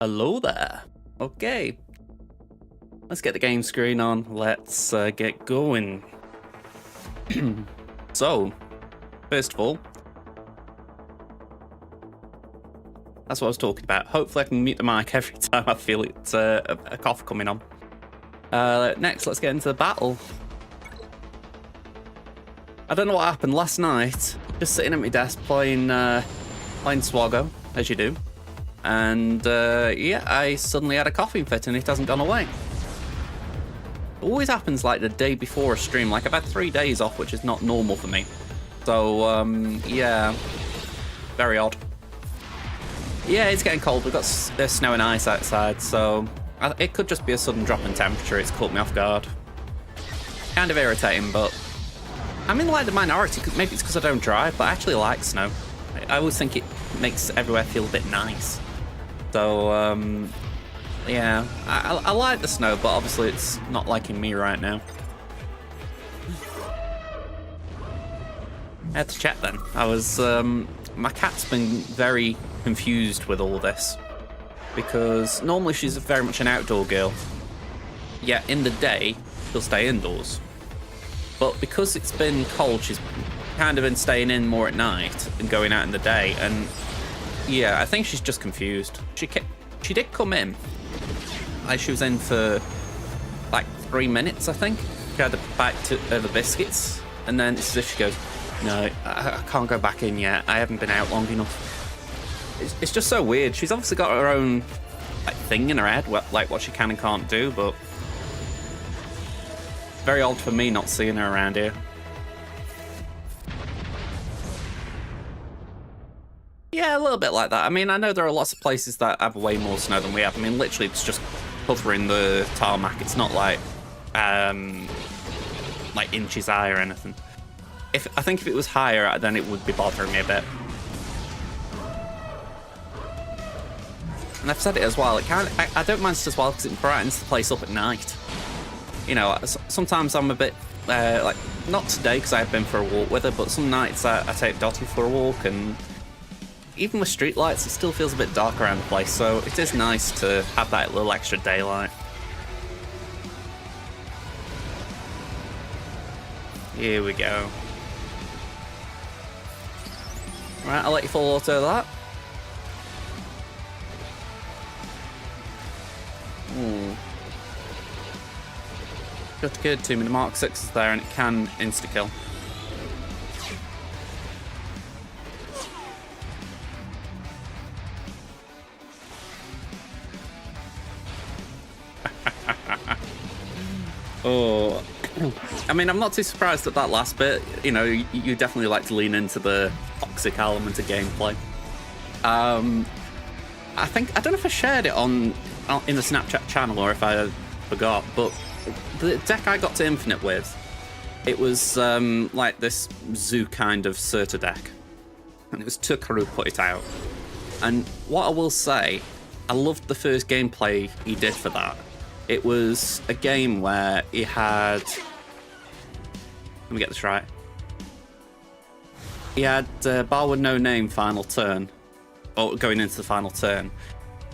Hello there. Okay, let's get the game screen on. Let's get going. So, first of all, that's what I was talking about. Hopefully I can mute the mic every time I feel it's a cough coming on. Next, let's get into the battle. I don't know what happened last night. Just sitting at my desk playing Swaggo, as you do. And yeah, I suddenly had a coughing fit and it hasn't gone away. It always happens like the day before a stream. Like I've had 3 days off, which is not normal for me. So yeah, very odd. Yeah, it's getting cold. We've got snow and ice outside, so it could just be a sudden drop in temperature. It's caught me off guard. Kind of irritating, but I'm in like the minority. Maybe it's because I don't drive, but I actually like snow. I always think it makes everywhere feel a bit nice. So yeah, I like the snow, but obviously it's not liking me right now. I had to check then. I was my cat's been very confused with all this because normally she's very much an outdoor girl. Yet in the day she'll stay indoors, but because it's been cold, she's kind of been staying in more at night and going out in the day. And yeah, I think she's just confused. She did come in. She was in for like 3 minutes, I think. She had a bite of the biscuits, and then it's as if she goes, "No, I can't go back in yet. I haven't been out long enough." It's just so weird. She's obviously got her own like thing in her head, like what she can and can't do, but it's very odd for me not seeing her around here. Yeah, a little bit like that. I mean, I know there are lots of places that have way more snow than we have. I mean, literally, it's just covering the tarmac. It's not like inches high or anything. I think if it was higher, then it would be bothering me a bit. And I've said it as well. I don't mind it as well because it brightens the place up at night. You know, sometimes I'm a bit like, not today because I've been for a walk with her, but some nights I take Dottie for a walk, and even with street lights, it still feels a bit dark around the place, so it is nice to have that little extra daylight. Here we go. Right, I'll let you full auto that. Just occurred to me, the Mark 6 is there and it can insta-kill. Oh, I mean, I'm not too surprised at that last bit. You know, you definitely like to lean into the toxic element of gameplay. I don't know if I shared it in the Snapchat channel or if I forgot, but the deck I got to Infinite with, it was like this zoo kind of Surtur deck, and it was Tucker who put it out. And what I will say, I loved the first gameplay he did for that. It was a game where he had... Let me get this right. He had Bar with No Name final turn, or going into the final turn.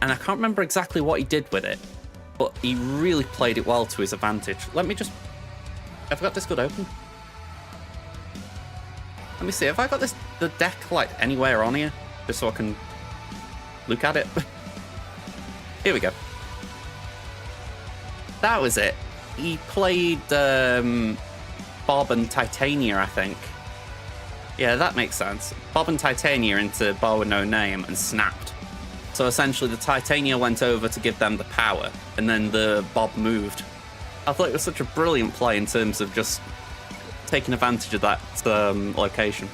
And I can't remember exactly what he did with it, but he really played it well to his advantage. Let me just... Have I got Discord open? Let me see, have I got the deck like anywhere on here? Just so I can look at it. Here we go. That was it. He played Bob and Titania, I think. Yeah, that makes sense. Bob and Titania into Bar with No Name and snapped. So essentially the Titania went over to give them the power, and then the Bob moved. I thought it was such a brilliant play in terms of just taking advantage of that location.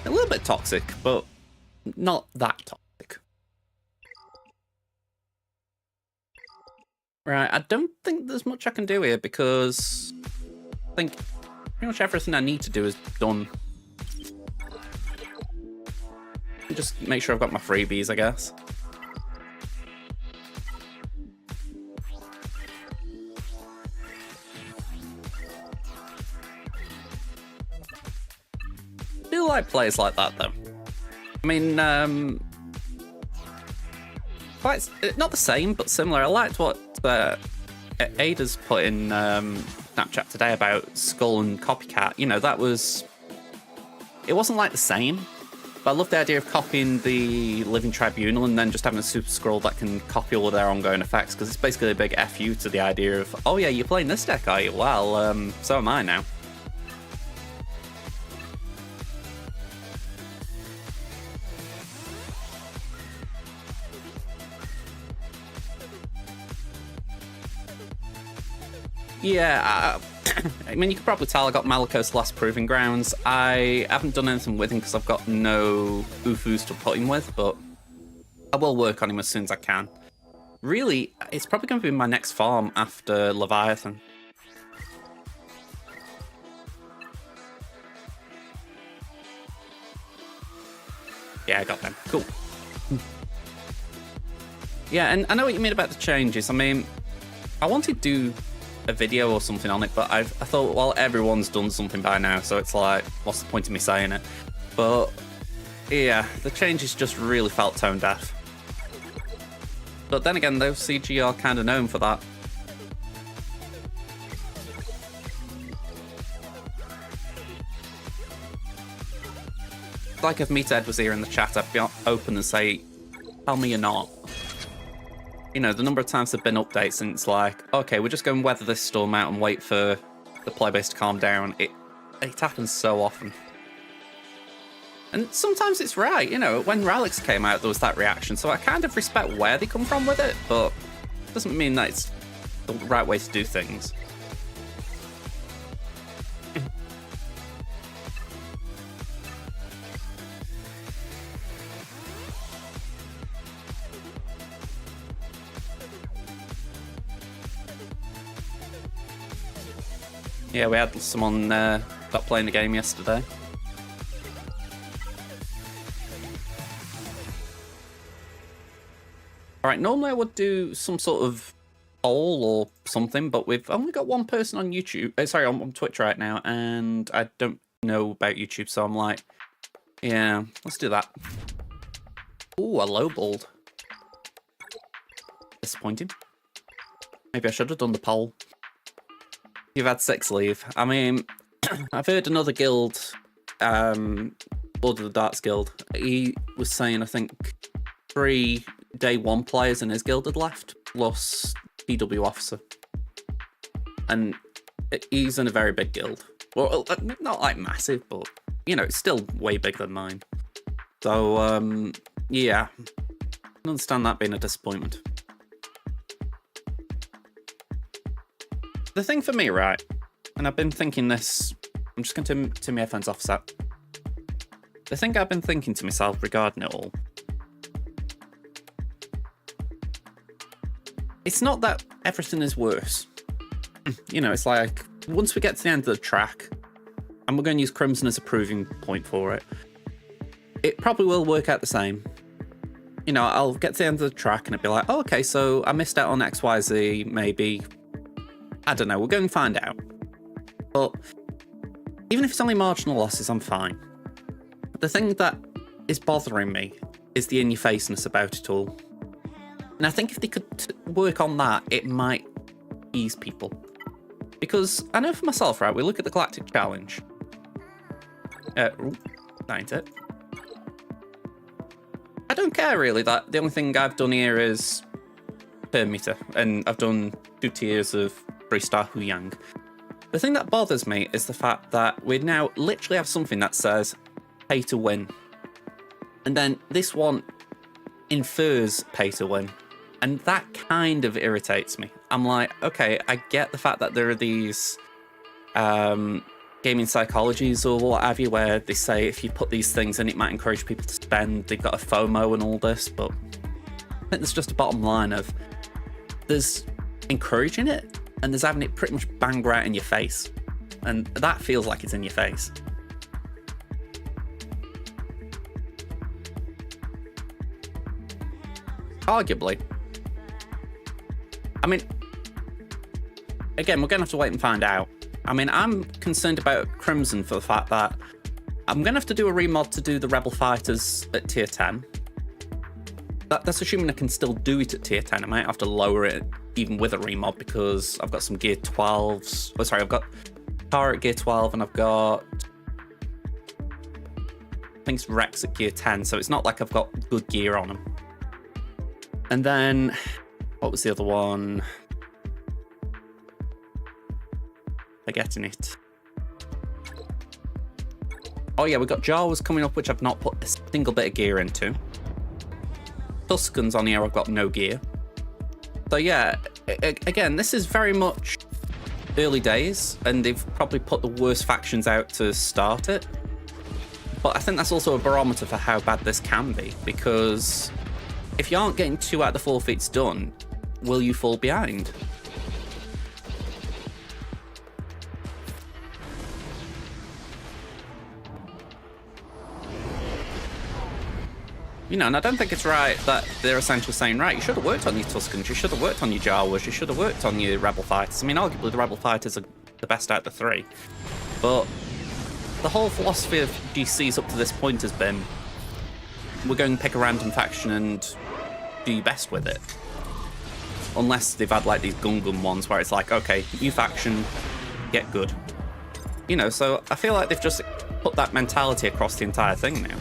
A little bit toxic, but not that toxic. Right, I don't think there's much I can do here because I think pretty much everything I need to do is done. Just make sure I've got my freebies, I guess. I do like plays like that, though. I mean, quite, not the same, but similar. I liked what Ada's put in Snapchat today about Skull and Copycat. You know, it wasn't like the same, but I love the idea of copying the Living Tribunal and then just having a Super Scroll that can copy all of their ongoing effects, because it's basically a big FU to the idea of, oh yeah, you're playing this deck, are you? Well, so am I now. Yeah, I mean, you can probably tell I got Malikos last Proving Grounds. I haven't done anything with him because I've got no Ufus to put him with, but I will work on him as soon as I can. Really, it's probably going to be my next farm after Leviathan. Yeah, I got them. Cool. Yeah, and I know what you mean about the changes. I mean, I wanted to do a video or something on it, but I thought, well, everyone's done something by now, so it's like, what's the point of me saying it? But yeah, the changes just really felt tone deaf. But then again, those CG are kind of known for that. Like if Meathead was here in the chat, I'd be open and say, tell me you're not. You know, the number of times there've been updates and it's like, okay, we're just going to weather this storm out and wait for the playbase to calm down. It happens so often. And sometimes it's right, you know, when Relics came out, there was that reaction, so I kind of respect where they come from with it, but it doesn't mean that it's the right way to do things. Yeah, we had someone stop playing the game yesterday. Alright, normally I would do some sort of poll or something, but we've only got one person on YouTube, sorry, on Twitch right now, and I don't know about YouTube, so I'm like, yeah, let's do that. Ooh, a lowballed. Disappointing. Maybe I should have done the poll. You've had 6 leave. I mean, I've heard another guild, Lord of the Darts Guild. He was saying, I think, 3 day 1 players in his guild had left, plus PW officer. And he's in a very big guild. Well, not like massive, but, you know, it's still way bigger than mine. So, yeah, I understand that being a disappointment. The thing for me, right, and I've been thinking this, I'm just going to turn my headphones off a sec. The thing I've been thinking to myself regarding it all, it's not that everything is worse. You know, it's like, once we get to the end of the track, and we're going to use Crimson as a proving point for it, it probably will work out the same. You know, I'll get to the end of the track and it'll be like, oh, okay, so I missed out on XYZ, maybe. I don't know, we're going to find out. But even if it's only marginal losses, I'm fine. The thing that is bothering me is the in-your-faceness about it all. And I think if they could work on that, it might ease people. Because I know for myself, right, we look at the Galactic Challenge. That ain't it. I don't care really that the only thing I've done here is turn meter, and I've done 2 tiers of 3-star Huyang. The thing that bothers me is the fact that we now literally have something that says pay to win. And then this one infers pay to win. And that kind of irritates me. I'm like, okay, I get the fact that there are these gaming psychologies or what have you, where they say if you put these things in, it might encourage people to spend. They've got a FOMO and all this, but I think there's just a bottom line of there's encouraging it, and there's having it pretty much bang right in your face. And that feels like it's in your face. Arguably. I mean, again, we're going to have to wait and find out. I mean, I'm concerned about Crimson for the fact that I'm going to have to do a remod to do the Rebel Fighters at tier 10. That's assuming I can still do it at tier 10. I might have to lower it even with a remob because I've got some gear 12s. Oh, sorry, I've got Car at gear 12 and I've got... I think it's Rex at gear 10, so it's not like I've got good gear on him. And then, what was the other one? Forgetting it. Oh yeah, we've got Jawas coming up, which I've not put a single bit of gear into. Tuscans on here, I've got no gear. So yeah, again, this is very much early days, and they've probably put the worst factions out to start it. But I think that's also a barometer for how bad this can be, because if you aren't getting 2 out of the 4 feats done, will you fall behind? You know, and I don't think it's right that they're essentially saying, right, you should have worked on your Tuscans, you should have worked on your Jawas, you should have worked on your Rebel Fighters. I mean, arguably the Rebel Fighters are the best out of the 3. But the whole philosophy of GCs up to this point has been, we're going to pick a random faction and do your best with it. Unless they've had like these Gungan ones where it's like, okay, new faction, get good. You know, so I feel like they've just put that mentality across the entire thing now.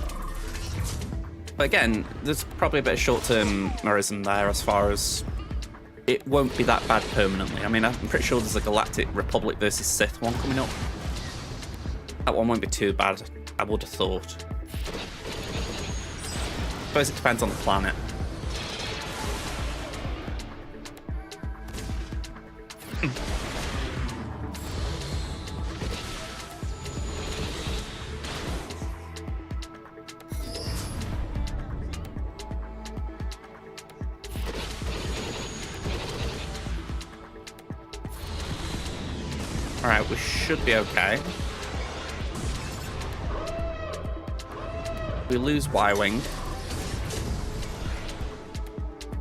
But again, there's probably a bit of short-termism there as far as it won't be that bad permanently. I mean, I'm pretty sure there's a Galactic Republic versus Sith one coming up. That one won't be too bad, I would have thought. I suppose it depends on the planet. Alright, we should be okay. We lose Y-Wing.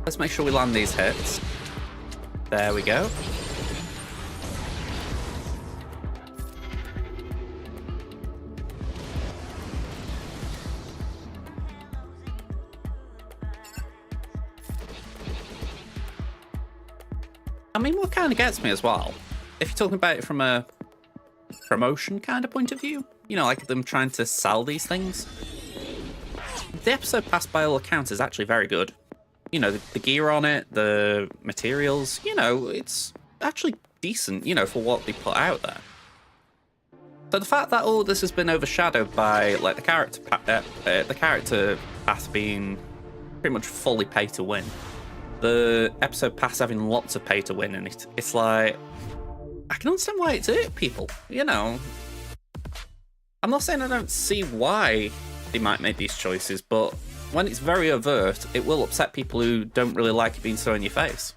Let's make sure we land these hits. There we go. I mean, what kind of gets me as well, if you're talking about it from a promotion kind of point of view, you know, like them trying to sell these things, the episode pass by all accounts is actually very good. You know, the gear on it, the materials, you know, it's actually decent, you know, for what they put out there. So the fact that all this has been overshadowed by, like, the character path being pretty much fully pay to win, the episode pass having lots of pay to win in it, it's like, I can understand why it's hurt people, you know. I'm not saying I don't see why they might make these choices, but when it's very overt, it will upset people who don't really like it being so in your face.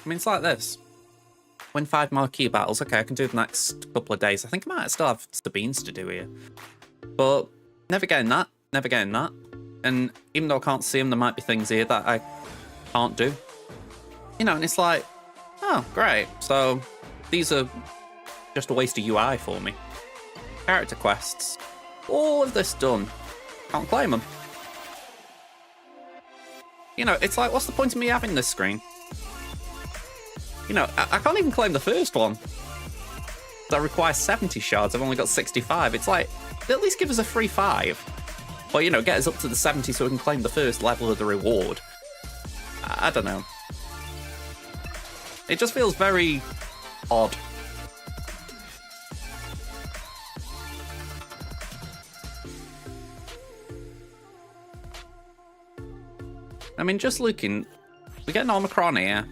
I mean, it's like this. Win 5 marquee battles. Okay, I can do the next couple of days. I think I might still have Sabines to do here. But never getting that. Never getting that. And even though I can't see them, there might be things here that I can't do. You know, and it's like, oh, great. So these are just a waste of UI for me. Character quests. All of this done. Can't claim them. You know, it's like, what's the point of me having this screen? You know, I can't even claim the first one. That requires 70 shards. I've only got 65. It's like, at least give us a free 5. Or, you know, get us up to the 70 so we can claim the first level of the reward. I don't know. It just feels very odd. I mean, just looking, we get an Omicron here.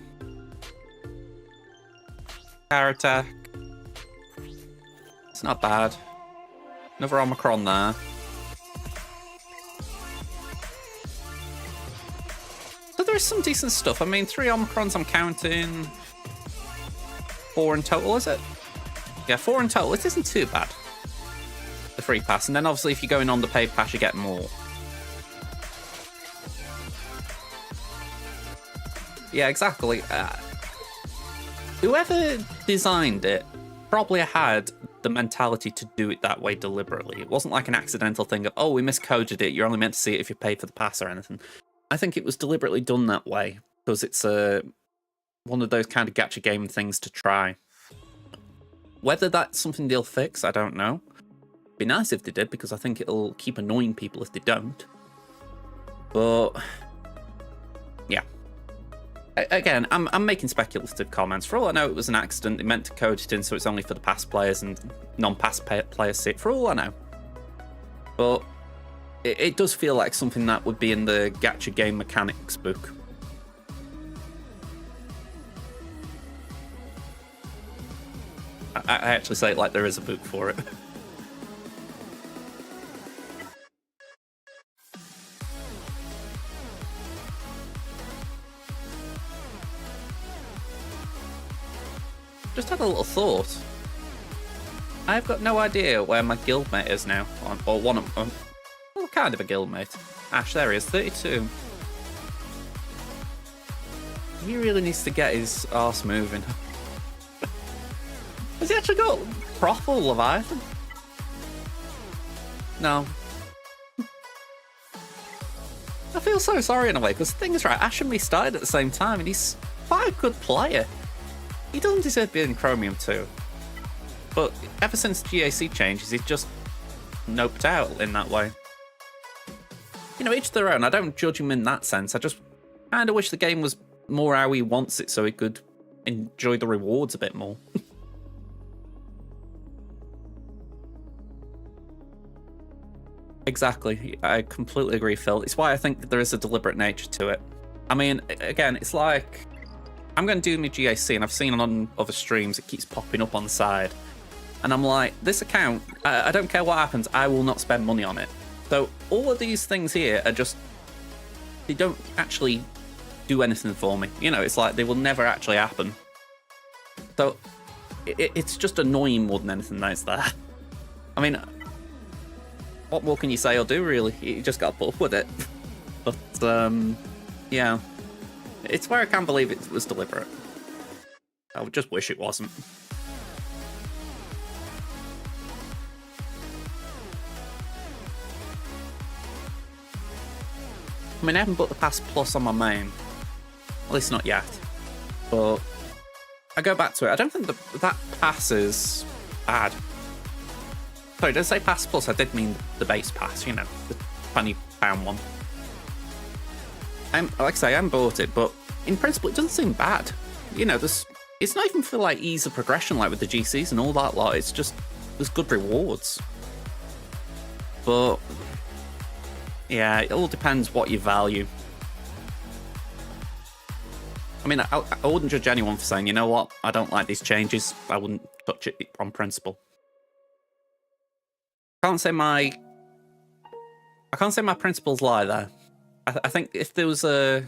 Power attack. It's not bad. Another Omicron there. So there's some decent stuff. I mean, 3 Omicrons I'm counting. 4 in total, is it? Yeah, 4 in total. It isn't too bad. The free pass. And then obviously if you're going on the paid pass, you get more. Yeah, exactly. Whoever designed it probably had the mentality to do it that way deliberately. It wasn't like an accidental thing of, oh, we miscoded it, you're only meant to see it if you pay for the pass or anything. I think it was deliberately done that way because it's one of those kind of gacha game things to try. Whether that's something they'll fix, I don't know. It'd be nice if they did, because I think it'll keep annoying people if they don't. But yeah. Again, I'm making speculative comments. For all I know, it was an accident. They meant to code it in so it's only for the past players and non-past players see it. For all I know. But it does feel like something that would be in the gacha game mechanics book. I actually say it like there is a book for it. Just had a little thought. I've got no idea where my guildmate is now. Or one of them. Well, kind of a guildmate. Ash, there he is, 32. He really needs to get his arse moving. Has he actually got proper Leviathan? No. I feel so sorry in a way, because the thing is, right, Ash and me started at the same time, and he's quite a good player. He doesn't deserve to be in Chromium 2. But ever since GAC changes, he's just noped out in that way. You know, each their own. I don't judge him in that sense. I just kind of wish the game was more how he wants it so he could enjoy the rewards a bit more. Exactly. I completely agree, Phil. It's why I think that there is a deliberate nature to it. I mean, again, it's like, I'm going to do my GAC, and I've seen on other streams it keeps popping up on the side. And I'm like, this account, I don't care what happens, I will not spend money on it. So all of these things here are just, they don't actually do anything for me. You know, it's like they will never actually happen. So it's just annoying more than anything that's there. I mean, what more can you say or do, really? You just got to put up with it. But, yeah. It's where I can't believe it was deliberate. I would just wish it wasn't. I mean, I haven't put the Pass Plus on my main. At least not yet. But I go back to it. I don't think that pass is bad. Sorry, did I say Pass Plus? I did mean the base pass, you know, the £20 one. Like I say, I haven't bought it, but in principle, it doesn't seem bad. You know, it's not even for like ease of progression like with the GCs and all that lot. It's just there's good rewards. But yeah, it all depends what you value. I mean, I wouldn't judge anyone for saying, you know what, I don't like these changes. I wouldn't touch it on principle. I can't say my principles lie there. I think if there was a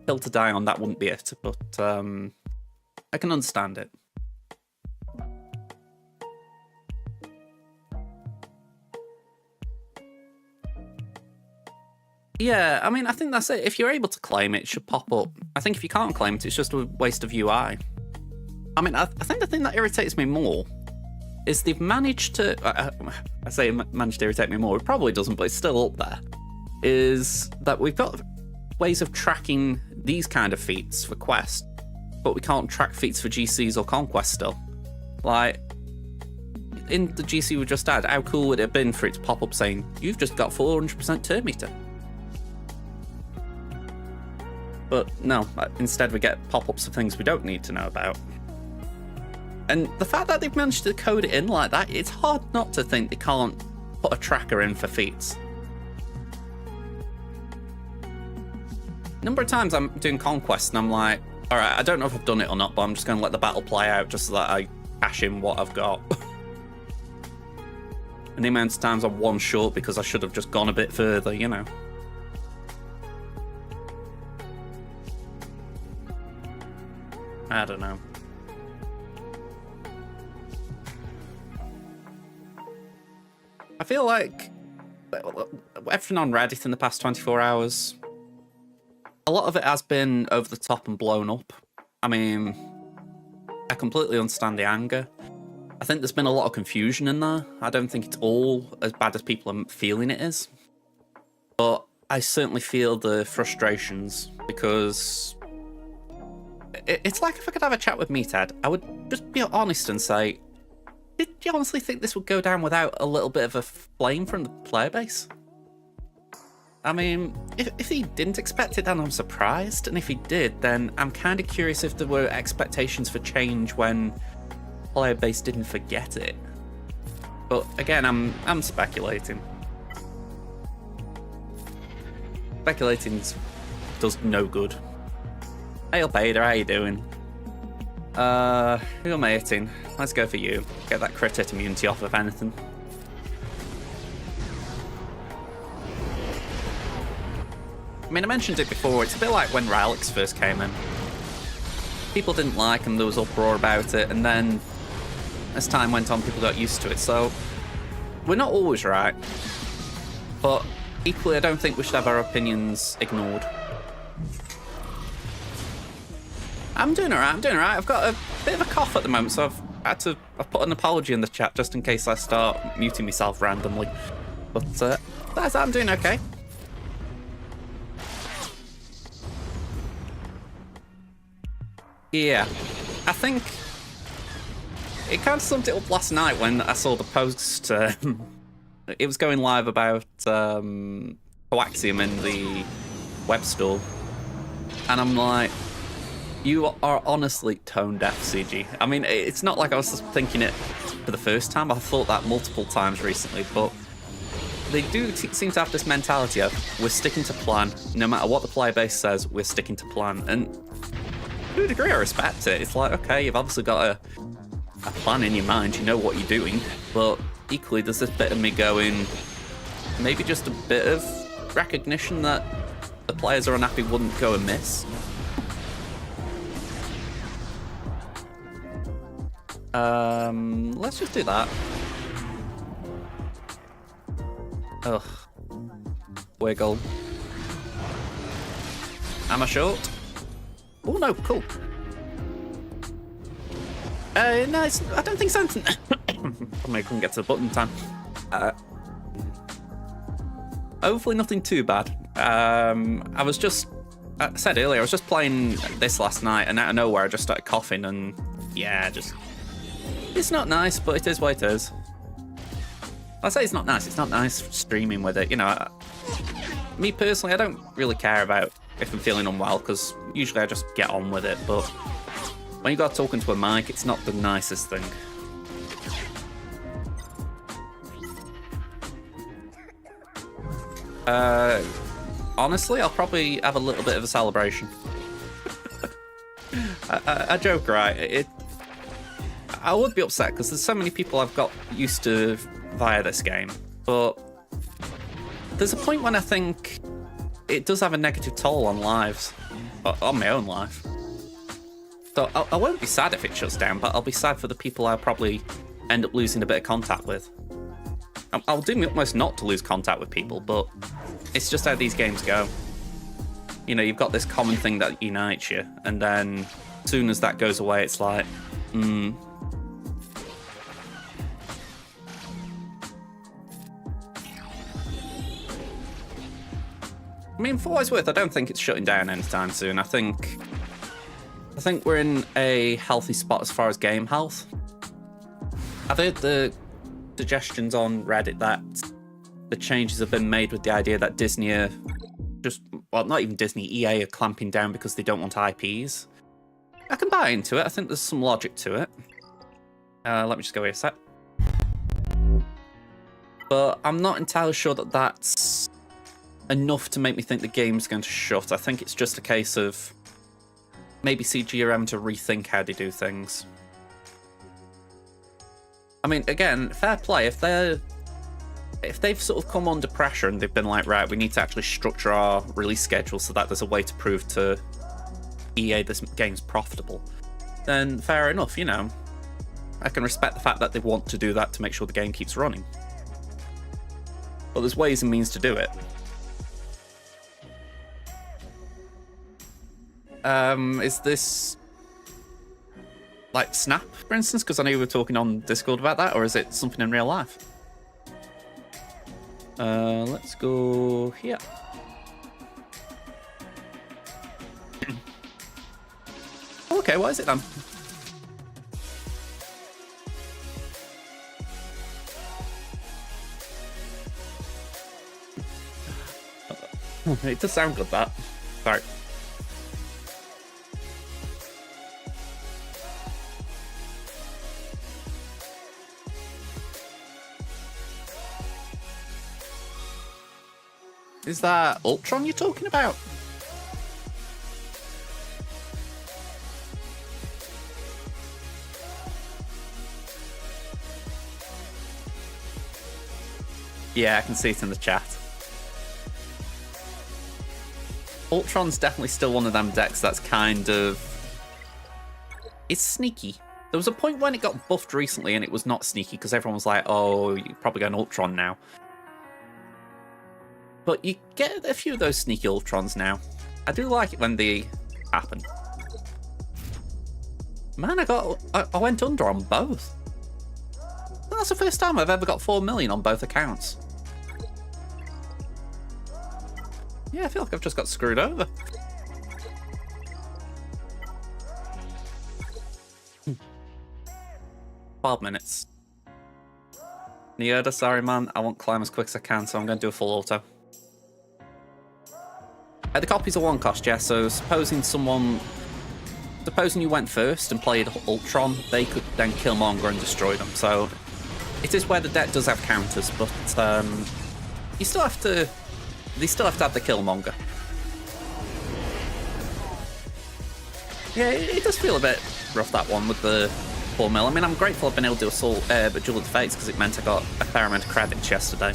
hill to die on, that wouldn't be it. But I can understand it. Yeah, I mean, I think that's it. If you're able to claim it, it should pop up. I think if you can't claim it, it's just a waste of UI. I mean, I think the thing that irritates me more is they've managed to... I say managed to irritate me more. It probably doesn't, but it's still up there. Is that we've got ways of tracking these kind of feats for Quest, but we can't track feats for GCs or Conquest still. Like, in the GC we just had, how cool would it have been for it to pop up saying, you've just got 400% turn meter? But no, instead we get pop-ups of things we don't need to know about. And the fact that they've managed to code it in like that, it's hard not to think they can't put a tracker in for feats. Number of times I'm doing Conquest and I'm like, alright, I don't know if I've done it or not, but I'm just going to let the battle play out just so that I cash in what I've got. And the amount of times I'm one short because I should have just gone a bit further, you know. I don't know. I feel like everything on Reddit in the past 24 hours, a lot of it has been over the top and blown up. I mean, I completely understand the anger. I think there's been a lot of confusion in there. I don't think it's all as bad as people are feeling it is. But I certainly feel the frustrations because it's like if I could have a chat with Meathead, I would just be honest and say, did you honestly think this would go down without a little bit of a flame from the player base? I mean, if he didn't expect it, then I'm surprised. And if he did, then I'm kind of curious if there were expectations for change when player base didn't forget it. But again, I'm speculating. Speculating does no good. Hey, Beta, how you doing? Who am I hitting? Let's go for you. Get that crit hit immunity off of anything. I mean, I mentioned it before, it's a bit like when Rylix first came in. People didn't like him, there was uproar about it, and then as time went on, people got used to it. So, we're not always right. But equally, I don't think we should have our opinions ignored. I'm doing alright. I've got a bit of a cough at the moment, so I've put an apology in the chat just in case I start muting myself randomly. But I'm doing okay. Yeah, I think it kind of summed it up last night when I saw the post. It was going live about Coaxium in the web store, and I'm like, you are honestly tone deaf, CG. I mean, it's not like I was just thinking it for the first time. I've thought that multiple times recently, but they do seem to have this mentality of, we're sticking to plan. No matter what the player base says, we're sticking to plan. And to a degree, I respect it. It's like, okay, you've obviously got a plan in your mind. You know what you're doing. But equally, there's this bit of me going, maybe just a bit of recognition that the players are unhappy wouldn't go amiss. Let's just do that. Ugh. Wiggle. Am I short? Oh no, cool. No, I don't think so. I couldn't get to the button in time. Hopefully nothing too bad. I said earlier, I was just playing this last night, and out of nowhere I just started coughing, and yeah, it's not nice, but it is what it is. I say it's not nice streaming with it, you know. Me personally, I don't really care about if I'm feeling unwell, because usually I just get on with it, but when you got talking to a mic, it's not the nicest thing. Honestly, I'll probably have a little bit of a celebration. I joke, right? I would be upset because there's so many people I've got used to via this game, but there's a point when I think it does have a negative toll on lives, on my own life. So I won't be sad if it shuts down, but I'll be sad for the people I'll probably end up losing a bit of contact with. I'll do my utmost not to lose contact with people, but it's just how these games go. You know, you've got this common thing that unites you, and then as soon as that goes away, it's like, I mean, for what it's worth, I don't think it's shutting down anytime soon. I think we're in a healthy spot as far as game health. I've heard the suggestions on Reddit that the changes have been made with the idea that Disney are well, not even Disney, EA are clamping down because they don't want IPs. I can buy into it. I think there's some logic to it. Let me just go here a sec. But I'm not entirely sure that that's enough to make me think the game's going to shut. I think it's just a case of maybe CG are having to rethink how they do things. I mean, again, fair play. If they've sort of come under pressure and they've been like, right, we need to actually structure our release schedule so that there's a way to prove to EA this game's profitable, then fair enough, you know. I can respect the fact that they want to do that to make sure the game keeps running. But there's ways and means to do it. Is this like Snap, for instance? Because I know you were talking on Discord about that, or is it something in real life? Let's go here. Okay, what is it then? It does sound good, that. Sorry. Is that Ultron you're talking about? Yeah, I can see it in the chat. Ultron's definitely still one of them decks that's kind of... It's sneaky. There was a point when it got buffed recently and it was not sneaky because everyone was like, oh, you're probably going Ultron now. But you get a few of those sneaky Ultrons now. I do like it when they happen. Man, I went under on both. That's the first time I've ever got 4 million on both accounts. Yeah, I feel like I've just got screwed over. 12 minutes. Neoda, sorry man, I won't climb as quick as I can, so I'm going to do a full auto. The copies are 1 cost, yeah, so supposing you went first and played Ultron, they could then kill Monger and destroy them, so it is where the deck does have counters, but you still have to... They still have to have the Killmonger. Yeah, it does feel a bit rough, that one, with the 4 mil. I mean, I'm grateful I've been able to do Assault, but Duel of the Fates, because it meant I got a fair amount of credits yesterday.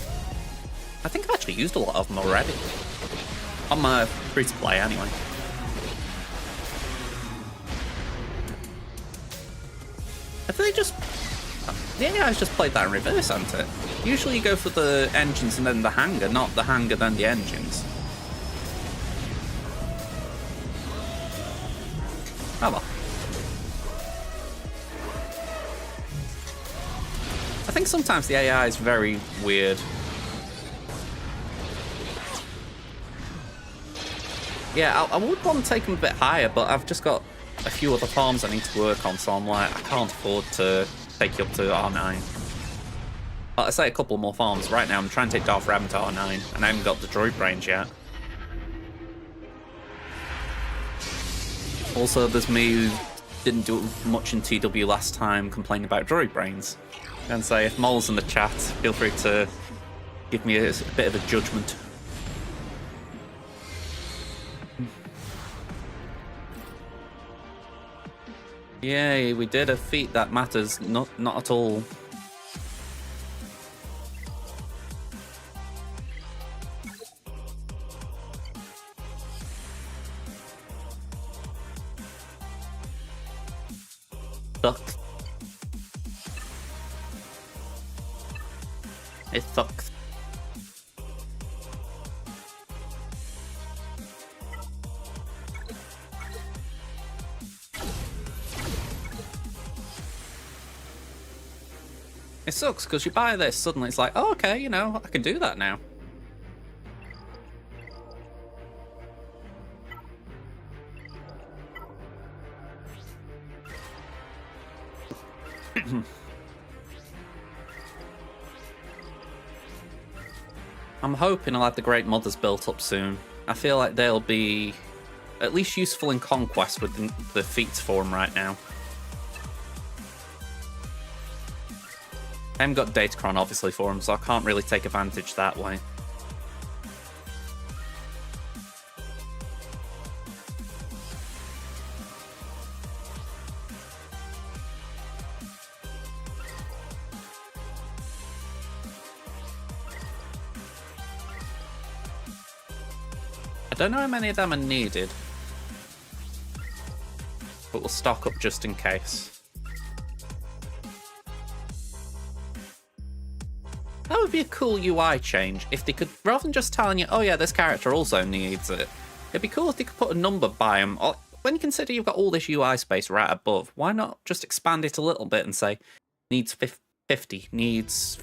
I think I've actually used a lot of them already. On my free-to-play, anyway. Have they just... The AI's just played that in reverse, hasn't it? Usually you go for the engines and then the hanger, not the hanger then the engines. Oh well. I think sometimes the AI is very weird. Yeah, I would want to take them a bit higher, but I've just got a few other farms I need to work on, so I'm like, I can't afford to take you up to R9. I say a couple more farms. Right now I'm trying to take Darth Revan to R9, and I haven't got the droid brains yet. Also, there's me who didn't do much in TW last time complaining about droid brains. And say, if Mole's in the chat, feel free to give me a bit of a judgment. Yay, we did a feat that matters not at all. Sucked. It sucks. It sucks because you buy this, suddenly it's like, oh, okay, you know, I can do that now. I'm hoping I'll have the Great Mothers built up soon. I feel like they'll be at least useful in Conquest with the feats form right now. I haven't got Datacron obviously for them, so I can't really take advantage that way. I don't know how many of them are needed, but we'll stock up just in case. That would be a cool UI change if they could, rather than just telling you, oh yeah, this character also needs it. It'd be cool if they could put a number by them, when you consider you've got all this UI space right above, why not just expand it a little bit and say, needs 50, needs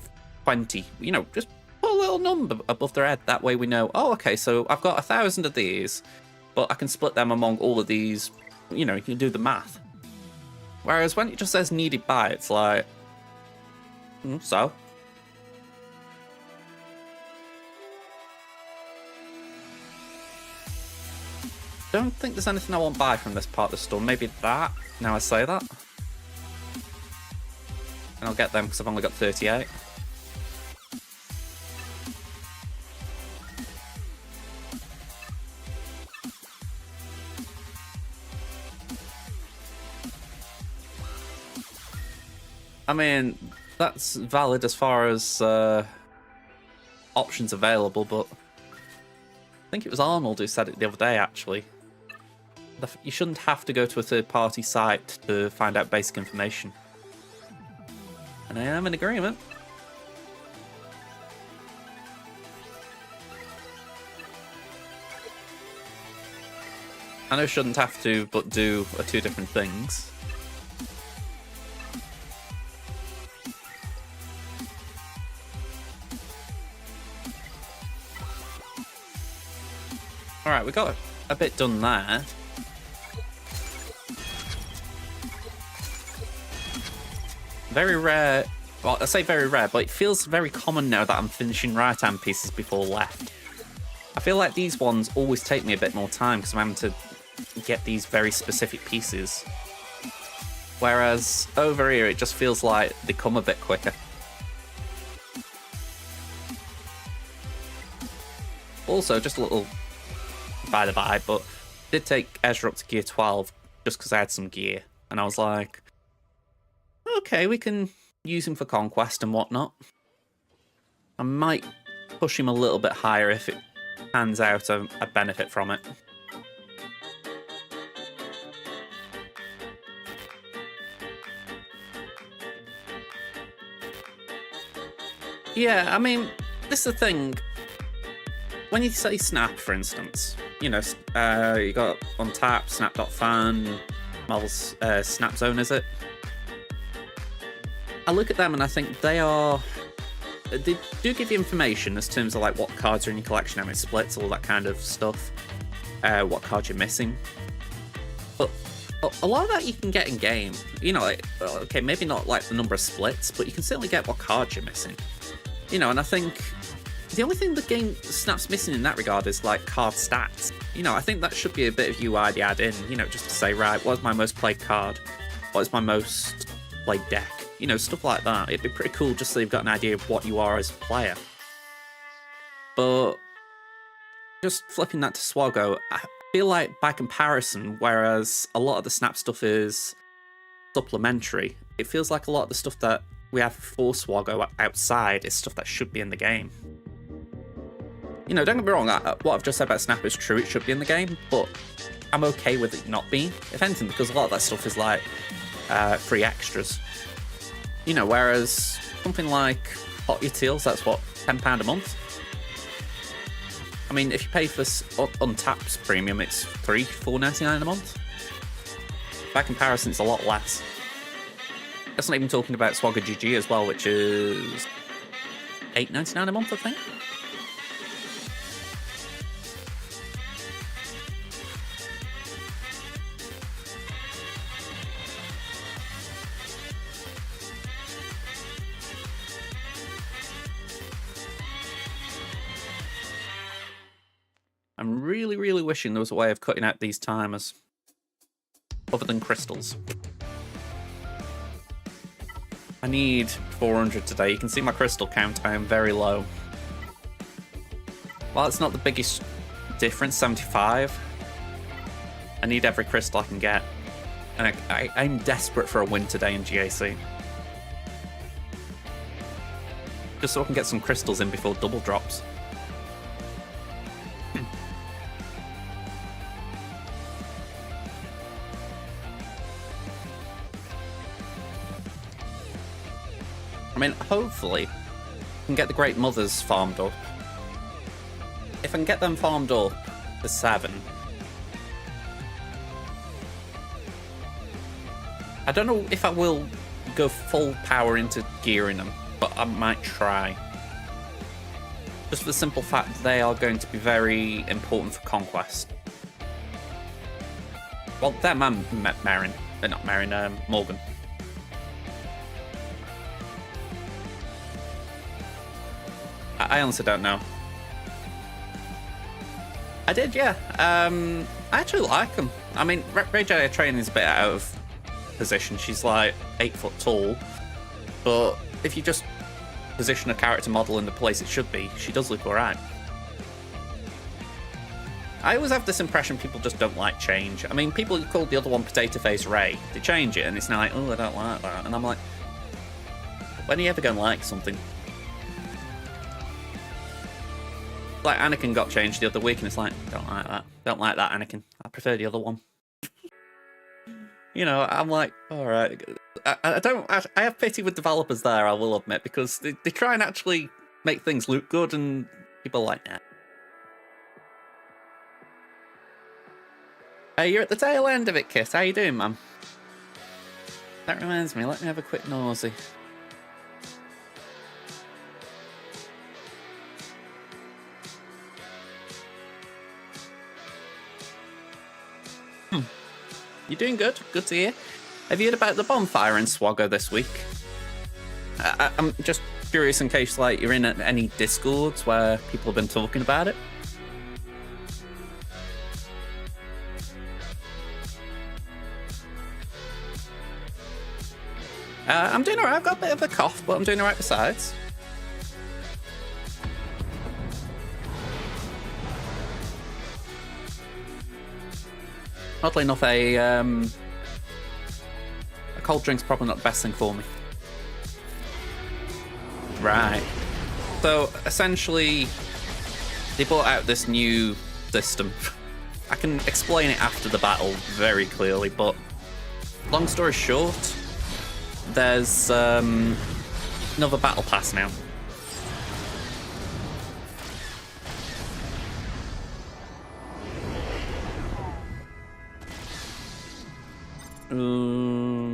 20, you know, just put a little number above their head. That way we know, oh, okay, so I've got 1,000 of these, but I can split them among all of these, you know, you can do the math. Whereas when it just says needed by, it's like, so? Don't think there's anything I won't buy from this part of the store. Maybe that, now I say that. And I'll get them because I've only got 38. I mean, that's valid as far as options available, but I think it was Arnold who said it the other day, actually. You shouldn't have to go to a third-party site to find out basic information. And I am in agreement. I know shouldn't have to, but do are two different things. Alright, we got a bit done there. Very rare, well, I say very rare, but it feels very common now that I'm finishing right-hand pieces before left. I feel like these ones always take me a bit more time because I'm having to get these very specific pieces. Whereas over here, it just feels like they come a bit quicker. Also, just a little by the by, but I did take Ezra up to gear 12 just because I had some gear. And I was like, okay, we can use him for conquest and whatnot. I might push him a little bit higher if it pans out a benefit from it. Yeah, I mean, this is the thing. When you say snap, for instance, you know, you got Untap, Snap.fan, Marvel's Snap Zone, is it? I look at them and I think they do give you information as terms of like what cards are in your collection, how many splits, all that kind of stuff, what cards you're missing. But a lot of that you can get in game. You know, like, okay, maybe not like the number of splits, but you can certainly get what cards you're missing. You know, and I think the only thing the game Snap's missing in that regard is like card stats. You know, I think that should be a bit of UI to add in, you know, just to say, right, what's my most played card? What is my most played deck? You know, stuff like that. It'd be pretty cool just so you've got an idea of what you are as a player. But just flipping that to Swaggo, I feel like by comparison, whereas a lot of the Snap stuff is supplementary, it feels like a lot of the stuff that we have for Swaggo outside is stuff that should be in the game. You know, don't get me wrong, what I've just said about Snap is true, it should be in the game, but I'm okay with it not being, if anything, because a lot of that stuff is like free extras. You know, whereas something like Hot Utils, that's what, £10 a month? I mean, if you pay for Untapped's premium, it's $4.99 a month. By comparison, it's a lot less. That's not even talking about Swagger GG as well, which is $8.99 a month, I think. I'm really, really wishing there was a way of cutting out these timers, other than crystals. I need 400 today. You can see my crystal count, I am very low. While it's not the biggest difference, 75, I need every crystal I can get. And I'm desperate for a win today in GAC. Just so I can get some crystals in before double drops. I mean, hopefully, I can get the Great Mothers farmed up. If I can get them farmed up to 7, I don't know if I will go full power into gearing them, but I might try. Just for the simple fact that they are going to be very important for Conquest. Well, them and Merrin. Not Merrin, Morgan. I honestly don't know. I did, yeah. I actually like them. I mean, Rey Jedi training is a bit out of position. She's like 8 foot tall, but if you just position a character model in the place it should be, she does look alright. I always have this impression people just don't like change. I mean, people who called the other one Potato Face Rey, they change it and it's now like, oh, I don't like that. And I'm like, when are you ever going to like something? Like Anakin got changed the other week and it's like, don't like that. Don't like that, Anakin. I prefer the other one. You know, I'm like, alright. I have pity with developers there, I will admit, because they try and actually make things look good and people are like, nah. Hey, you're at the tail end of it, Kit. How you doing, man? That reminds me, let me have a quick nosy. You're doing good. Good to hear. Have you heard about the bonfire in SWGOH this week? I'm just curious in case like you're in any Discords where people have been talking about it. I'm doing alright. I've got a bit of a cough, but I'm doing alright besides. Oddly enough, a cold drink's probably not the best thing for me. Right. So, essentially, they brought out this new system. I can explain it after the battle very clearly, but long story short, there's another battle pass now.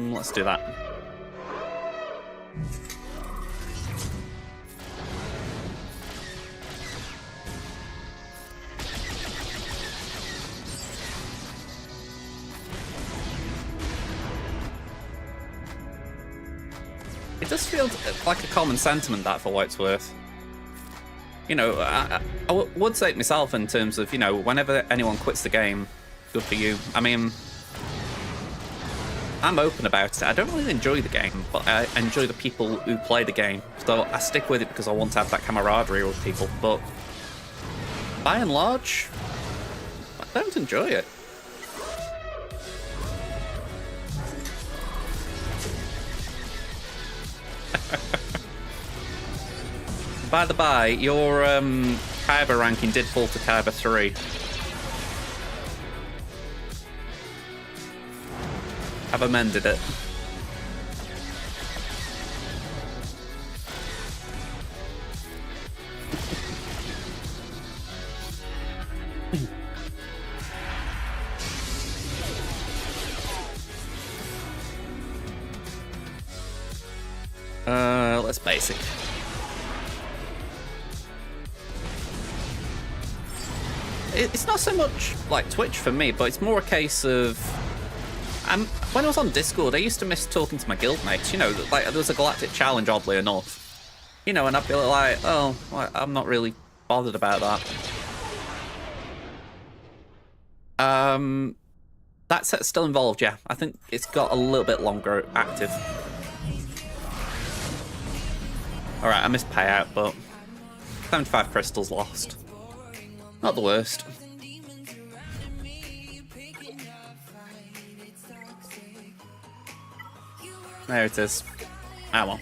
Let's do that. It does feel like a common sentiment, that, for what it's worth. You know, I would say it myself in terms of, you know, whenever anyone quits the game, good for you. I mean, I'm open about it. I don't really enjoy the game, but I enjoy the people who play the game. So I stick with it because I want to have that camaraderie with people. But by and large, I don't enjoy it. By the by, your Kyber ranking did fall to Kyber 3. I've amended it. Let's basic. It's not so much like Twitch for me, but it's more a case of when I was on Discord, I used to miss talking to my guildmates. You know, like there was a Galactic Challenge, oddly enough. You know, and I'd be like, oh, I'm not really bothered about that. That set's still involved, yeah. I think it's got a little bit longer active. Alright, I missed payout, but 75 crystals lost. Not the worst. There it is. Ah, well.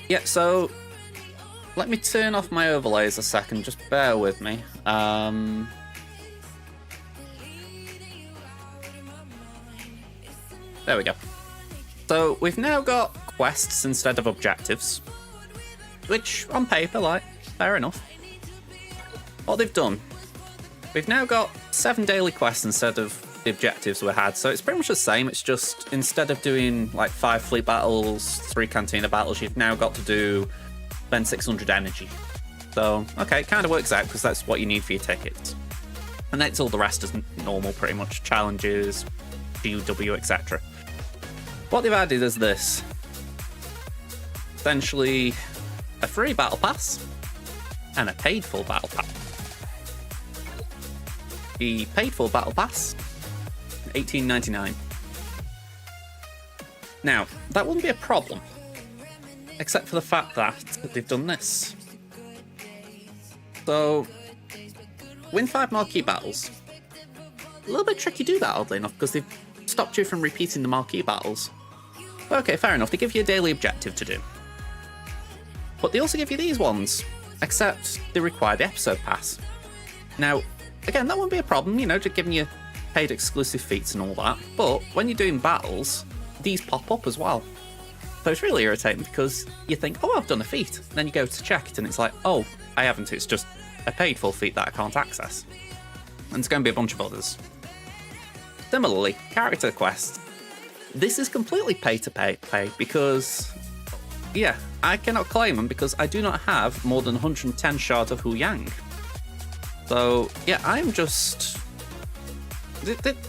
Yeah, so let me turn off my overlays a second, just bear with me. There we go. So we've now got quests instead of objectives, which on paper, like, fair enough. What they've done, we've now got 7 daily quests instead of the objectives we had. So it's pretty much the same. It's just instead of doing like 5 fleet battles, 3 cantina battles, you've now got to do spend 600 energy. So, okay, it kind of works out because that's what you need for your tickets. And that's all the rest is normal, pretty much. Challenges, GW, etc. What they've added is this. Essentially, a free battle pass and a paid full battle pass. The paid full battle pass, $18.99. Now, that wouldn't be a problem, except for the fact that they've done this. So, win 5 marquee battles. A little bit tricky to do that, oddly enough, because they've stopped you from repeating the marquee battles. But okay, fair enough, they give you a daily objective to do. But they also give you these ones, except they require the episode pass. Now, again, that wouldn't be a problem, you know, just giving you paid exclusive feats and all that. But when you're doing battles, these pop up as well. So it's really irritating because you think, oh, I've done a feat. And then you go to check it and it's like, oh, I haven't. It's just a paid full feat that I can't access. And there's going to be a bunch of others. Similarly, character quests. This is completely pay to pay because, yeah, I cannot claim them because I do not have more than 110 shards of Hu Yang. So, yeah, I'm just...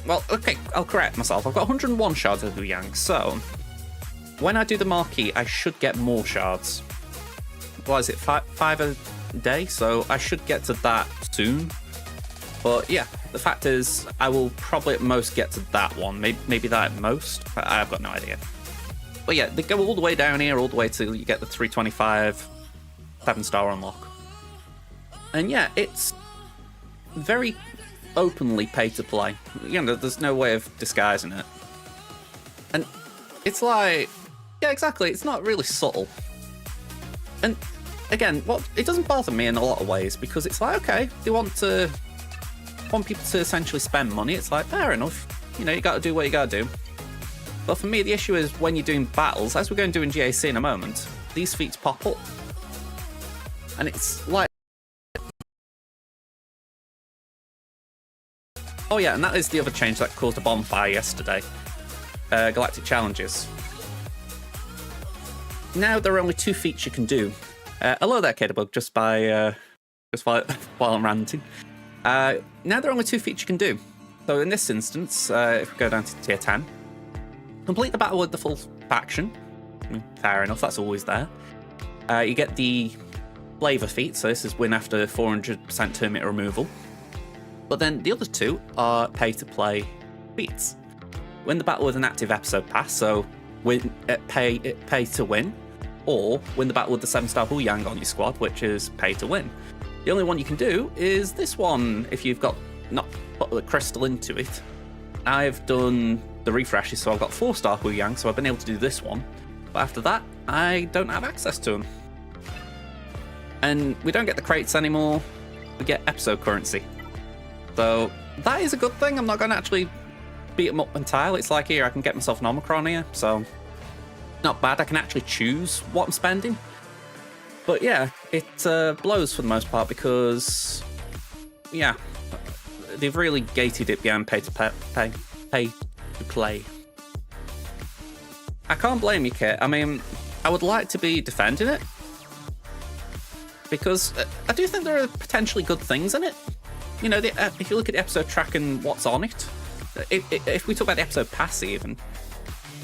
Well, okay, I'll correct myself. I've got 101 shards of Hu Yang, so when I do the marquee, I should get more shards. What is it, 5 a day? So I should get to that soon. But yeah, the fact is, I will probably at most get to that one. Maybe that at most. I've got no idea. But yeah, they go all the way down here, all the way till you get the 325 7-star unlock. And yeah, it's very openly pay to play. You know, there's no way of disguising it. And it's like, yeah, exactly, it's not really subtle. And again, it doesn't bother me in a lot of ways because it's like, okay, they want people to essentially spend money. It's like, fair enough. You know, you got to do what you got to do. But for me, the issue is when you're doing battles, as we're going to do in GAC in a moment, these feats pop up. And it's like, oh yeah, and that is the other change that caused a bonfire yesterday. Galactic Challenges. Now there are only 2 feats you can do. Hello there, Kadabug, just while I'm ranting. Now there are only 2 feats you can do. So in this instance, if we go down to tier 10, complete the battle with the full faction. Fair enough, that's always there. You get the flavor feat, so this is win after 400% termite removal. But then the other 2 are pay-to-play feats. Win the battle with an active episode pass, so pay to win, or win the battle with the 7-star Hu Yang on your squad, which is pay to win. The only one you can do is this one if you've got not put the crystal into it. I've done the refreshes, so I've got 4-star Hu Yang, so I've been able to do this one. But after that, I don't have access to them. And we don't get the crates anymore, we get episode currency. So that is a good thing. I'm not going to actually beat them up entirely. It's like here, I can get myself an Omicron here, so not bad. I can actually choose what I'm spending. But yeah, it blows for the most part because, yeah, they've really gated it behind pay to play. I can't blame you, Kit. I mean, I would like to be defending it because I do think there are potentially good things in it. You know, if you look at the episode track and what's on it, if we talk about the episode pass even,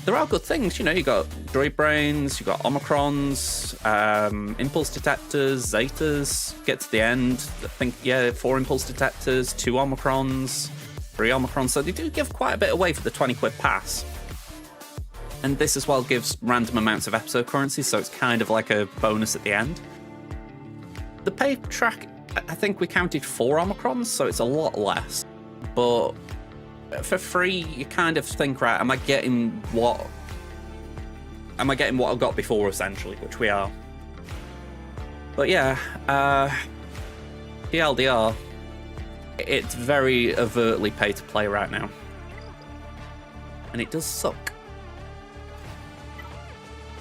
there are good things. You know, you got droid brains, you got Omicrons, impulse detectors, Zetas. Get to the end, I think, yeah, 4 impulse detectors, 2 Omicrons, 3 Omicrons. So they do give quite a bit away for the 20 quid pass. And this as well gives random amounts of episode currency, so it's kind of like a bonus at the end. The pay track, I think we counted 4 Omicrons, so it's a lot less. But for free, you kind of think, right, am I getting what I've got before, essentially, which we are. But yeah, TLDR, it's very overtly pay to play right now. And it does suck.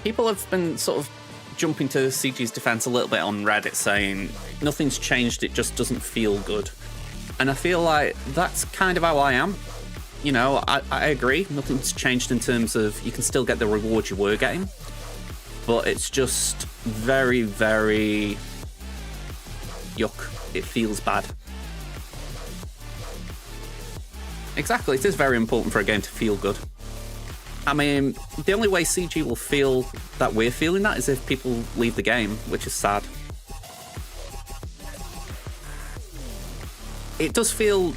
People have been sort of jumping to CG's defense a little bit on Reddit saying nothing's changed, it just doesn't feel good. And I feel like that's kind of how I am. you know, I agree. Nothing's changed in terms of you can still get the rewards you were getting, but it's just very, very yuck. It feels bad. Exactly, it is very important for a game to feel good. I mean, the only way CG will feel that we're feeling that is if people leave the game, which is sad. It does feel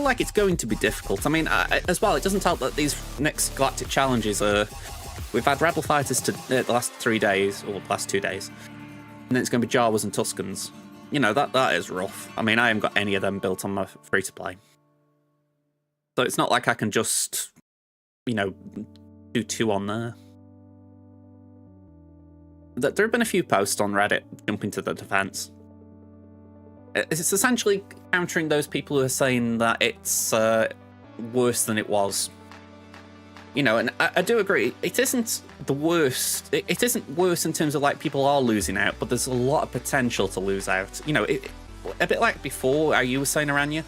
like it's going to be difficult. I mean, as well, it doesn't help that these next Galactic challenges are... We've had Rebel Fighters the last 3 days, or the last 2 days, and then it's going to be Jawas and Tuskens. You know, that is rough. I mean, I haven't got any of them built on my free-to-play. So it's not like I can just, you know, do 2 on there. There have been a few posts on Reddit jumping to the defense. It's essentially countering those people who are saying that it's worse than it was. You know, and I do agree, it isn't the worst. It isn't worse in terms of, like, people are losing out, but there's a lot of potential to lose out. You know, a bit like before, how you were saying, Aranya,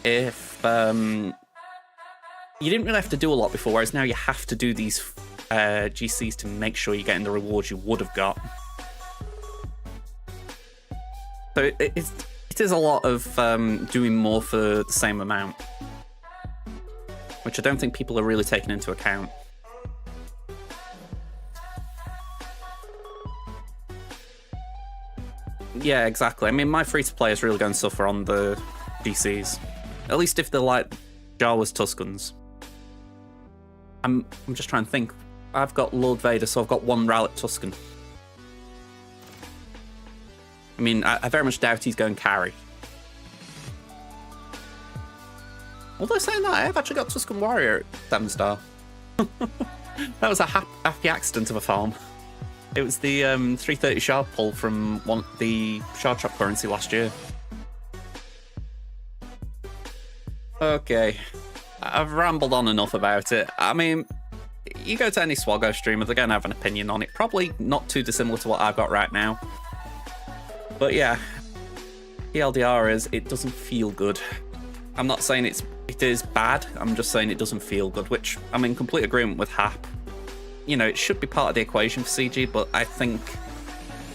if you didn't really have to do a lot before, whereas now you have to do these GCs to make sure you're getting the rewards you would have got. So it is a lot of doing more for the same amount, which I don't think people are really taking into account. Yeah, exactly. I mean, my free-to-play is really going to suffer on the GCs. At least if they're like Jawas Tuskens. I'm just trying to think. I've got Lord Vader, so I've got 1 Rowlet Tusken. I mean, I very much doubt he's going carry. Although saying that, I've actually got Tusken Warrior at 7-star. That was a happy accident of a farm. It was the 330 shard pull from the shard shop currency last year. Okay. I've rambled on enough about it. I mean, you go to any Swoggo streamer, they're going to have an opinion on it. Probably not too dissimilar to what I've got right now. But yeah, TLDR is, it doesn't feel good. I'm not saying it is bad, I'm just saying it doesn't feel good, which I'm in complete agreement with Hap. You know, it should be part of the equation for CG, but I think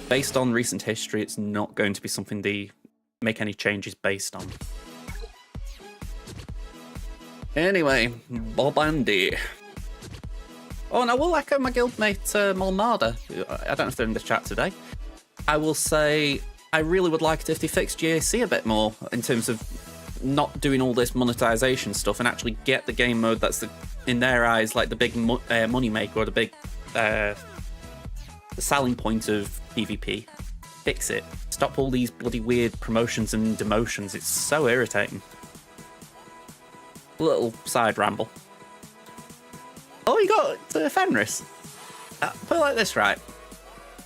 based on recent history, it's not going to be something they make any changes based on. Anyway, Bob Andy. Oh, and I will echo my guildmate Molnada. I don't know if they're in the chat today. I will say I really would like it if they fixed GAC a bit more in terms of not doing all this monetization stuff and actually get the game mode that's, in their eyes, like the big money maker or the big the selling point of PvP. Fix it. Stop all these bloody weird promotions and demotions. It's so irritating. Little side ramble. Oh, you got Fenris. Put it like this, right?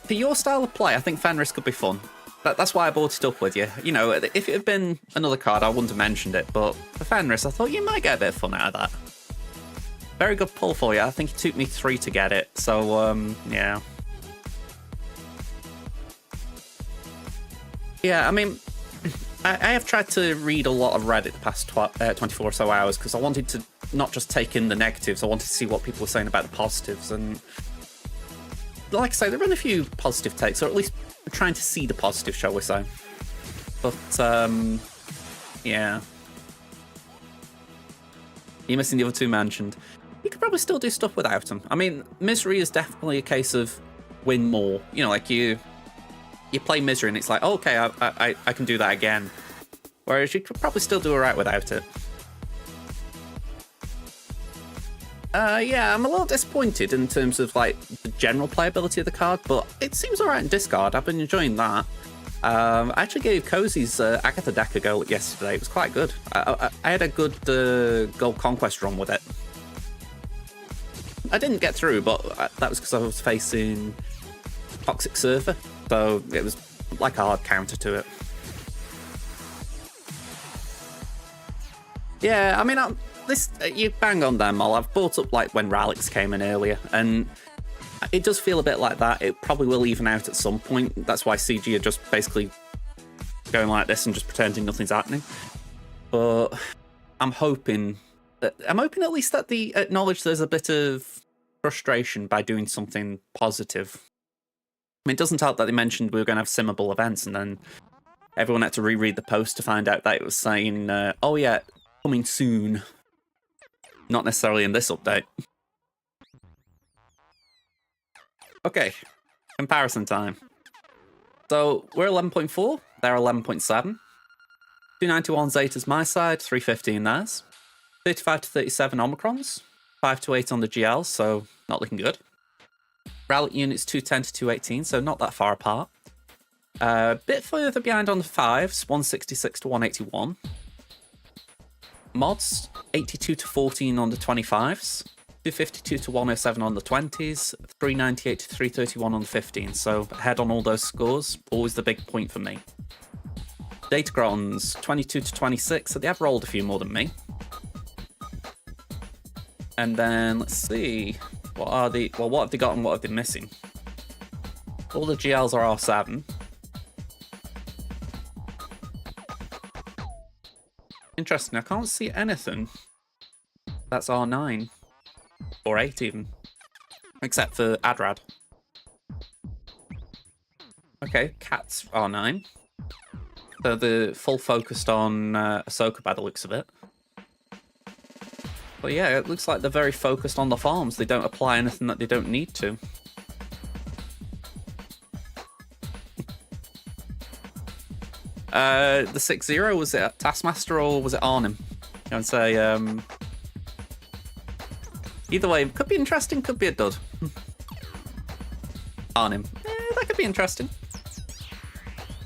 For your style of play, I think Fenris could be fun. That's why I brought it up with you. You know, if it had been another card, I wouldn't have mentioned it. But for Fenris, I thought you might get a bit of fun out of that. Very good pull for you. I think it took me 3 to get it. So, yeah. Yeah, I mean, I have tried to read a lot of Reddit the past 24 or so hours because I wanted to not just take in the negatives, I wanted to see what people were saying about the positives. And like I say, there have been a few positive takes, or at least trying to see the positive, shall we say. But, yeah. You're missing the other 2 mentioned. You could probably still do stuff without them. I mean, Misery is definitely a case of win more. You know, like you play Misery and it's like, oh, okay, I can do that again. Whereas you could probably still do alright without it. Yeah, I'm a little disappointed in terms of like the general playability of the card, but it seems alright in discard. I've been enjoying that. I actually gave Cozy's Agatha deck a go yesterday. It was quite good. I had a good Gold Conquest run with it. I didn't get through, but that was because I was facing Toxic Surfer, so it was like a hard counter to it. Yeah, I mean, you bang on there, Mol. I've brought up like when Ralix came in earlier, and it does feel a bit like that. It probably will even out at some point. That's why CG are just basically going like this and just pretending nothing's happening. But I'm hoping at least that they acknowledge there's a bit of frustration by doing something positive. I mean, it doesn't help that they mentioned we were going to have simmable events, and then everyone had to reread the post to find out that it was saying, oh yeah, coming soon. Not necessarily in this update. Okay, comparison time. So we're 11.4, they're 11.7. 291 Zeta's my side, 315 theirs. 35 to 37 Omicrons, 5 to 8 on the GL, so not looking good. Rally units 210 to 218, so not that far apart. A bit further behind on the 5s, 166 to 181. Mods, 82 to 14 on the 25s. 252 to 107 on the 20s, 398 to 331 on the 15s, so ahead on all those scores, always the big point for me. Datacrons, 22 to 26, so they have rolled a few more than me. And then, let's see, what have they got and what have they missing? All the GLs are R7. Interesting, I can't see anything that's R9. Or 8 even. Except for Adrad. Okay, Cat's R9. So the full focused on Ahsoka by the looks of it. But yeah, it looks like they're very focused on the farms. They don't apply anything that they don't need to. The 6-0, was it Taskmaster or was it Arnim? I would say, either way, could be interesting, could be a dud. Arnim. That could be interesting.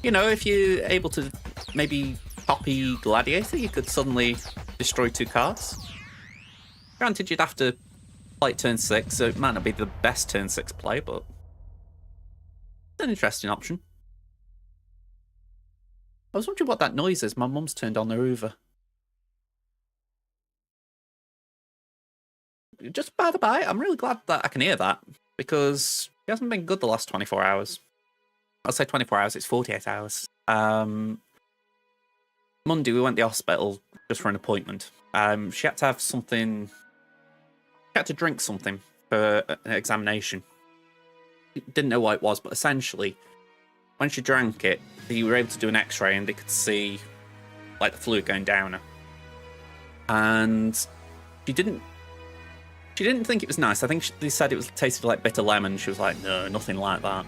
You know, if you're able to maybe copy Gladiator, you could suddenly destroy 2 cards. Granted, you'd have to play it turn 6, so it might not be the best turn 6 play, but it's an interesting option. I was wondering what that noise is. My mum's turned on the Hoover. Just by the by, I'm really glad that I can hear that, because it hasn't been good the last 24 hours. I'll say 24 hours, it's 48 hours. Monday, we went to the hospital just for an appointment. She had to have something... She had to drink something for an examination. Didn't know what it was, but essentially, when she drank it, they were able to do an x-ray and they could see like the fluid going down her. And she didn't think it was nice. I think they said it tasted like bitter lemon. She was like, no, nothing like that.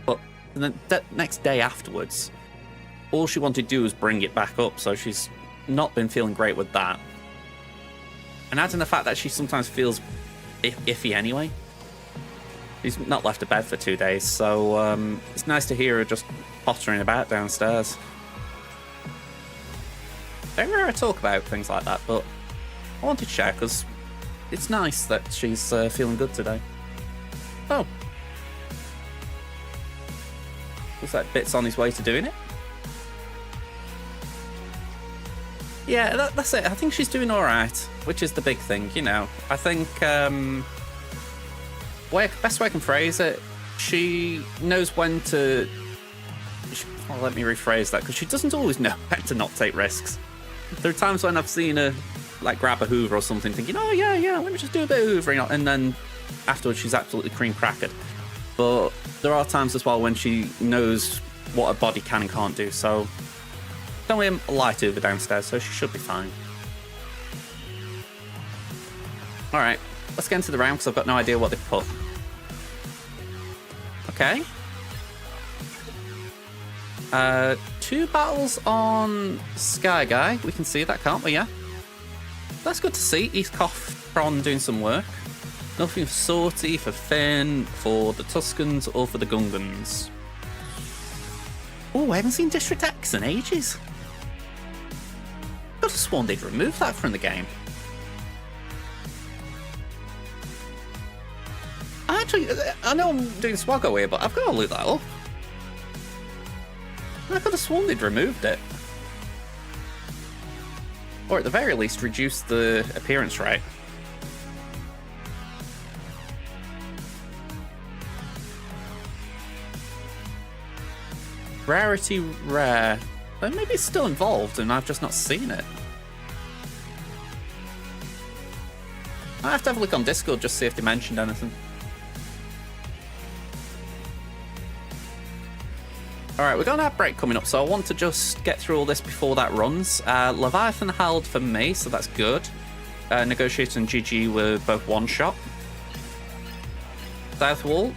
But the next day afterwards, all she wanted to do was bring it back up, so she's not been feeling great with that. And adding the fact that she sometimes feels iffy anyway. She's not left the bed for 2 days, so it's nice to hear her just pottering about downstairs. Very rare I talk about things like that, but I wanted to share because it's nice that she's feeling good today. Oh. Looks like Bit's on his way to doing it. Yeah, that's it. I think she's doing alright, which is the big thing, you know. I think, best way I can phrase it, she knows when to... Well, let me rephrase that, because she doesn't always know when to not take risks. There are times when I've seen her like grab a Hoover or something, thinking, oh yeah, let me just do a bit of Hoovering, and then afterwards she's absolutely cream crackered. But there are times as well when she knows what her body can and can't do, so don't worry, a light Hoover downstairs, so she should be fine. Alright, let's get into the round because I've got no idea what they've put. Okay. 2 battles on Sky Guy. We can see that, can't we? Yeah. That's good to see. East Coffron doing some work. Nothing for Sortie, for Finn, for the Tuskens, or for the Gungans. Oh, I haven't seen District X in ages. Could have sworn they'd removed that from the game. Actually, I know I'm doing Swaggo here, but I've got to look that up. I could have sworn they'd removed it. Or at the very least, reduce the appearance rate. Rarity rare. Maybe it's still involved and I've just not seen it. I have to have a look on Discord just to see if they mentioned anything. Alright, we've got an ad break coming up, so I want to just get through all this before that runs. Leviathan held for me, so that's good. Negotiator and GG were both one-shot. South Wall.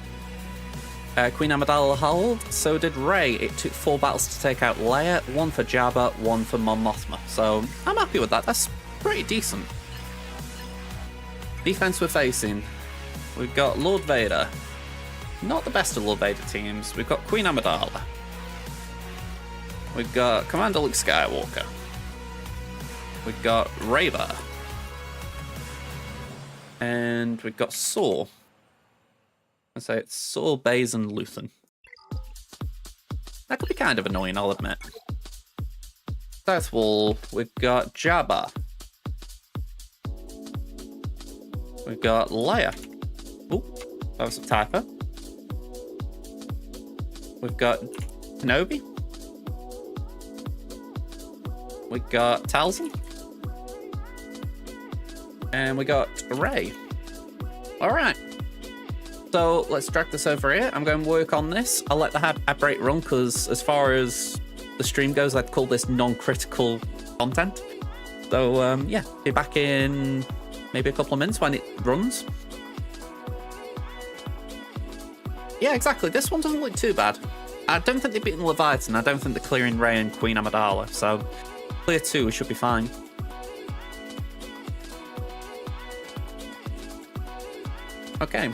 Queen Amidala held, so did Rey. It took 4 battles to take out Leia, 1 for Jabba, 1 for Mon Mothma. So I'm happy with that. That's pretty decent. Defense we're facing. We've got Lord Vader. Not the best of Lord Vader teams. We've got Queen Amidala. We've got Commander Luke Skywalker. We've got Reva. And we've got Saw. I say it's Saw, Baze, and Luthen. That could be kind of annoying, I'll admit. South Wall, we've got Jabba. We've got Leia. Ooh, that was a typo. We've got Kenobi. We've got Talzin. And we got Rey. Alright. So let's drag this over here. I'm going to work on this. I'll let the ad break run because as far as the stream goes, I'd call this non-critical content. So yeah, be back in maybe a couple of minutes when it runs. Yeah, exactly. This one doesn't look too bad. I don't think they've beaten Leviathan. I don't think they're clearing Rey and Queen Amidala. So clear 2, we should be fine. Okay.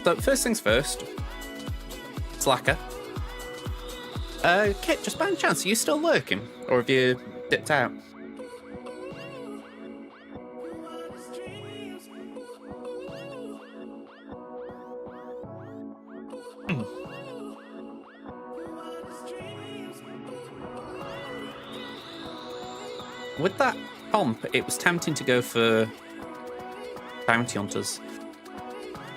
So first things first. Slacker. Kit, just by any chance, are you still lurking? Or have you dipped out? With that comp, it was tempting to go for bounty hunters.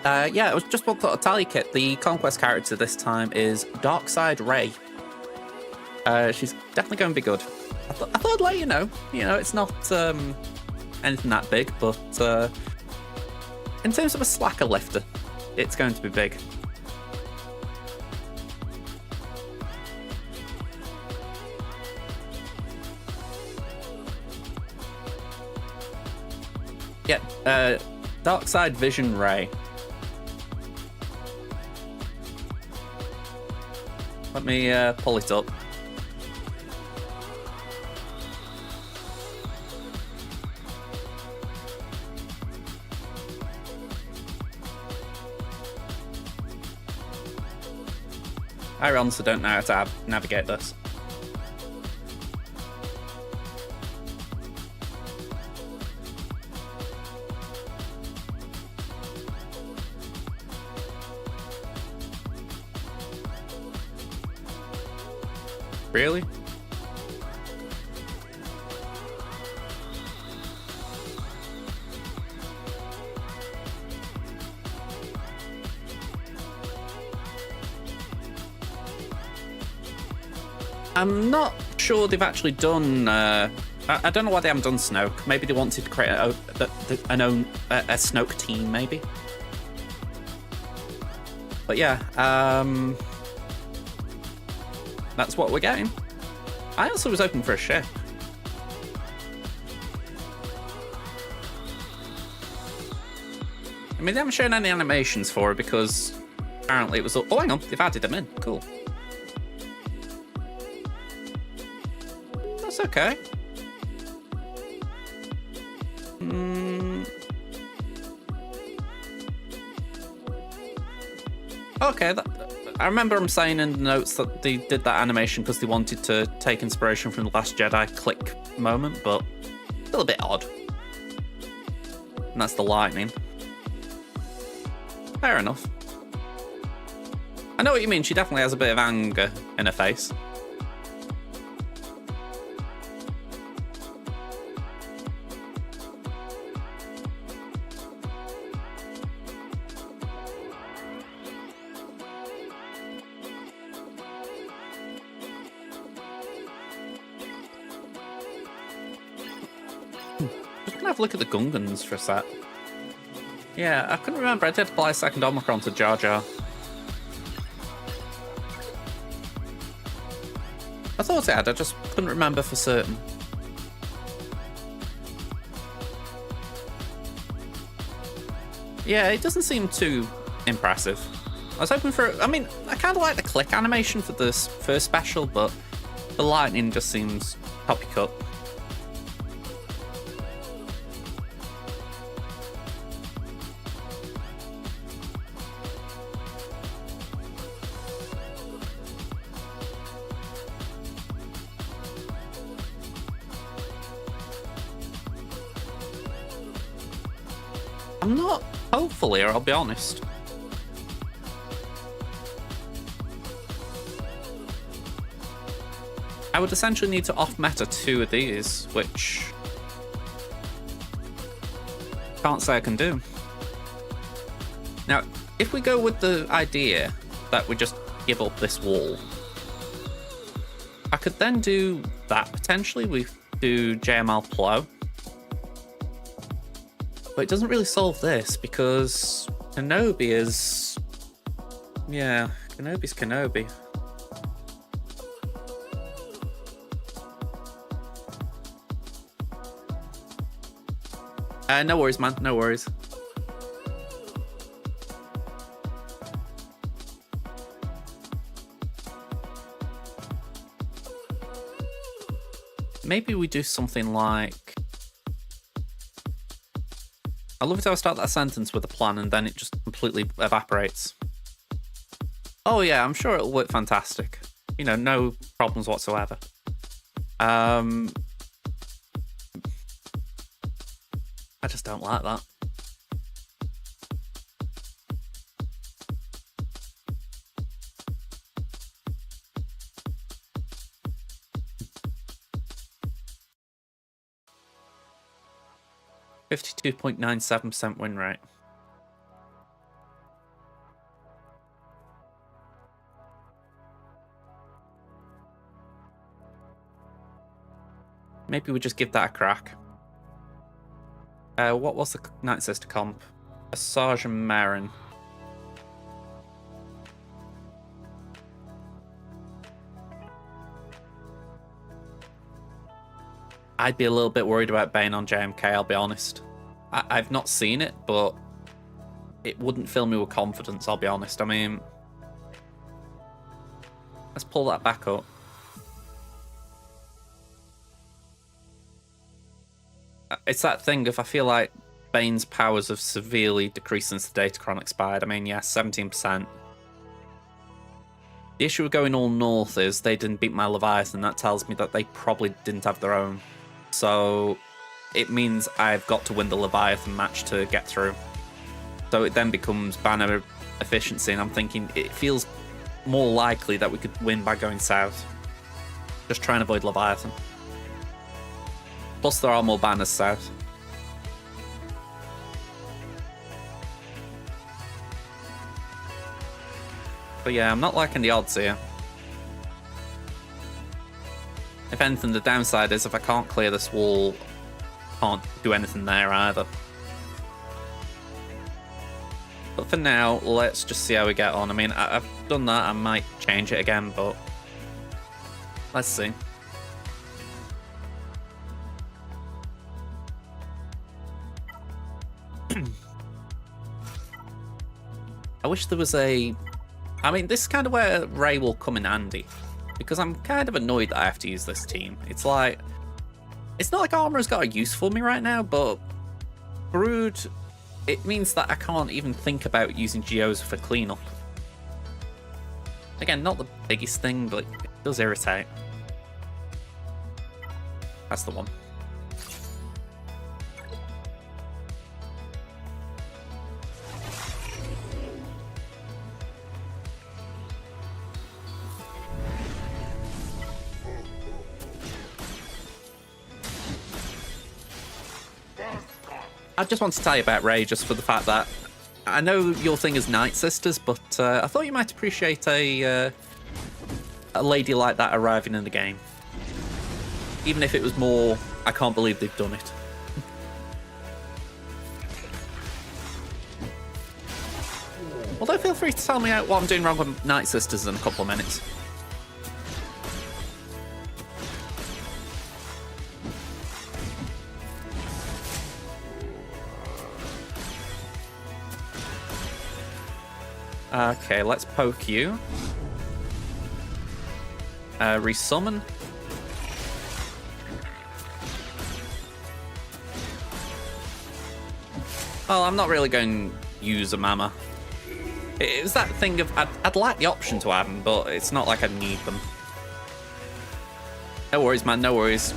Yeah, it was just one thought of tally kit. The conquest character this time is Darkside Rey. She's definitely going to be good. I thought I'd let you know. You know, it's not anything that big, but in terms of a slacker lifter, it's going to be big. Yeah, Darkside Vision Rey. Let me pull it up. I honestly don't know how to navigate this. Really? I'm not sure they've actually done. I don't know why they haven't done Snoke. Maybe they wanted to create a Snoke team, maybe. But yeah, that's what we're getting. I also was hoping for a ship. I mean, they haven't shown any animations for it because apparently it was all... Oh, hang on, they've added them in. Cool. That's okay. Okay, I remember them saying in the notes that they did that animation because they wanted to take inspiration from the Last Jedi click moment, but still a bit odd. And that's the lightning. Fair enough. I know what you mean, she definitely has a bit of anger in her face. Just gonna have a look at the Gungans for a sec. Yeah, I couldn't remember. I did apply a second Omicron to Jar Jar. I thought I had, I just couldn't remember for certain. Yeah, it doesn't seem too impressive. I was hoping for... I mean, I kind of like the click animation for this first special, but the lightning just seems copycut. I'm not hopeful here, I'll be honest. I would essentially need to off-meta 2 of these, which... can't say I can do. Now, if we go with the idea that we just give up this wall, I could then do that potentially. We do JML Plo. But it doesn't really solve this because Kenobi is... yeah, Kenobi's Kenobi. No worries, man. No worries. Maybe we do something like... I love it how I start that sentence with a plan and then it just completely evaporates. Oh yeah, I'm sure it'll work fantastic. You know, no problems whatsoever. I just don't like that. .97% win rate. Maybe we just give that a crack. What was the Night Sister comp? Asajj and Merrin. I'd be a little bit worried about Bane on JMK, I'll be honest. I've not seen it, but it wouldn't fill me with confidence, I'll be honest. I mean, let's pull that back up. It's that thing, if I feel like Bane's powers have severely decreased since the Datacron expired. I mean, yes, 17%. The issue with going all north is they didn't beat my Leviathan. That tells me that they probably didn't have their own. So it means I've got to win the Leviathan match to get through. So it then becomes banner efficiency, and I'm thinking it feels more likely that we could win by going south. Just try and avoid Leviathan. Plus there are more banners south. But yeah, I'm not liking the odds here. If anything, the downside is if I can't clear this wall, can't do anything there either. But for now, let's just see how we get on. I mean, I've done that, I might change it again, but let's see. I wish there was a... I mean, this is kind of where Rey will come in handy. Because I'm kind of annoyed that I have to use this team. It's like... It's not like Armor's got a use for me right now, but... Brood... It means that I can't even think about using Geoza for cleanup. Again, not the biggest thing, but it does irritate. That's the one. I just want to tell you about Rey, just for the fact that I know your thing is Night Sisters, but I thought you might appreciate a lady like that arriving in the game. Even if it was more, I can't believe they've done it. Although feel free to tell me what I'm doing wrong with Night Sisters in a couple of minutes. Okay, let's poke you. Resummon. Well, I'm not really going to use a Mama. It was that thing of, I'd like the option to have them, but it's not like I need them. No worries, man, no worries.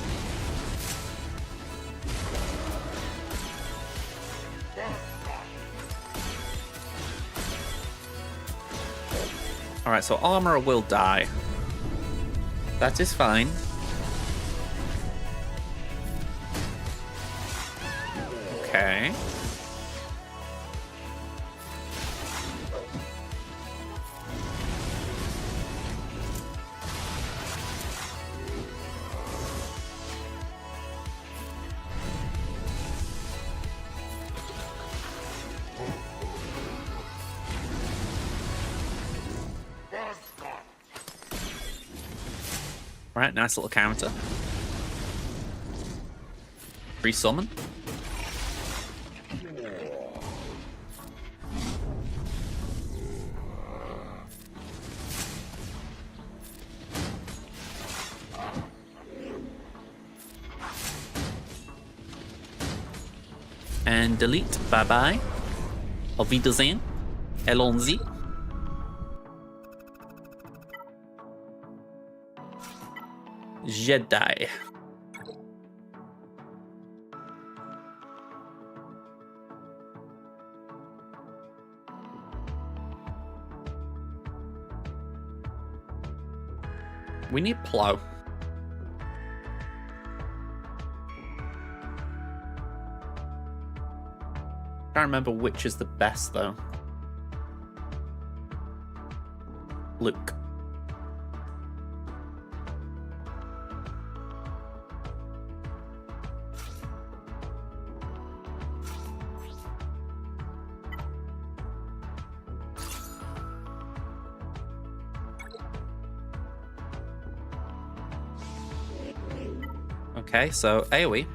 Alright, so Armorer will die. That is fine. Okay. Right, nice little counter. Resummon. And delete. Bye-bye. Auf Wiedersehen. Allons-y. Jedi. We need plow. Can't remember which is the best though. Luke. Okay, so AoE.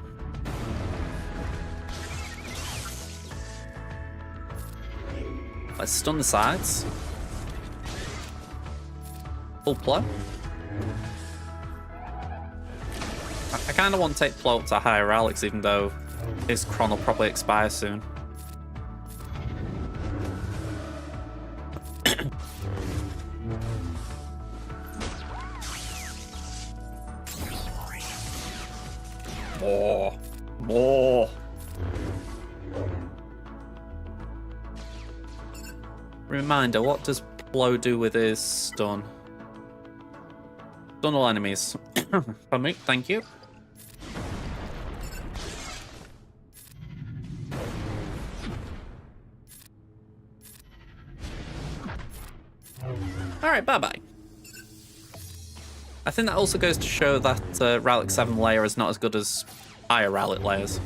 Let's stun the sides. Full plow. I kind of want to take plow up to higher Alex, even though his chron will probably expire soon. More. Reminder, what does Plow do with his stun? Stun all enemies. Pardon me, thank you. Alright, bye-bye. I think that also goes to show that Rallic 7 layer is not as good as higher Rallic layers.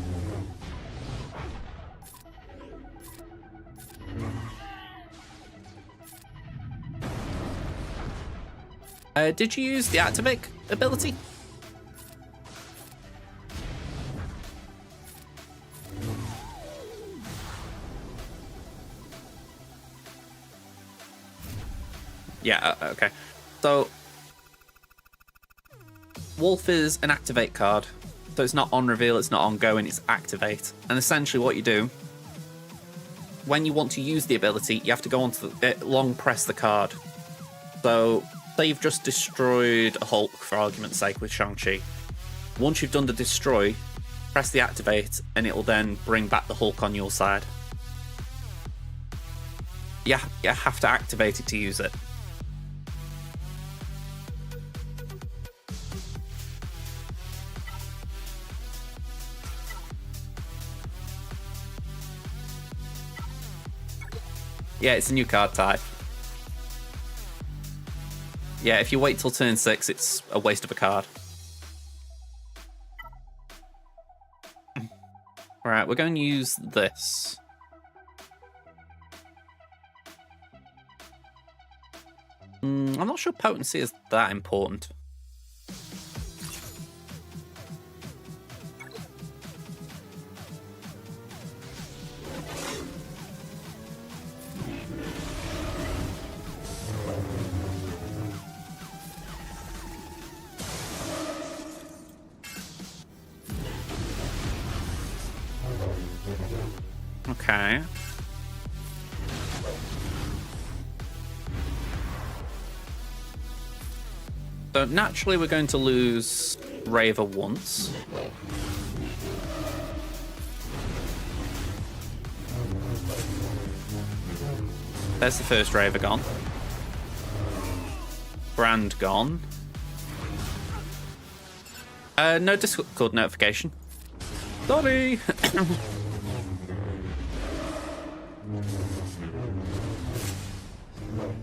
Did you use the Activate ability? Yeah, okay. So, Wolf is an Activate card. So it's not on reveal, it's not ongoing, it's Activate. And essentially what you do, when you want to use the ability, you have to go onto the, long press the card. So, say you've just destroyed a Hulk, for argument's sake, with Shang-Chi. Once you've done the destroy, press the Activate, and it will then bring back the Hulk on your side. Yeah, you have to activate it to use it. Yeah, it's a new card type. Yeah, if you wait till turn 6, it's a waste of a card. Alright, we're going to use this. I'm not sure potency is that important. Okay. So naturally we're going to lose Raver once. There's the first Raver gone. Brand gone. No Discord notification. Sorry!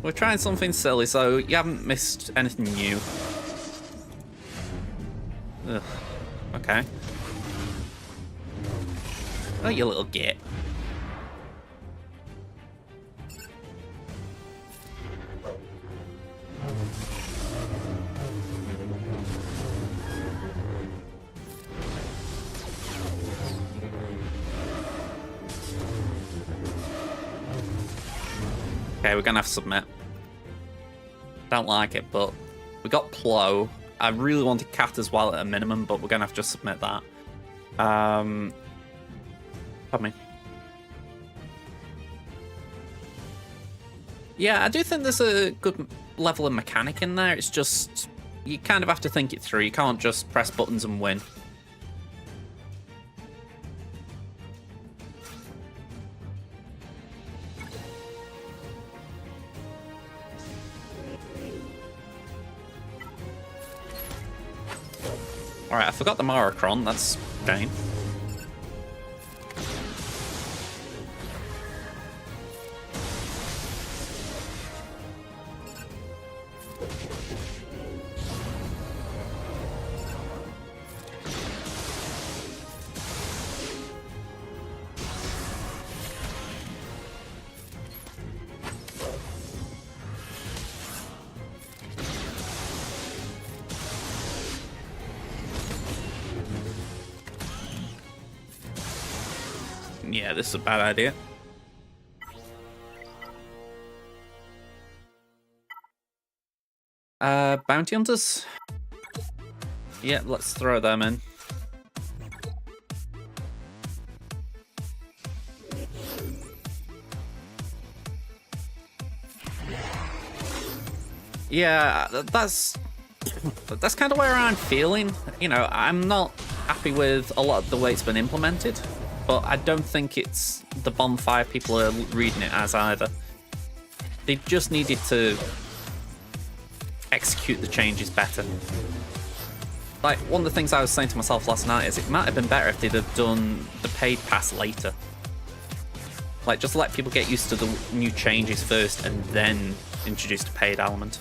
We're trying something silly, so you haven't missed anything new. Ugh. Okay. Oh, you little git. Okay, we're gonna have to submit. Don't like it, but we got Plo. I really wanted Cat as well at a minimum, but we're gonna have to just submit that. Pardon me. Yeah, I do think there's a good level of mechanic in there. It's just, you kind of have to think it through. You can't just press buttons and win. Alright, I forgot the Maracron, that's Jane. Yeah, this is a bad idea. Bounty Hunters? Yeah, let's throw them in. Yeah, that's kind of where I'm feeling. You know, I'm not happy with a lot of the way it's been implemented, but I don't think it's the Bonfire people are reading it as either. They just needed to execute the changes better. Like, one of the things I was saying to myself last night is it might have been better if they'd have done the paid pass later. Like, just let people get used to the new changes first and then introduce a paid element.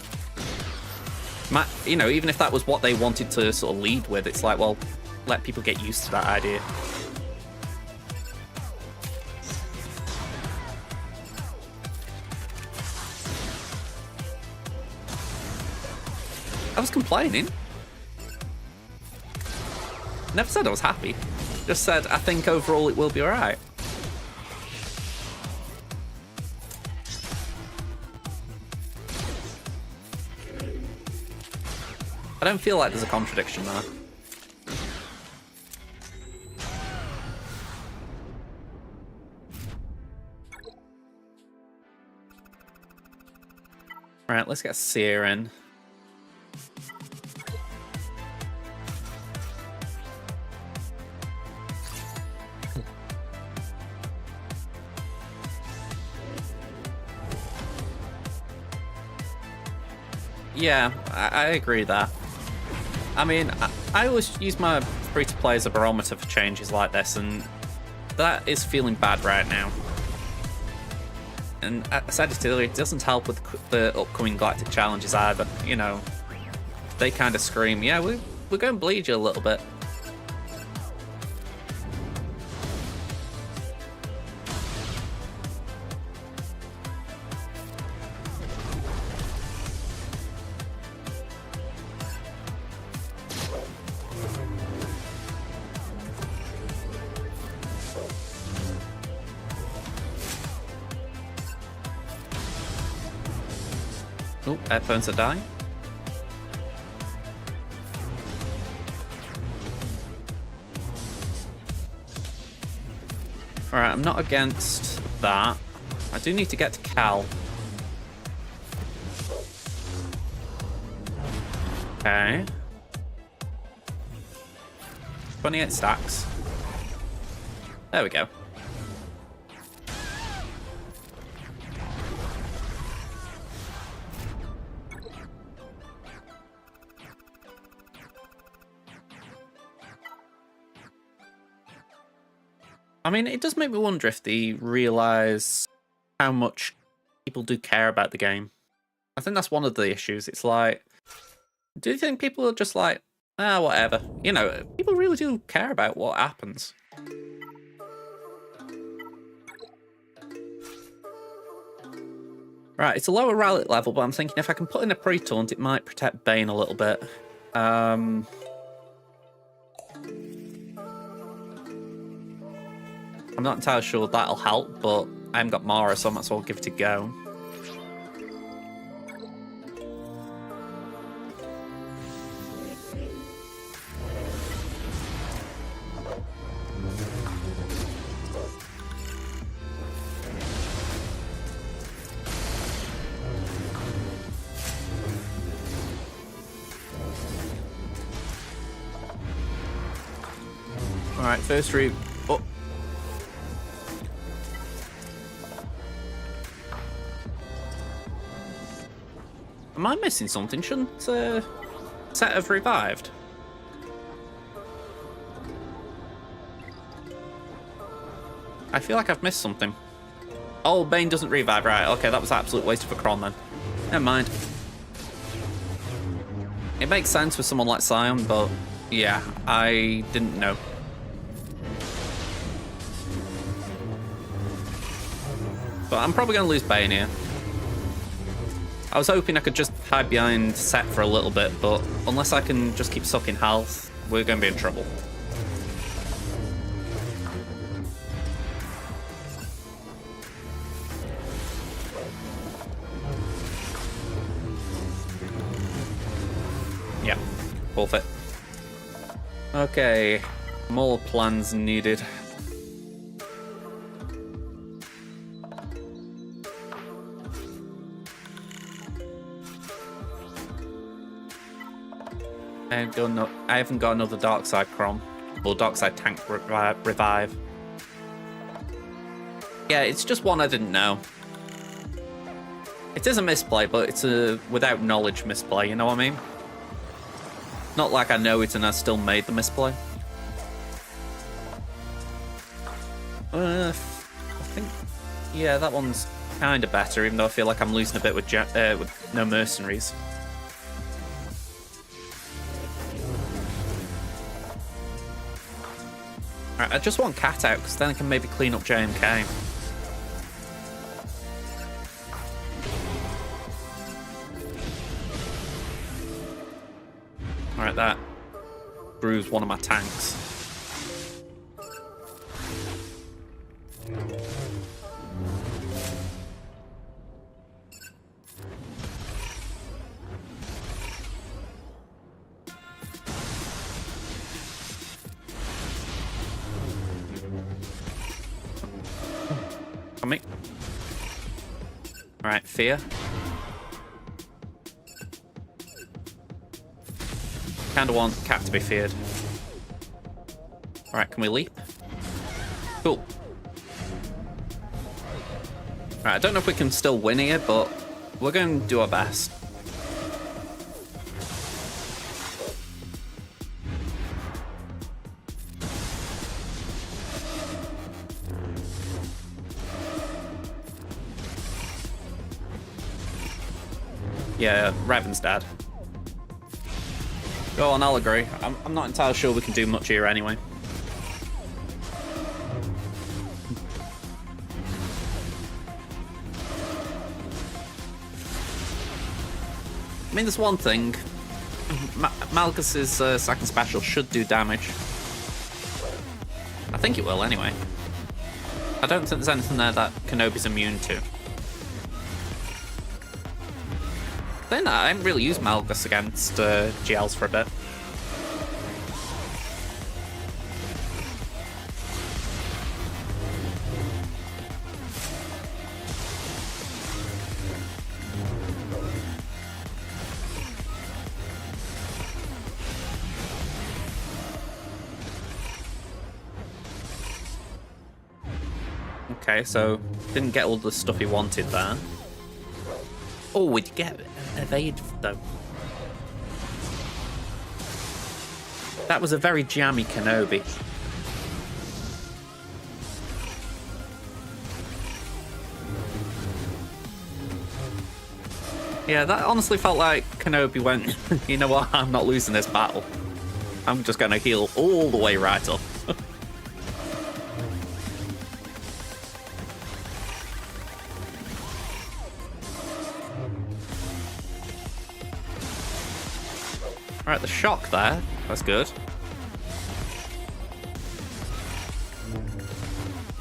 You know, even if that was what they wanted to sort of lead with, it's like, well, let people get used to that idea. I was complaining. Never said I was happy. Just said I think overall it will be alright. I don't feel like there's a contradiction there. Right, let's get Seer in. Yeah, I agree there. I mean, I always use my free-to-play as a barometer for changes like this, and that is feeling bad right now. And I said it earlier, it doesn't help with the upcoming Galactic challenges either. You know, they kind of scream, yeah, we're going to bleed you a little bit. Oh, headphones are dying. Alright, I'm not against that. I do need to get to Cal. Okay. 28 stacks. There we go. I mean, it does make me wonder if they realise how much people do care about the game. I think that's one of the issues. It's like, do you think people are just like, whatever? You know, people really do care about what happens. Right, it's a lower rally level, but I'm thinking if I can put in a pre-taunt, it might protect Bane a little bit. I'm not entirely sure that'll help, but I haven't got Mara, so I might as well give it a go. Alright, first route. Oh. Am I missing something? Shouldn't Set have revived? I feel like I've missed something. Oh, Bane doesn't revive, right. Okay, that was an absolute waste of a Chron then. Never mind. It makes sense with someone like Sion, but yeah, I didn't know. But I'm probably going to lose Bane here. I was hoping I could just hide behind Set for a little bit, but unless I can just keep sucking health, we're going to be in trouble. Yeah, forfeit. Okay, more plans needed. I haven't got another Darkside Chrom or Darkside Tank revive. Yeah, it's just one I didn't know. It is a misplay, but it's a without knowledge misplay, you know what I mean? Not like I know it and I still made the misplay. I think, yeah, that one's kind of better, even though I feel like I'm losing a bit with no mercenaries. Right, I just want Cat out, because then I can maybe clean up JMK. Alright, that bruised one of my tanks. Coming. Alright, fear. Kinda want Cat to be feared. Alright, can we leap? Cool. Alright, I don't know if we can still win here, but we're going to do our best. Yeah, Raven's dead. Go on, I'll agree. I'm not entirely sure we can do much here anyway. I mean, there's one thing. Malkus's second special should do damage. I think it will anyway. I don't think there's anything there that Kenobi's immune to. Saying that, I haven't really used Malgus against GLs for a bit. Okay, so didn't get all the stuff he wanted there. Oh, we'd get evade though. That was a very jammy Kenobi. Yeah, that honestly felt like Kenobi went, you know what, I'm not losing this battle. I'm just gonna heal all the way right up. Alright, the shock there. That's good.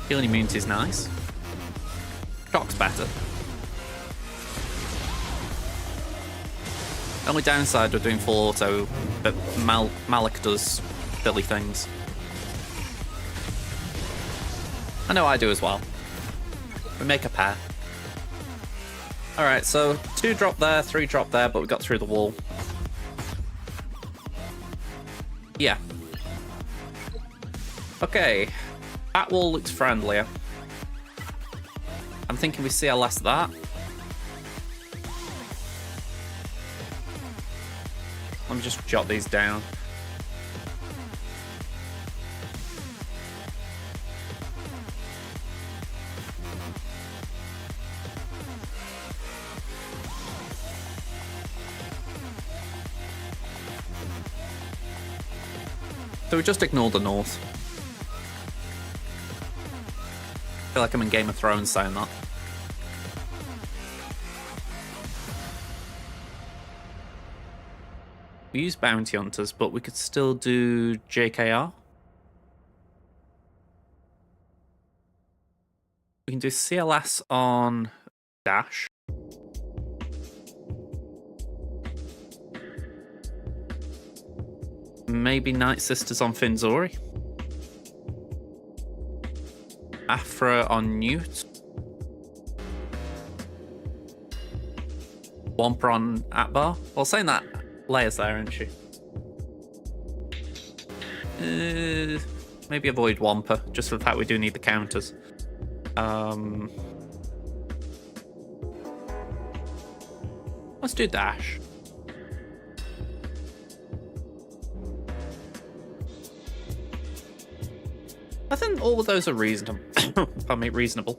Healing immunity is nice. Shock's better. Only downside of doing full auto, but Malik does silly things. I know I do as well. We make a pair. Alright, so 2 drop there, 3 drop there, but we got through the wall. Yeah. Okay. That wall looks friendlier. I'm thinking we see our last of that. Let me just jot these down. So we just ignore the north. I feel like I'm in Game of Thrones saying that. We use bounty hunters, but we could still do JKR. We can do CLS on Dash. Maybe Night Sisters on Finzori. Afra on Newt. Wampa on Atbar. Well, saying that, Leia's there, isn't she? Maybe avoid Wampa, just for the fact we do need the counters. Let's do Dash. I think all of those are reasonable. Pardon me, reasonable.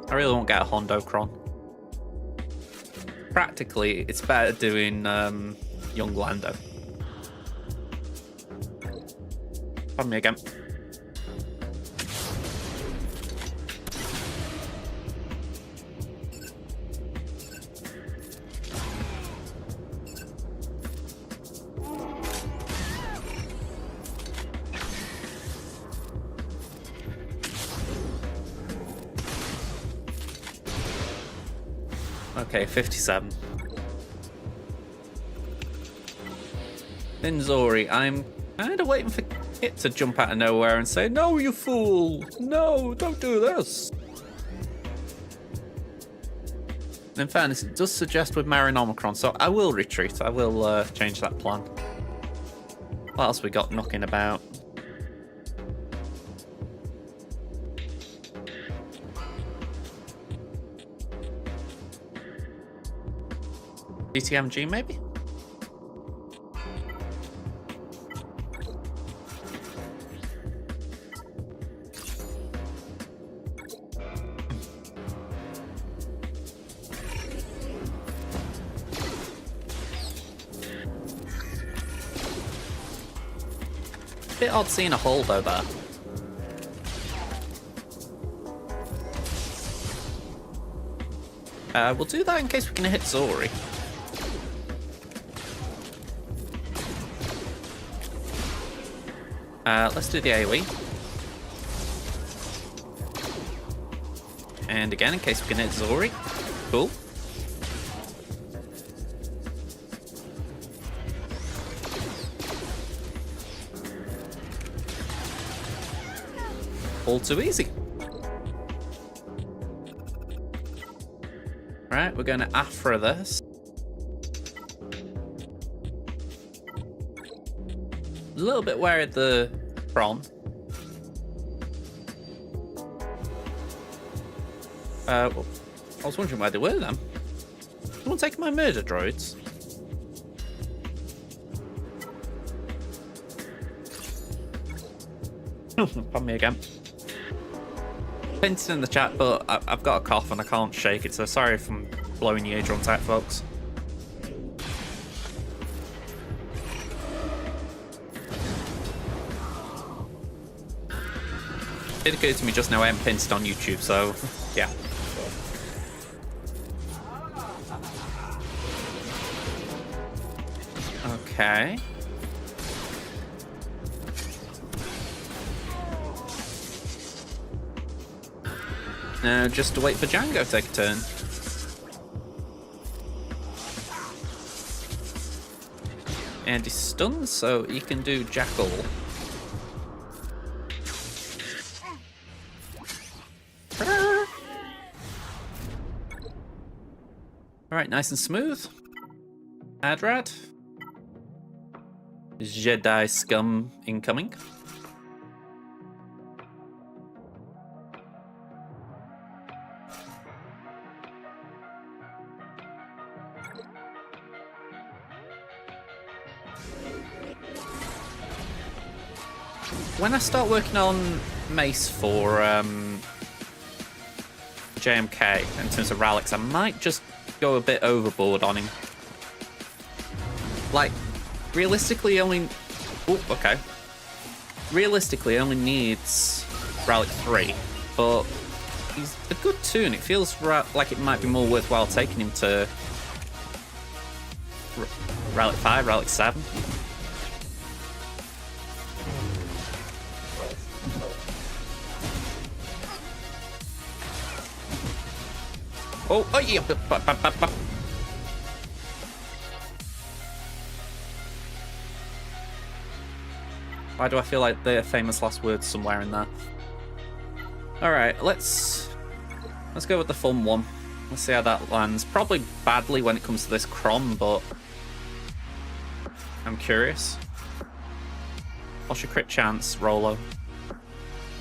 I really won't get a Hondo Cron. Practically, it's better doing young Lando. Pardon me again. Okay, 57. Finzori, I'm kind of waiting for Kit to jump out of nowhere and say, "No, you fool! No, don't do this!" In fairness, it does suggest with Marin Omicron, so I will retreat. I will change that plan. What else we got knocking about? DTMG maybe? Bit odd seeing a hole though there. We'll do that in case we can hit Zori. Let's do the AoE. And again, in case we can hit Zori. Cool. All too easy. Right, we're going to Afra this. A little bit wary of the prawn. Well, I was wondering where they were then. Someone taking my murder droids? Pardon me again. Hinted in the chat, but I've got a cough and I can't shake it, so sorry if I'm blowing your eardrums out, folks. It occurred to me just now I haven't pinned it on YouTube, so yeah. Okay. Now just to wait for Django to take a turn. And he's stunned, so he can do Jackal. Alright, nice and smooth. Adrad. Jedi scum incoming. When I start working on Mace for JMK in terms of Ralix, I might just go a bit overboard on him. Like, realistically, only. Oh, okay. Realistically, only needs Ralix 3, but he's a good toon. It feels like it might be more worthwhile taking him to Ralix 5, Ralix 7. Oh, yeah. Why do I feel like the famous last words somewhere in there? Alright, let's go with the fun one. Let's see how that lands. Probably badly when it comes to this Crom, but I'm curious. What's your crit chance, Rolo?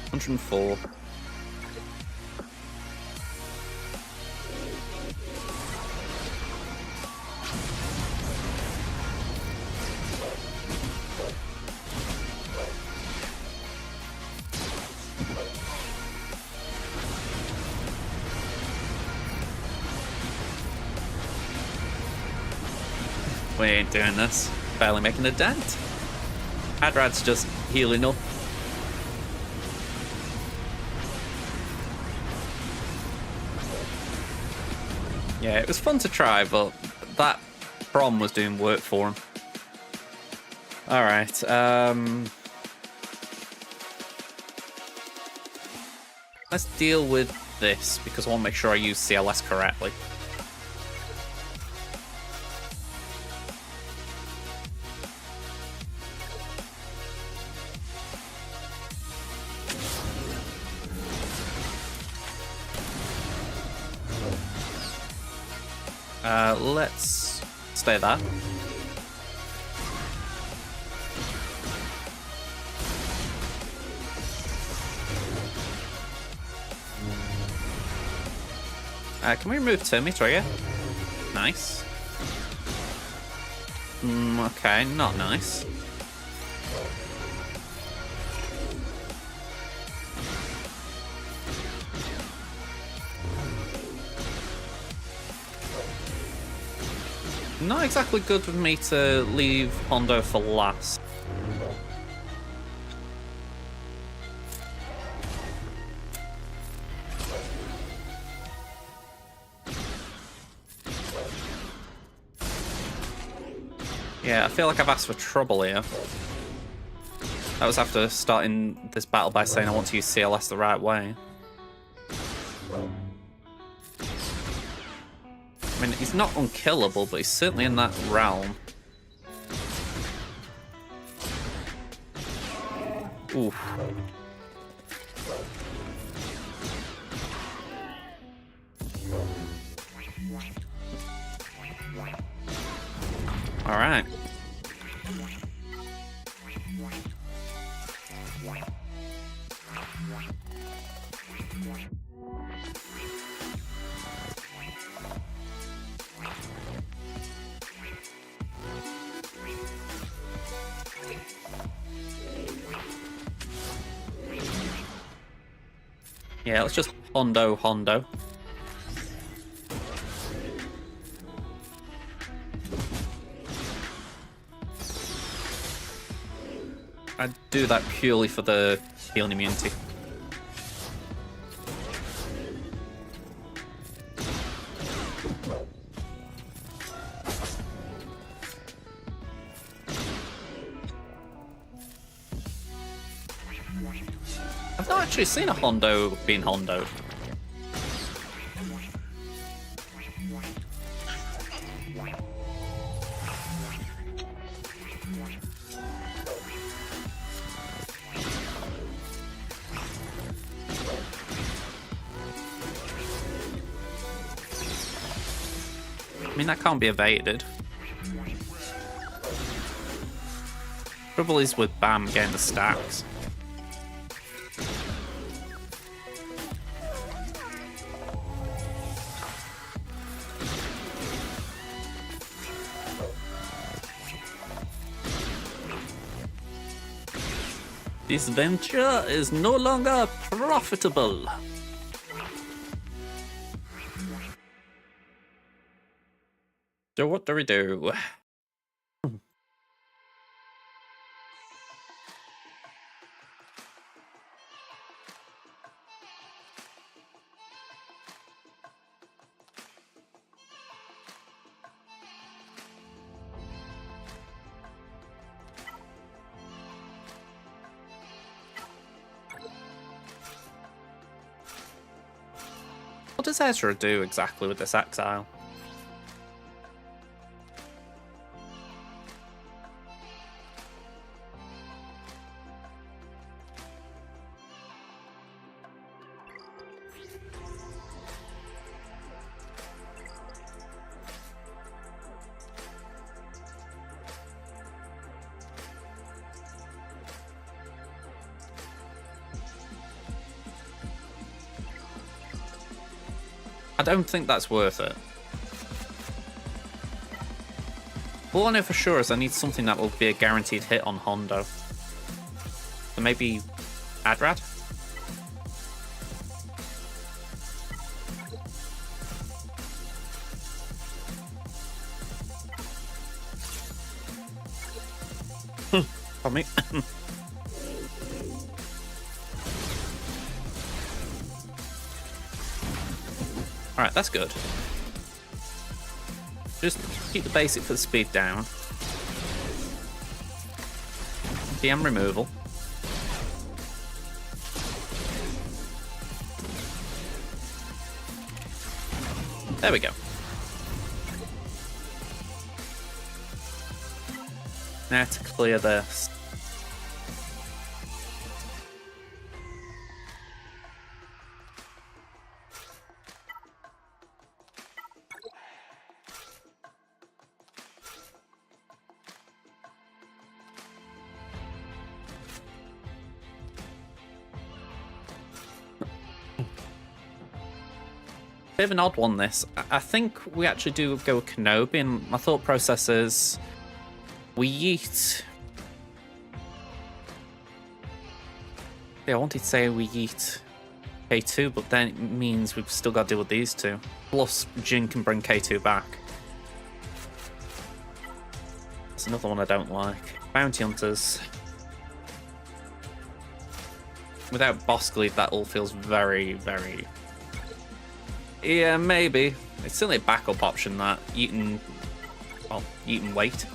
104. We ain't doing this. Barely making a dent. Adrad's just healing up. Yeah, it was fun to try, but that Prom was doing work for him. Alright, let's deal with this, because I want to make sure I use CLS correctly. Let's stay there. Can we remove Timmy Trigger? Nice. Okay, not nice. Not exactly good with me to leave Hondo for last. Yeah, I feel like I've asked for trouble here. That was after starting this battle by saying I want to use CLS the right way. I mean, he's not unkillable, but he's certainly in that realm. Oof. All right. Yeah, let's just Hondo. I do that purely for the healing immunity. I've not actually seen a Hondo being Hondoed. I mean, that can't be evaded. Trouble is with Bam getting the stacks. This venture is no longer profitable. So what do we do? What does Ezra do exactly with this exile? I don't think that's worth it. All I know for sure is I need something that will be a guaranteed hit on Hondo. So maybe Adrad? Pardon me. Alright, that's good. Just keep the basic for the speed down. DM removal. There we go. Now to clear this. Bit of an odd one, this. I think we actually do go with Kenobi, and my thought process is we yeet. Yeah, I wanted to say we yeet K2, but then it means we've still got to deal with these two. Plus, Jin can bring K2 back. That's another one I don't like. Bounty Hunters. Without Boskleed, that all feels very, very... Yeah, maybe. It's certainly a backup option, that. Eaton... Well, Eaton weight.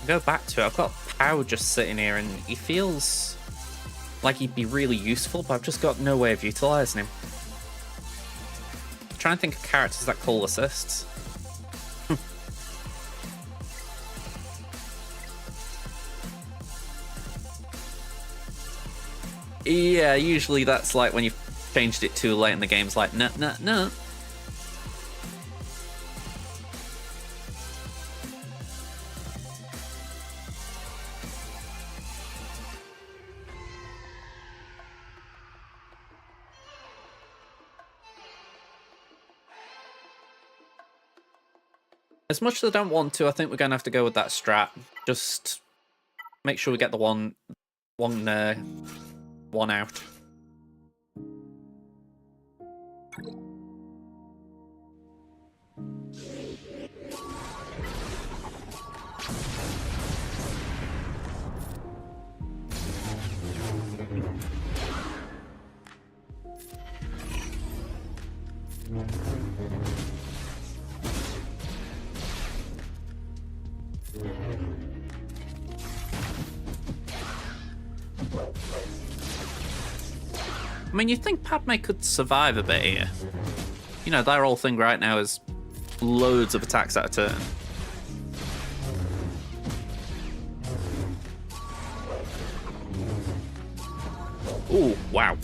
Go back to it. I've got Pow just sitting here, and he feels like he'd be really useful, but I've just got no way of utilising him. I'm trying to think of characters that call assists. Yeah, usually that's like when you've changed it too late and the game's like, no, no, no. As much as I don't want to, I think we're going to have to go with that strat. Just make sure we get the one out. I mean, you'd think Padme could survive a bit here. You know, their whole thing right now is loads of attacks at a turn. Ooh, wow.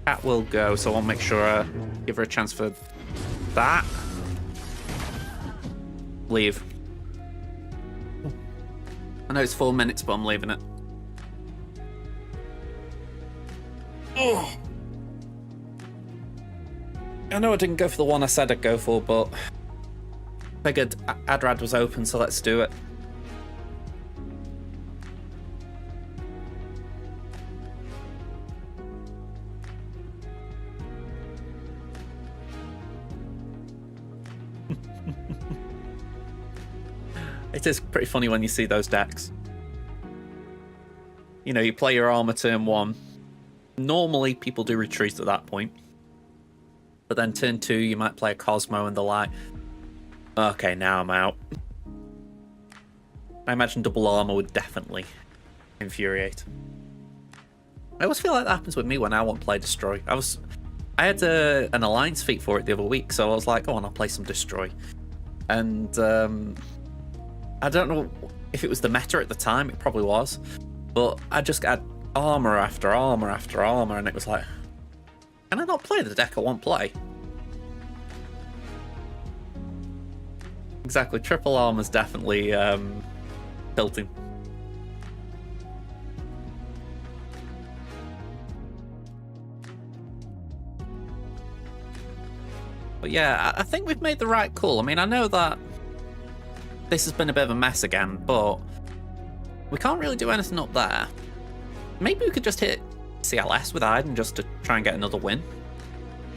Cat will go, so I'll make sure I give her a chance for that. Leave. I know it's 4 minutes, but I'm leaving it. Oh. I know I didn't go for the one I said I'd go for, but figured Adrad was open, so let's do it. It is pretty funny when you see those decks. You know, you play your armor turn 1. Normally, people do retreat at that point. But then turn 2, you might play a Cosmo and the like. Okay, now I'm out. I imagine double armor would definitely infuriate. I always feel like that happens with me when I want to play Destroy. I had an Alliance feat for it the other week, so I was like, oh, and I'll play some Destroy. And I don't know if it was the meta at the time, it probably was, but I just had armor after armor after armor, and it was like, can I not play the deck I want to play? Exactly, triple armor's definitely tilting. But yeah, I think we've made the right call. I mean, I know that this has been a bit of a mess again, but we can't really do anything up there. Maybe we could just hit CLS with Iden just to try and get another win.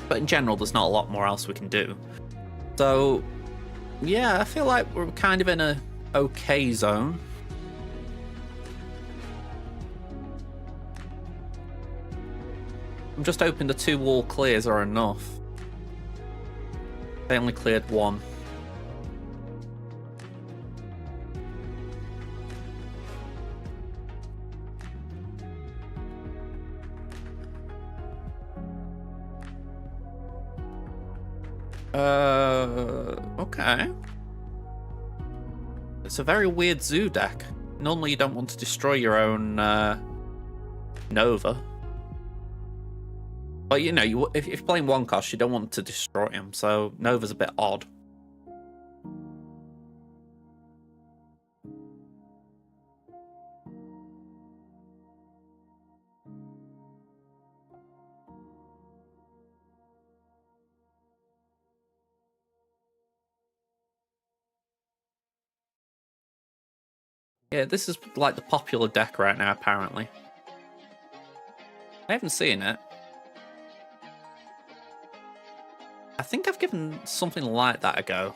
But in general, there's not a lot more else we can do. So, yeah, I feel like we're kind of in a okay zone. I'm just hoping the 2 wall clears are enough. They only cleared 1. Okay. It's a very weird Zoo deck. Normally you don't want to destroy your own Nova. But you know, if you're playing 1 cost, you don't want to destroy him, so Nova's a bit odd. Yeah, this is like the popular deck right now, apparently. I haven't seen it. I think I've given something like that a go.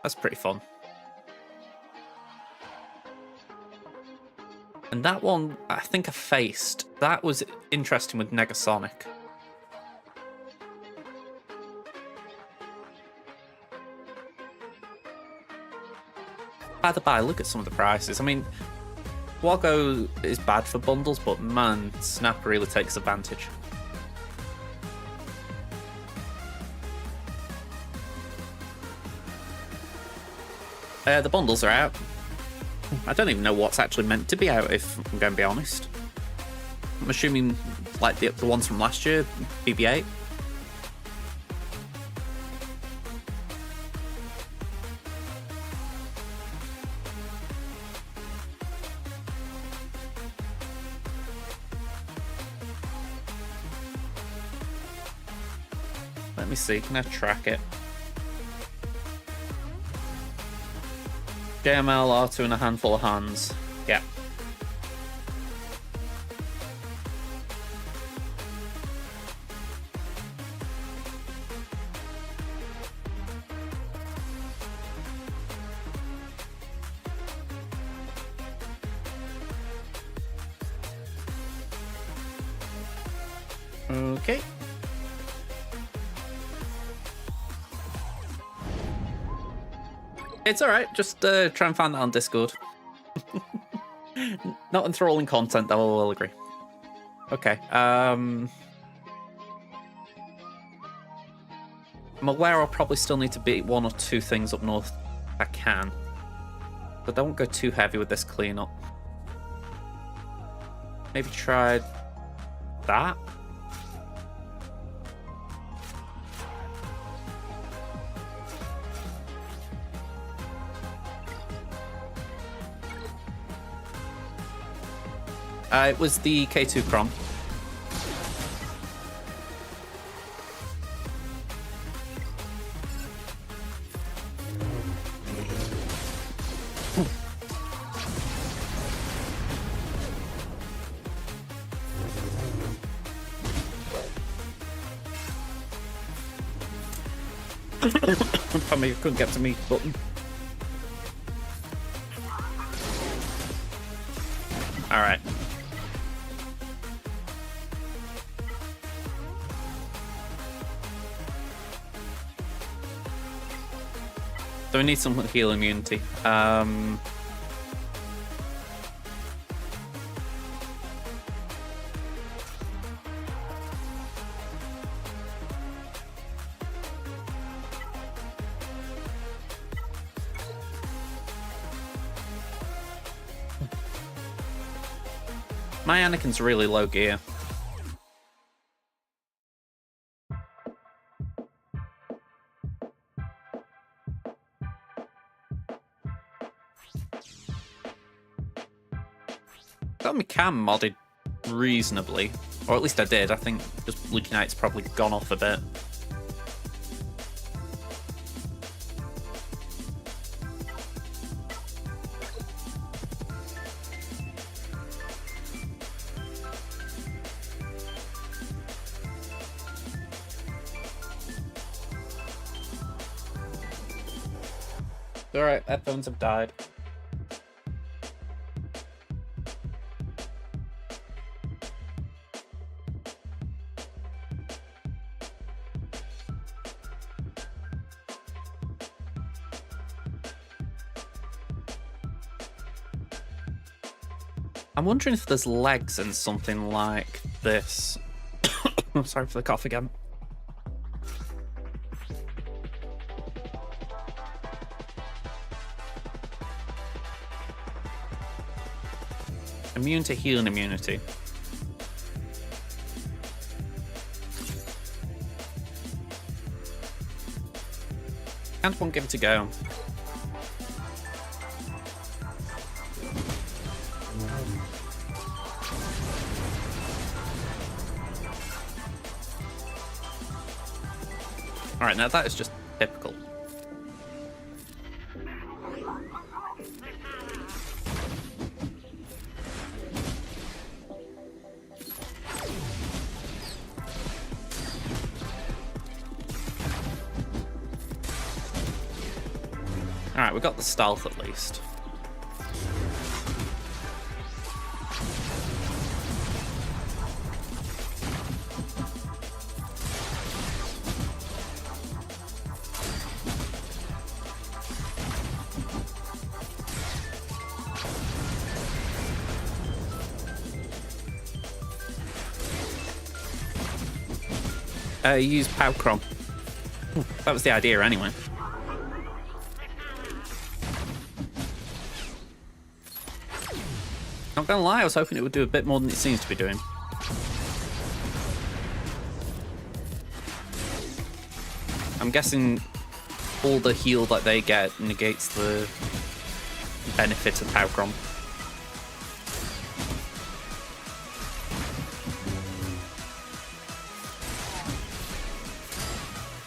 That's pretty fun. And that one, I think I faced. That was interesting with Negasonic. By the by, look at some of the prices. I mean, Wago is bad for bundles, but man, Snap really takes advantage. The bundles are out. I don't even know what's actually meant to be out, if I'm going to be honest. I'm assuming, like, the ones from last year, BB-8. Let me see, can I track it? JML, R2 and a handful of hands. Yeah. Okay. It's alright, just try and find that on Discord. Not enthralling content, though, I will agree. Okay, I'm aware I'll probably still need to beat 1 or 2 things up north if I can. But don't go too heavy with this cleanup. Maybe try that? It was the K2 Crom. Probably couldn't get to me button. All right. So we need some heal immunity. My Anakin's really low gear. Got my cam modded reasonably, or at least I did. I think just looking at it's probably gone off a bit. Alright, headphones have died. I'm wondering if there's legs in something like this. I'm sorry for the cough again. Immune to healing immunity. And won't give it a go. Alright, now that is just typical. Alright, we got the stealth at least. Use Powcrom. That was the idea anyway. Not gonna lie, I was hoping it would do a bit more than it seems to be doing. I'm guessing all the heal that they get negates the benefit of Powcrom.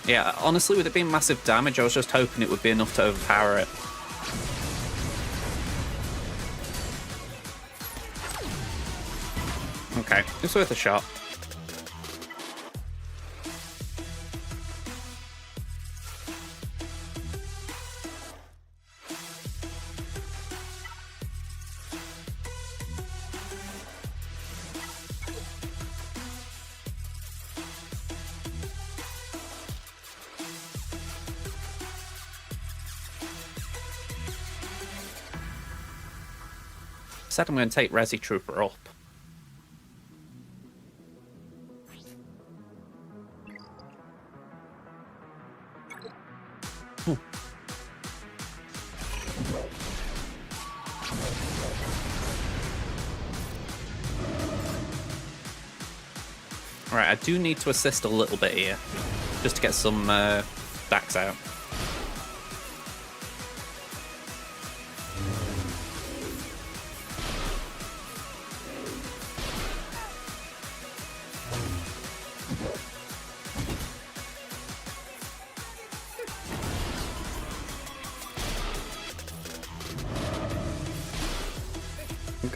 Yeah, honestly, with it being massive damage, I was just hoping it would be enough to overpower it. Okay, it's worth a shot. Said I'm going to take Resi Trooper up. Alright, I do need to assist a little bit here, just to get some stacks out.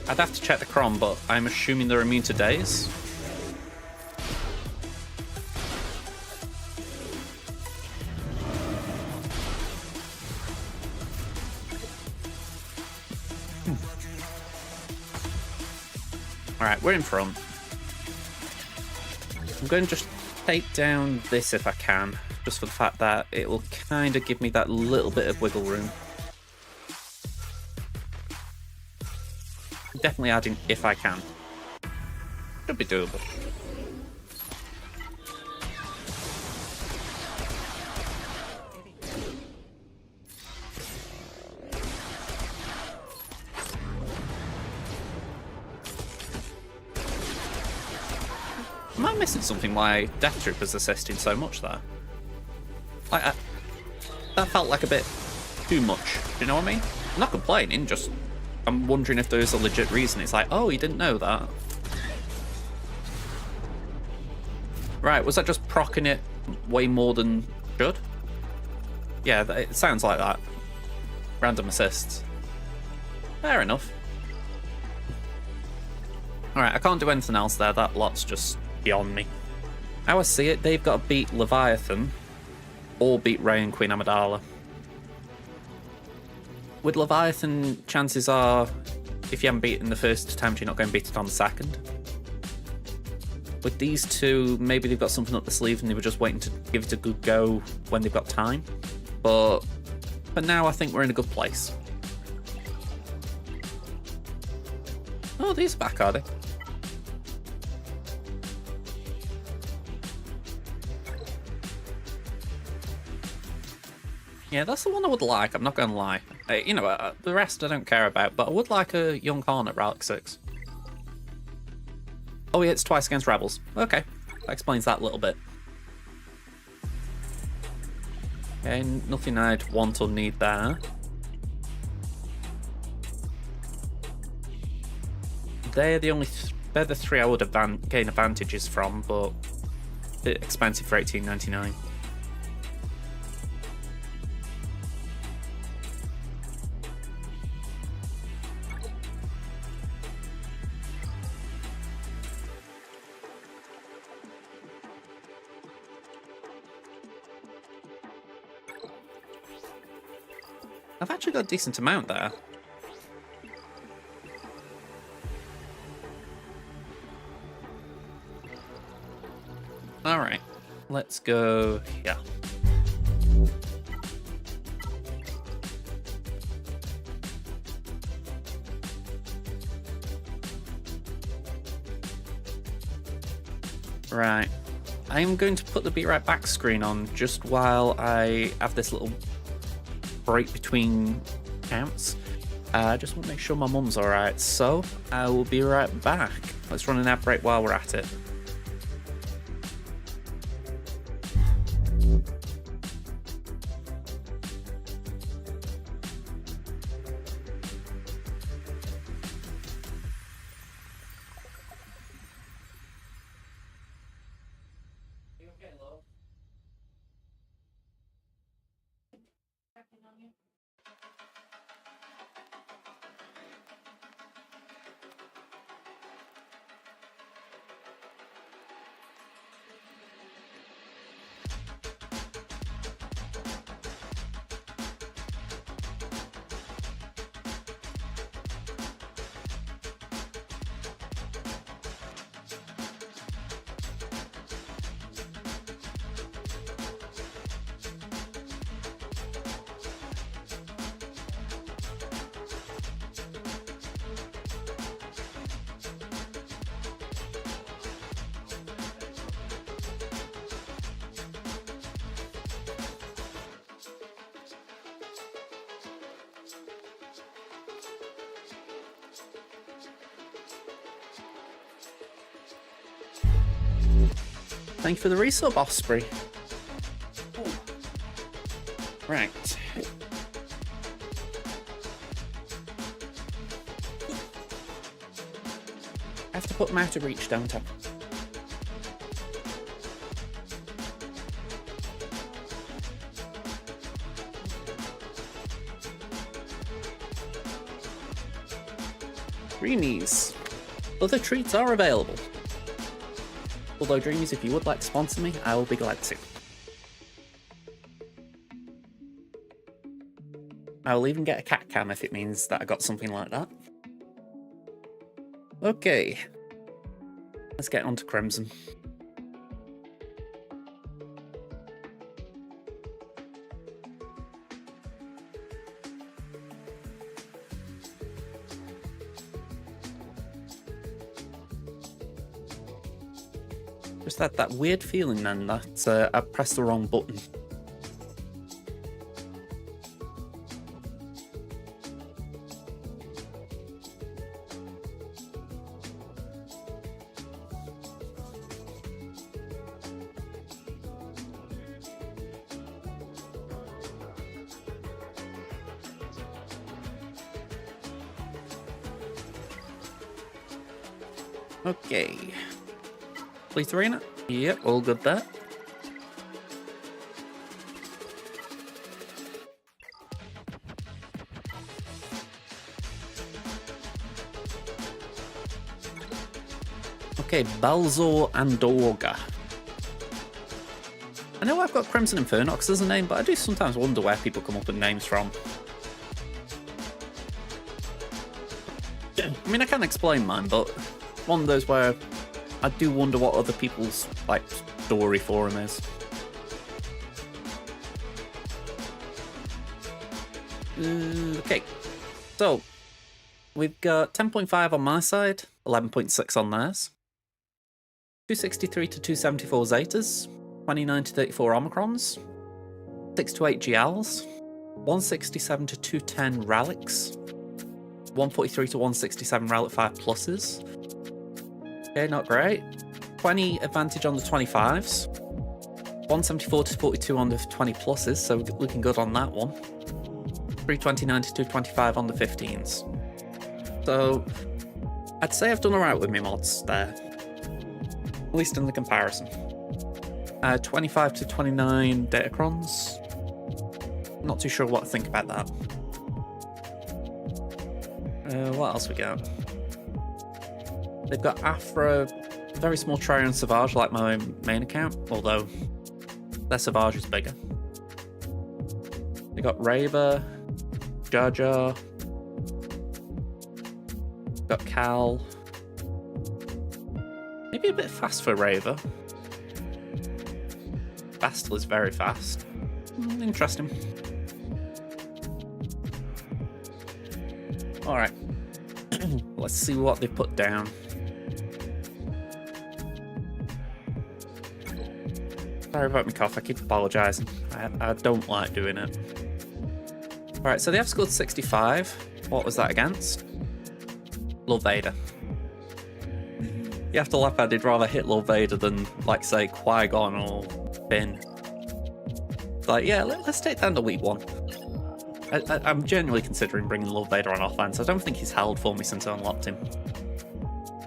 I'd have to check the Crom, but I'm assuming they're immune to daze. Alright, we're in front. I'm going to just take down this if I can, just for the fact that it will kind of give me that little bit of wiggle room. Definitely adding if I can. Should be doable. Am I missing something why Death Trooper's assisting so much there? Like, that felt like a bit too much. Do you know what I mean? I'm not complaining, just I'm wondering if there's a legit reason. It's like, oh, you didn't know that. Right, was that just proccing it way more than should? Yeah, it sounds like that. Random assists. Fair enough. Alright, I can't do anything else there. That lot's just beyond me. How I see it, they've got to beat Leviathan or beat Rey and Queen Amidala. With Leviathan, chances are, if you haven't beaten the first attempt, you're not going to beat it on the second. With these two, maybe they've got something up the sleeve and they were just waiting to give it a good go when they've got time. But for now, I think we're in a good place. Oh, these are back, are they? Yeah, that's the one I would like, I'm not going to lie. You know, the rest I don't care about, but I would like a Young Khan at Relic 6. Oh, yeah, it's twice against Rebels. Okay, that explains that a little bit. Okay, nothing I'd want or need there. They're the only they're the three I would have gain advantages from, but they're expensive for $18.99. I've actually got a decent amount there. Alright, let's go here. Right. I'm going to put the Be Right Back screen on just while I have this little break between counts. I just want to make sure my mum's alright, so I will be right back. Let's run an ad break while we're at it. Thank you for the resub, Osprey. Right. I have to put them out of reach, don't I? Dreamies. Other treats are available. Although, Dreamies, if you would like to sponsor me, I will be glad to. I will even get a cat cam if it means that I got something like that. Okay. Let's get on to Crimson. Just had that weird feeling then that I pressed the wrong button. Okay. Police Arena? Yep, all good there. Okay, Balzor Andorga. I know I've got Crimson Infernox as a name, but I do sometimes wonder where people come up with names from. I mean, I can't explain mine, but one of those where I do wonder what other people's, like, story for him is. Okay, so we've got 10.5 on my side, 11.6 on theirs, 263 to 274 Zetas, 29 to 34 Omicrons, 6 to 8 Gials, 167 to 210 Relics, 143 to 167 Relic 5 pluses. Okay, not great. 20 advantage on the 25s. 174 to 42 on the 20 pluses, so looking good on that one. 329 to 225 on the 15s. So, I'd say I've done alright with my mods there. At least in the comparison. 25 to 29 Datacrons. Not too sure what to think about that. What else we got? They've got Afra, very small Trion Savage like my main account, although their Savage is bigger. They got Raver, Jar Jar, got Cal. Maybe a bit fast for Raver. Bastel is very fast. Interesting. Alright. Let's see what they put down. Sorry about my cough, I keep apologising. I don't like doing it. Alright, so they have scored 65. What was that against? Lord Vader. You have to laugh, I did rather hit Lord Vader than, like, say, Qui-Gon or Finn. Like, yeah, let's take down to week 1. I'm genuinely considering bringing Lord Vader on offense. I don't think he's held for me since I unlocked him.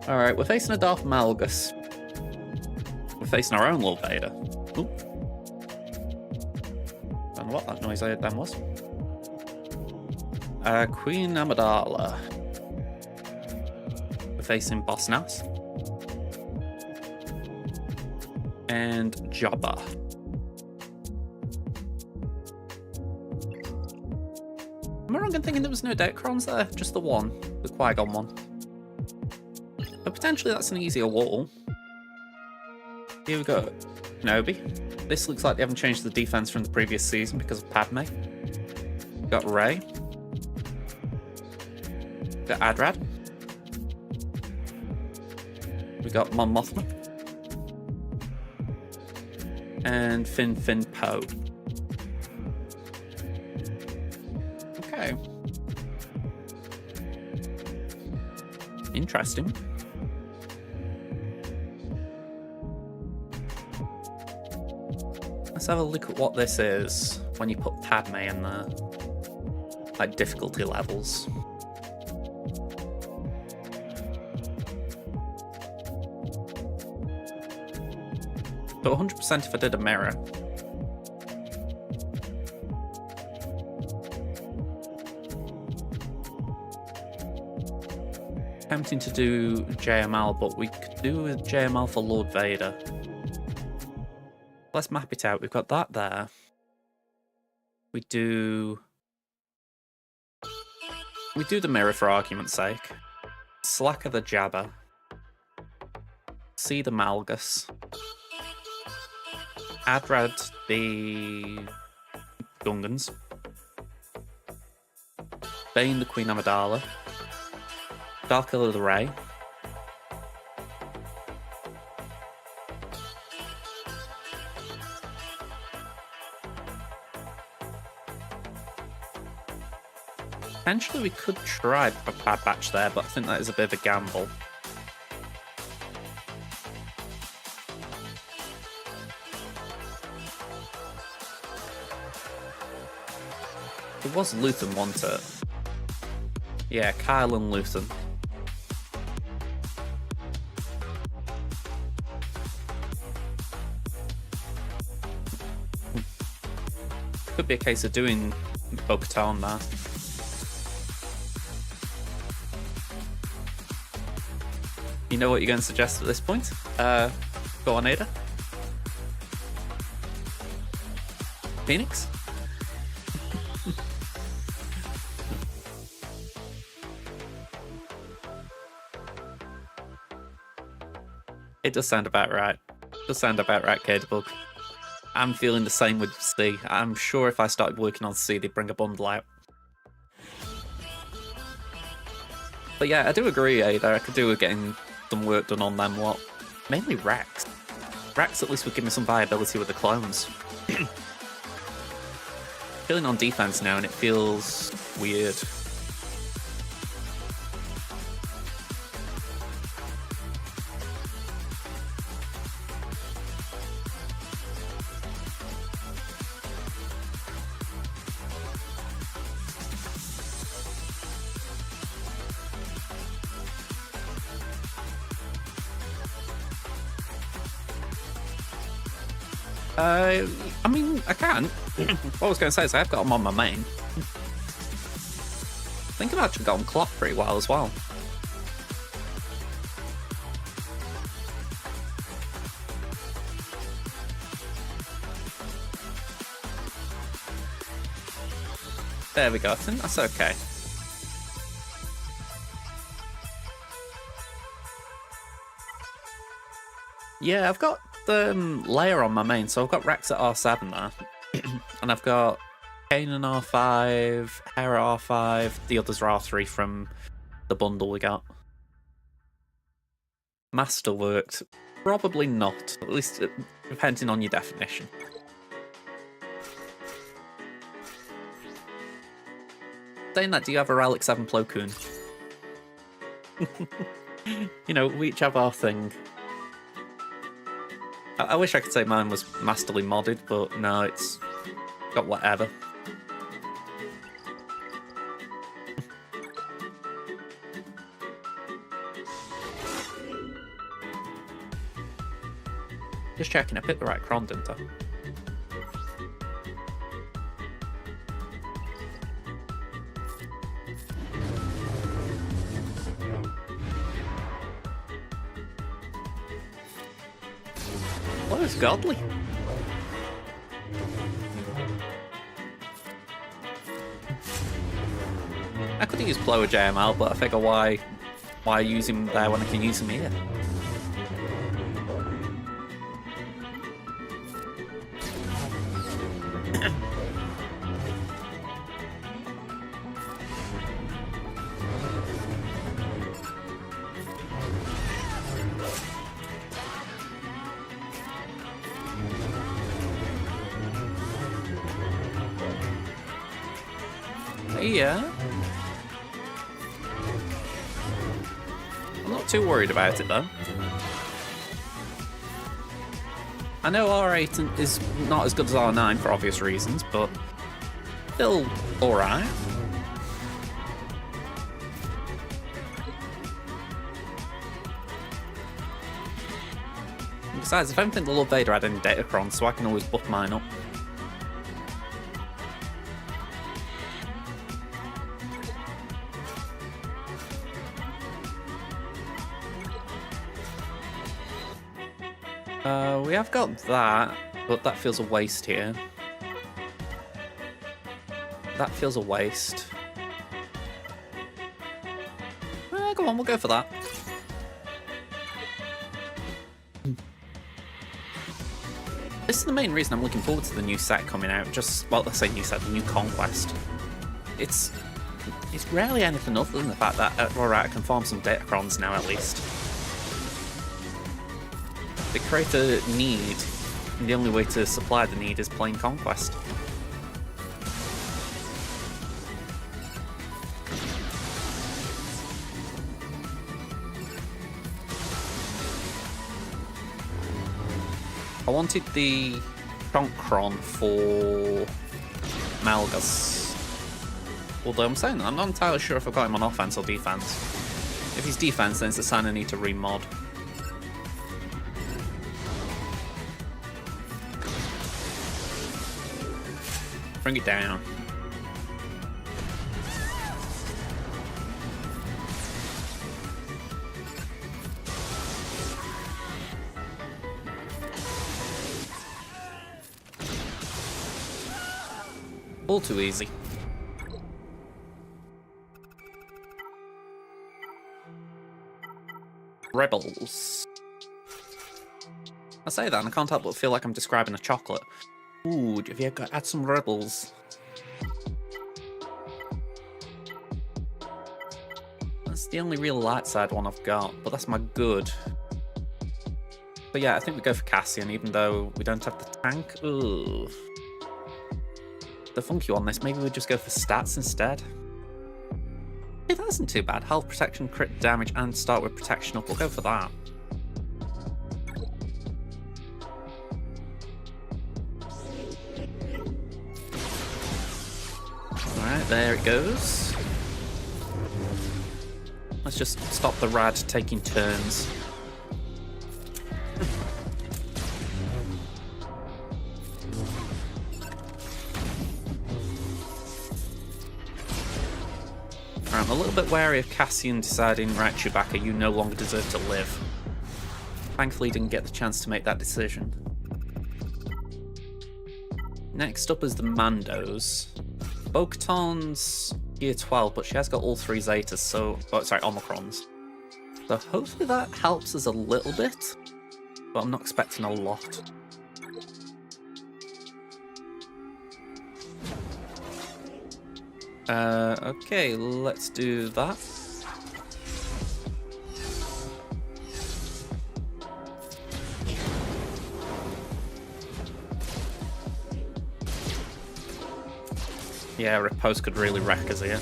Alright, we're facing a Darth Malgus. We're facing our own Lord Vader. Ooh. Don't know what that noise I heard then was. Queen Amidala. We're facing Boss Nass. And Jabba. Am I wrong in thinking there was no Decrons there? Just the one, the Qui-Gon one. But potentially that's an easier wall. Here we go. Kenobi. This looks like they haven't changed the defense from the previous season because of Padme. Got Rey. Got Adrad. We got Mon Mothma. And Fin Poe. Okay. Interesting. Let's have a look at what this is when you put Padme in the like difficulty levels. So 100% if I did a mirror. Tempting to do JML, but we could do a JML for Lord Vader. Let's map it out. We've got that there. We do the mirror for argument's sake. Slacker the Jabba. See the Malgus. Adrad the Gungans. Bane the Queen Amidala. Darkilla the Rey. Potentially we could try a Bad Batch there, but I think that is a bit of a gamble. It was Luthen, wasn't it? Yeah, Kyle and Luthen. Could be a case of doing Bo-Katan there. You know what you're going to suggest at this point? Go on, Ada. Phoenix? It does sound about right. It does sound about right, Cadebug. I'm feeling the same with C. I'm sure if I started working on C, they'd bring a bundle out. But yeah, I do agree, Ada. I could do with getting some work done on them lot. Mainly Rex. Rex at least would give me some viability with the clones. Feeling on defense now and it feels weird. I mean, I can. What I was going to say is I have got them on my main. I think I've actually got them clocked pretty well as well. There we go, I think that's okay. Yeah, I've got the layer on my main, so I've got Rex at R7 there. And I've got Kanan R5, Hera R5, the others are R3 from the bundle we got. Master worked. Probably not. At least depending on your definition. Saying that, do you have a Relic 7 Plo Koon? You know, we each have our thing. I wish I could say mine was masterly modded, but no, it's got whatever. Just checking, I picked the right cron, didn't I? Well, it's godly. I could have used Plo or JML, but I figure why use him there when I can use him here? Yeah. I'm not too worried about it though. I know R8 is not as good as R9 for obvious reasons, but still alright. Besides, I don't think the Lord Vader had any Datacron, so I can always buff mine up. We have got that, but that feels a waste here. That feels a waste. Go on, we'll go for that. This is the main reason I'm looking forward to the new set coming out. Well, let's say new set, the new Conquest. It's rarely anything other than the fact that, alright, I can farm some Datacrons now at least. They create a need, and the only way to supply the need is playing Conquest. I wanted the Tronkron for Malgus. Although I'm saying that, I'm not entirely sure if I've got him on offense or defense. If he's defense, then it's a sign I need to remod. Bring it down. All too easy. Rebels. I say that and I can't help but feel like I'm describing a chocolate. Ooh, have you got add some Rebels? That's the only real light side one I've got, but that's my good. But yeah, I think we go for Cassian, even though we don't have the tank. Ooh. The funky one, this, maybe we just go for stats instead. Yeah, that isn't too bad. Health, protection, crit damage, and start with protection up. We'll go for that. Alright, there it goes. Let's just stop the Rad taking turns. I'm a little bit wary of Cassian deciding, right, Chewbacca, you no longer deserve to live. Thankfully, didn't get the chance to make that decision. Next up is the Mandos. Bo-Katan's Gear 12, but she has got all 3 Zetas, so... Oh, sorry, Omicrons. So hopefully that helps us a little bit, but I'm not expecting a lot. Okay, let's do that. Yeah, riposte could really wreck us here.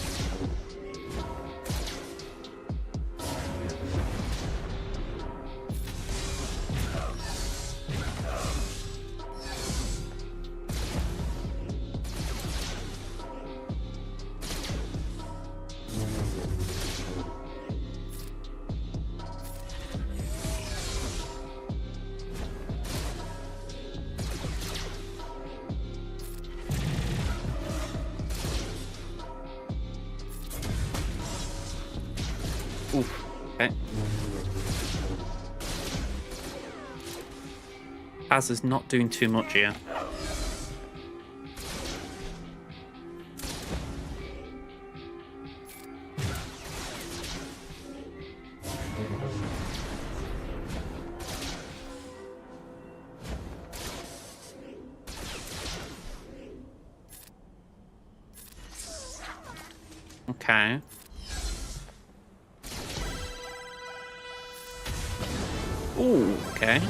Oof. Okay. Az is not doing too much here. Okay. Ooh, okay.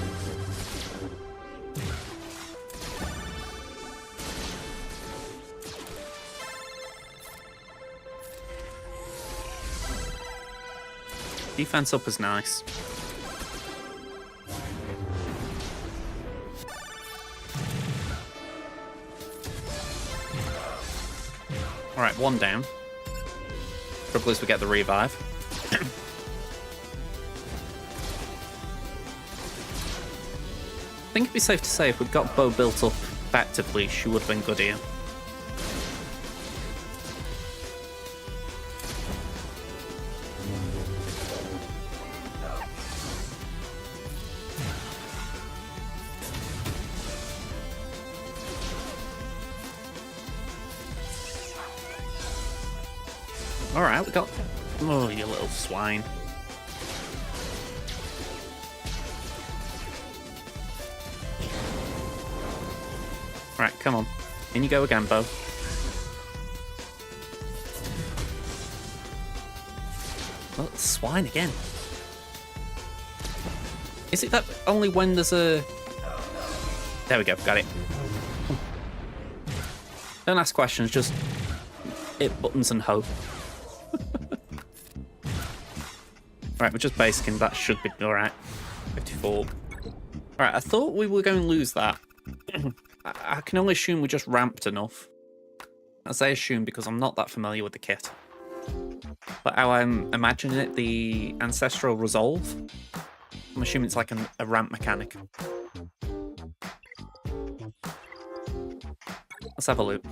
Defense up is nice. Alright, one down. Trouble is we get the revive. I think it'd be safe to say if we'd got Bo built up effectively, she would have been good here. Alright, we got... Oh, you little swine. Right, come on. In you go again, Bo. Oh, swine again. Is it that only when there's a... There we go, got it. Don't ask questions, just hit buttons and hope. Right, we're just basicing, that should be alright. 54. Alright, I thought we were going to lose that. I can only assume we just ramped enough. I say assume because I'm not that familiar with the kit. But how I'm imagining it, the Ancestral Resolve, I'm assuming it's like a ramp mechanic. Let's have a look.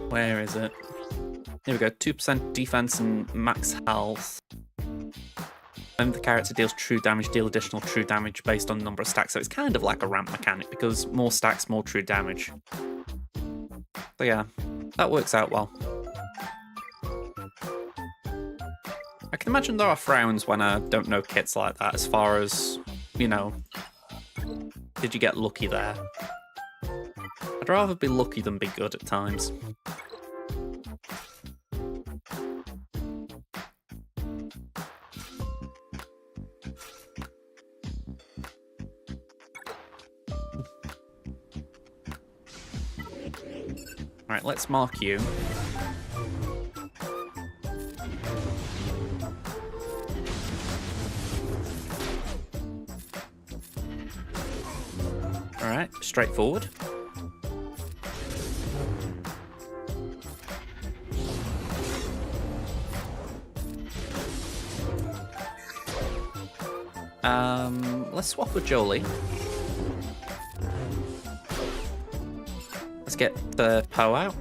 Where is it? Here we go, 2% defense and max health. When the character deals true damage, deal additional true damage based on the number of stacks. So it's kind of like a ramp mechanic because more stacks, more true damage. So yeah, that works out well. I can imagine there are frowns when I don't know kits like that as far as, you know, did you get lucky there? I'd rather be lucky than be good at times. Alright, let's mark you. Alright, straightforward. Let's swap with Jolie. Let's get the Poe out.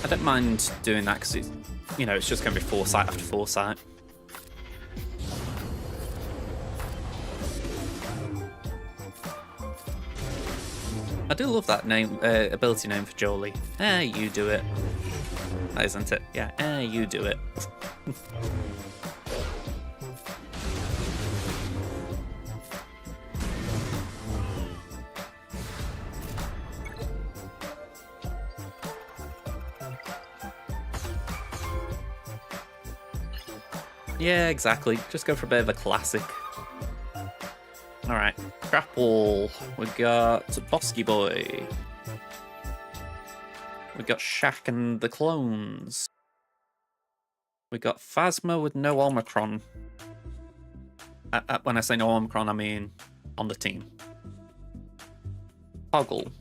I don't mind doing that because it's, you know, it's just going to be foresight after foresight. I do love that name, ability name for Jolie. You do it. That isn't it? Yeah, you do it. Yeah, exactly. Just go for a bit of a classic. Alright, Grapple. We got Bosky Boy. We got Shaq and the Clones. We got Phasma with no Omicron. When I say no Omicron, I mean on the team. Toggle.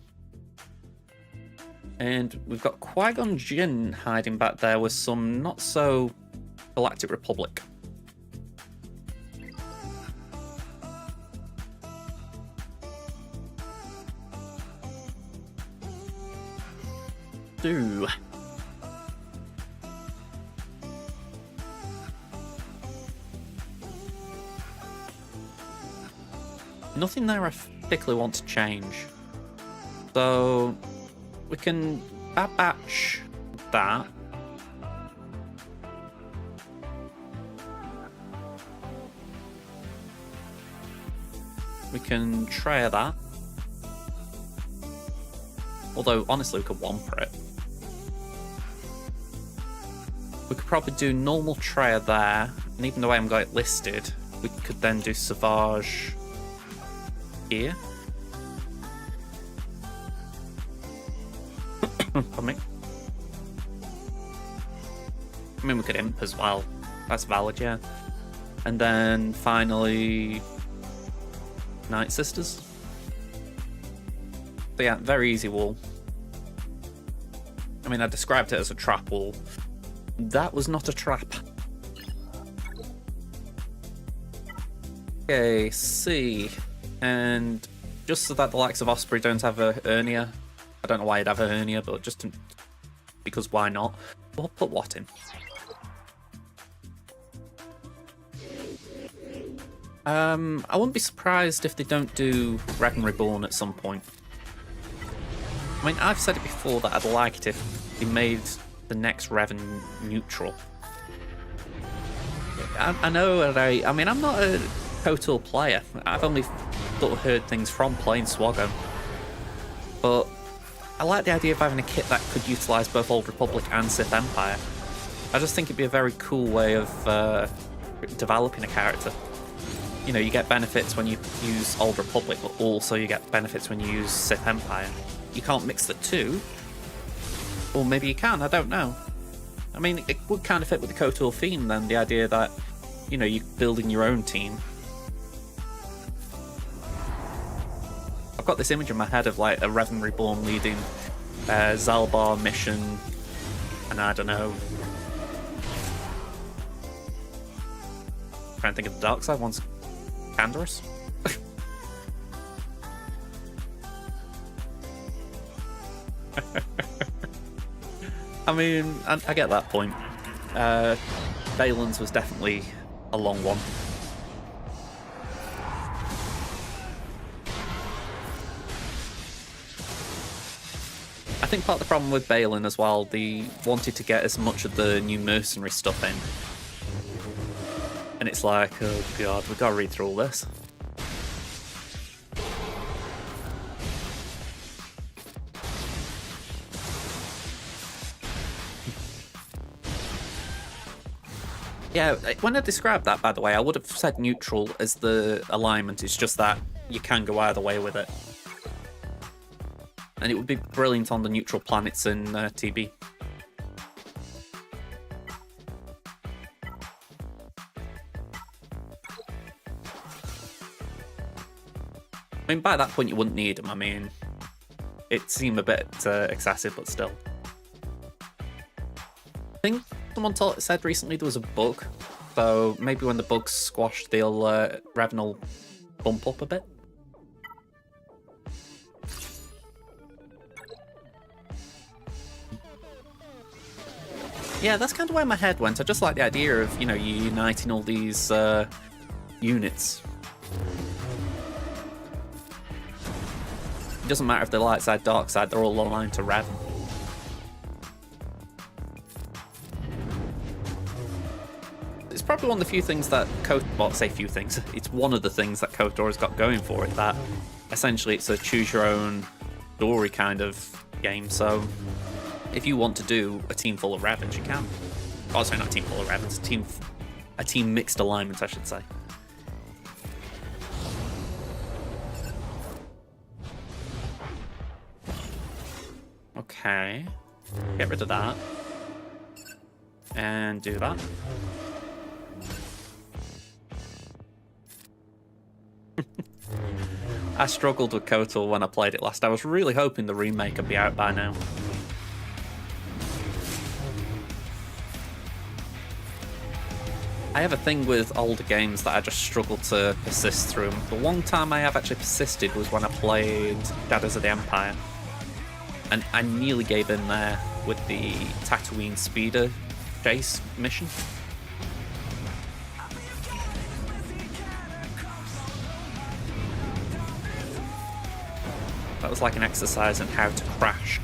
And we've got Qui-Gon Jinn hiding back there with some not so Galactic Republic. Do. Nothing there I particularly want to change. So we can batch that. We can try that. Although, honestly, we could Womper it. We could probably do normal Treya there, and even though I haven't got it listed, we could then do Savage here. Pardon me. I mean, we could Imp as well. That's valid, yeah. And then finally, Night Sisters. So yeah, very easy wall. I mean, I described it as a trap wall. That was not a trap. Okay, C. And just so that the likes of Osprey don't have a hernia. I don't know why he'd have a hernia, but just because why not? We'll put what in? I wouldn't be surprised if they don't do Revan Reborn at some point. I mean, I've said it before that I'd like it if they made the next Revan neutral. I know that I mean, I'm not a KOTOR player. I've only sort of heard things from playing SWGOH. But I like the idea of having a kit that could utilise both Old Republic and Sith Empire. I just think it'd be a very cool way of developing a character. You know, you get benefits when you use Old Republic, but also you get benefits when you use Sith Empire. You can't mix the two. Or maybe you can, I don't know. I mean, it would kind of fit with the KOTOR theme then, the idea that, you know, you're building your own team. I've got this image in my head of like a Revan Reborn leading Zalbar mission, and I don't know. I'm trying to think of the dark side one's Canderous. I mean, I get that point. Balin's was definitely a long one. I think part of the problem with Balin as well, they wanted to get as much of the new mercenary stuff in. And it's like, oh god, we've got to read through all this. Yeah, when I described that, by the way, I would have said neutral as the alignment. It's just that you can go either way with it. And it would be brilliant on the neutral planets in TB. I mean, by that point you wouldn't need them. I mean, it seemed a bit excessive, but still. I think someone said recently there was a bug, so maybe when the bug's squashed, Revan will bump up a bit. Yeah, that's kind of where my head went. I just like the idea of, you know, you uniting all these units. It doesn't matter if they're light side, dark side, they're all aligned to Revan. It's probably one of the few things that well, say few things. It's one of the things that KOTOR has got going for it, that essentially it's a choose your own story kind of game. So if you want to do a team full of Ravens, you can. Oh, sorry, not a team full of Ravens, a team a team mixed alignment, I should say. Okay. Get rid of that. And do that. I struggled with KOTOR when I played it last. I was really hoping the remake would be out by now. I have a thing with older games that I just struggle to persist through. The one time I have actually persisted was when I played Shadows of the Empire. And I nearly gave in there with the Tatooine speeder chase mission. That was like an exercise in how to crash.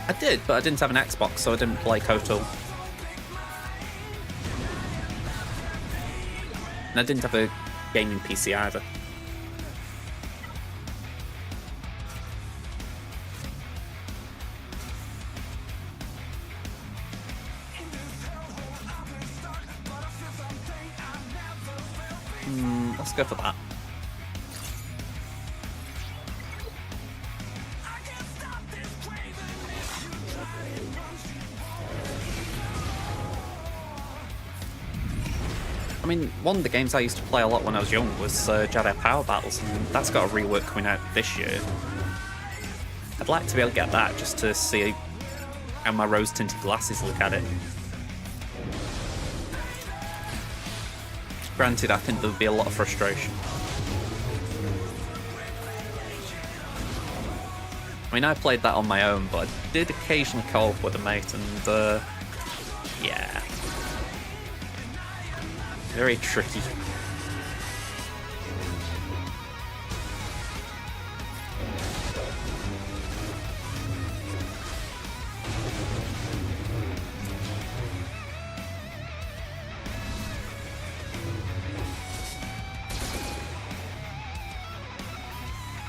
I did, but I didn't have an Xbox, so I didn't play KOTOR. And I didn't have a gaming PC either. Let's go for that. I mean, one of the games I used to play a lot when I was young was Jedi Power Battles, and that's got a rework coming out this year. I'd like to be able to get that just to see how my rose-tinted glasses look at it. Granted, I think there would be a lot of frustration. I mean, I played that on my own, but I did occasionally co-op with a mate, and yeah. Very tricky.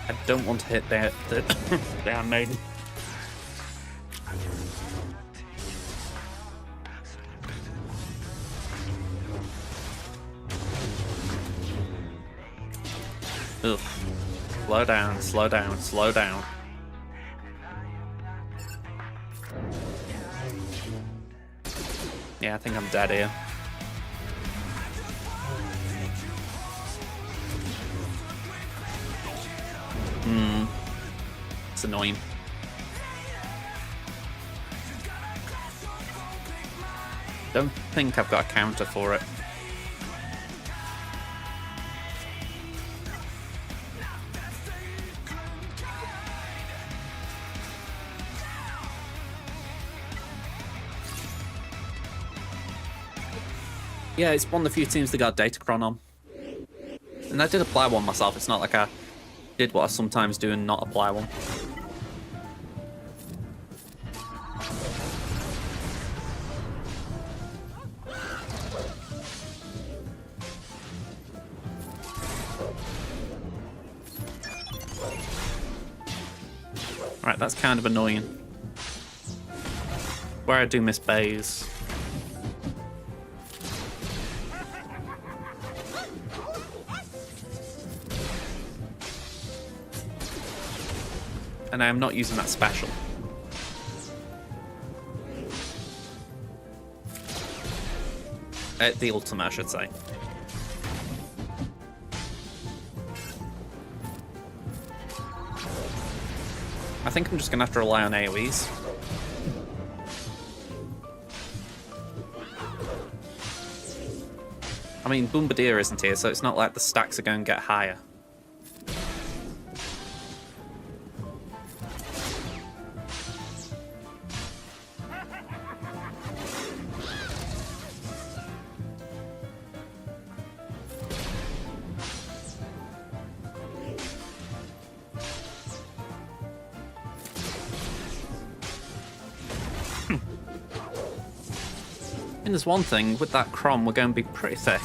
I don't want to hit the Iron Maiden. Ugh. Slow down, slow down, slow down. Yeah, I think I'm dead here. It's annoying. Don't think I've got a counter for it. Yeah, it's one of the few teams that got Datacron on. And I did apply one myself. It's not like I did what I sometimes do and not apply one. Right, that's kind of annoying. Where I do miss bays. And I am not using that special. The ultimate, I should say. I think I'm just going to have to rely on AoEs. I mean, Bombardier isn't here, so it's not like the stacks are going to get higher. mean, there's one thing, with that Crom, we're going to be pretty thick.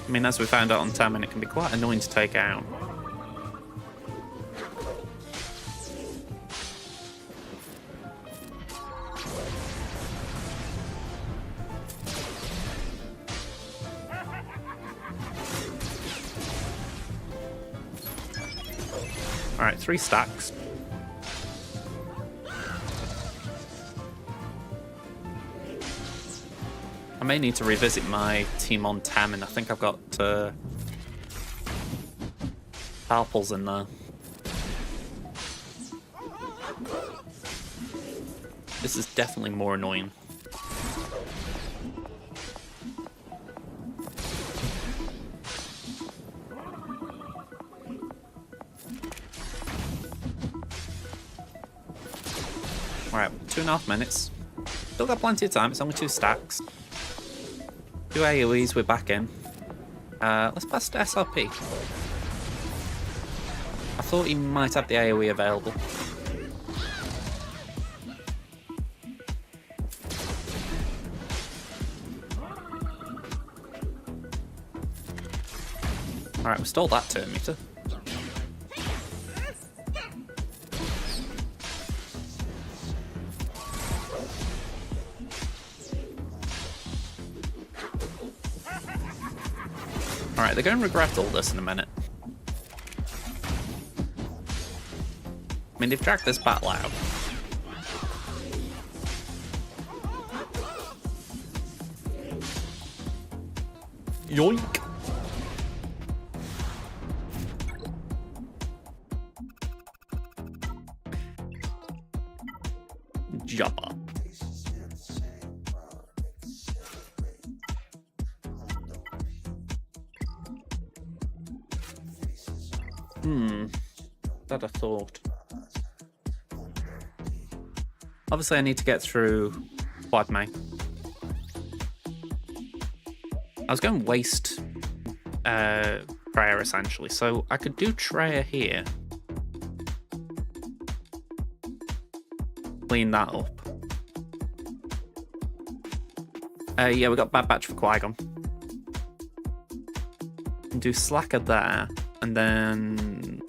I mean, as we found out on Tamin, it can be quite annoying to take out. Alright, 3 stacks. I may need to revisit my team on Tamin. I think I've got Palpals in there. This is definitely more annoying. Alright, 2.5 minutes. Still got plenty of time, it's only 2 stacks. 2 AoEs, we're back in. Let's pass to SRP. I thought he might have the AoE available. Alright, we stole that turn meter. Alright, they're going to regret all this in a minute. I mean, they've dragged this battle out. Yoink! Jabba. That I thought. Obviously, I need to get through Quad May. I was going to waste Freya essentially, so I could do Treya here. Clean that up. Yeah, we got Bad Batch for Qui-Gon. Do Slacker there, and then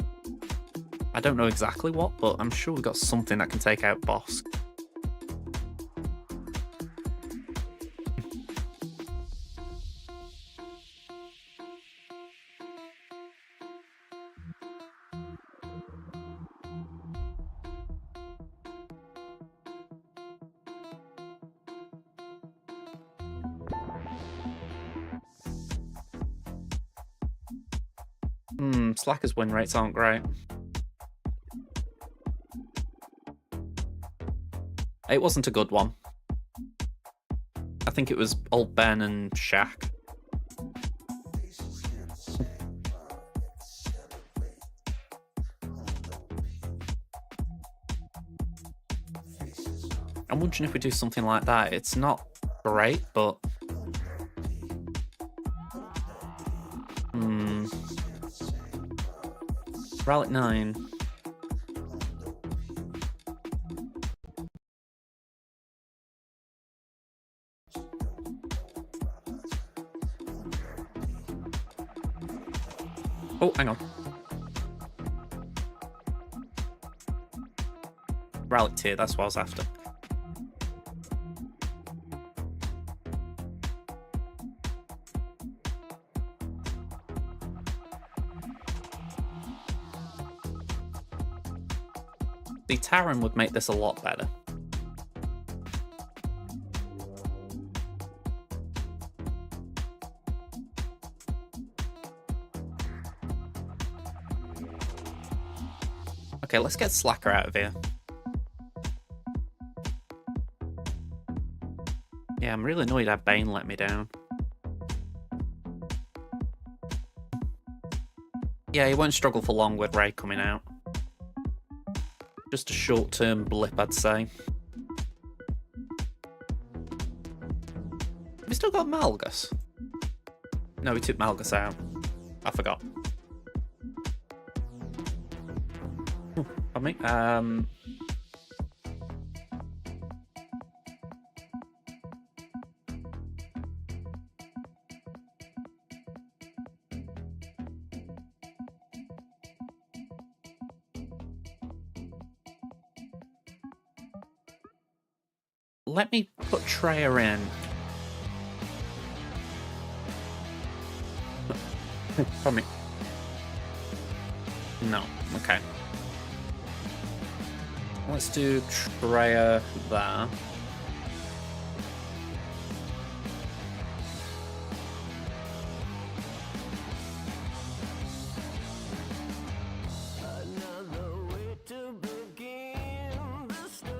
I don't know exactly what, but I'm sure we've got something that can take out Bosk. Slacker's win rates aren't great. It wasn't a good one. I think it was Old Ben and Shaq. I'm wondering if we do something like that. It's not great, but... Relic 9. Oh, hang on. Relic tier, that's what I was after. The Taran would make this a lot better. Okay, let's get Slacker out of here. Yeah, I'm really annoyed that Bane let me down. Yeah, he won't struggle for long with Rey coming out. Just a short-term blip, I'd say. Have we still got Malgus? No, we took Malgus out. I forgot. me. Let me put Treya in. Pardon me. No. Okay. Let's do Treya there.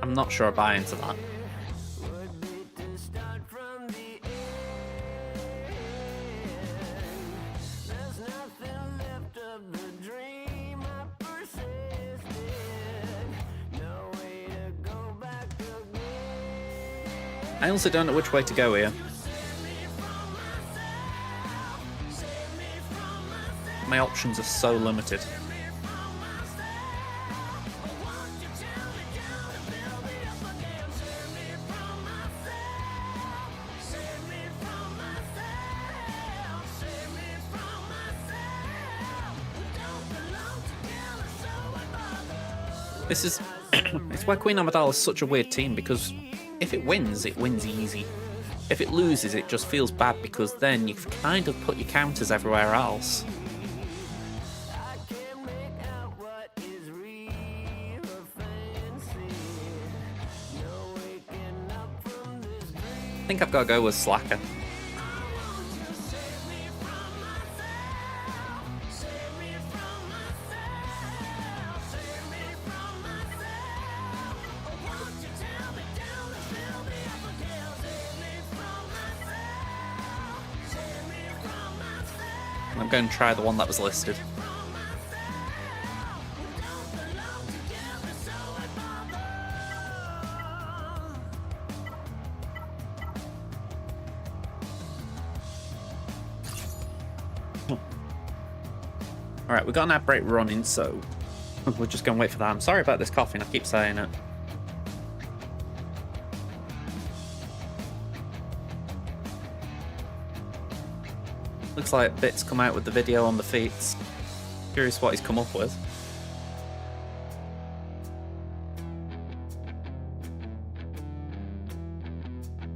I'm not sure I buy into that. I also don't know which way to go here. My options are so limited. This is... it's why Queen Amidala is such a weird team, because if it wins easy. If it loses, it just feels bad, because then you've kind of put your counters everywhere else. I think I've got to go with Slacker. I'm going to try the one that was listed. Alright, we've got an ad break running, so we're just going to wait for that. I'm sorry about this coughing, I keep saying it. Looks like Bit's come out with the video on the feats. Curious what he's come up with.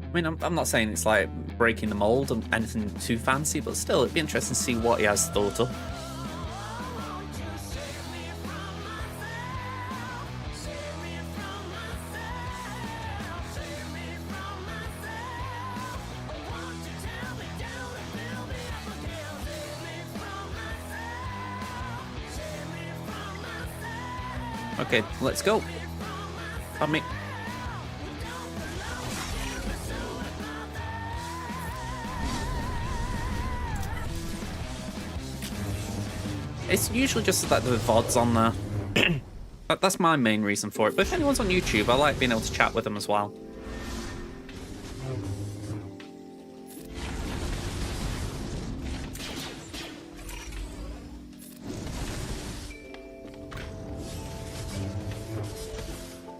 I mean, I'm not saying it's like breaking the mold and anything too fancy, but still, it'd be interesting to see what he has thought of. Okay, let's go. Pardon me. It's usually just that the VODs on there. That's my main reason for it. But if anyone's on YouTube, I like being able to chat with them as well.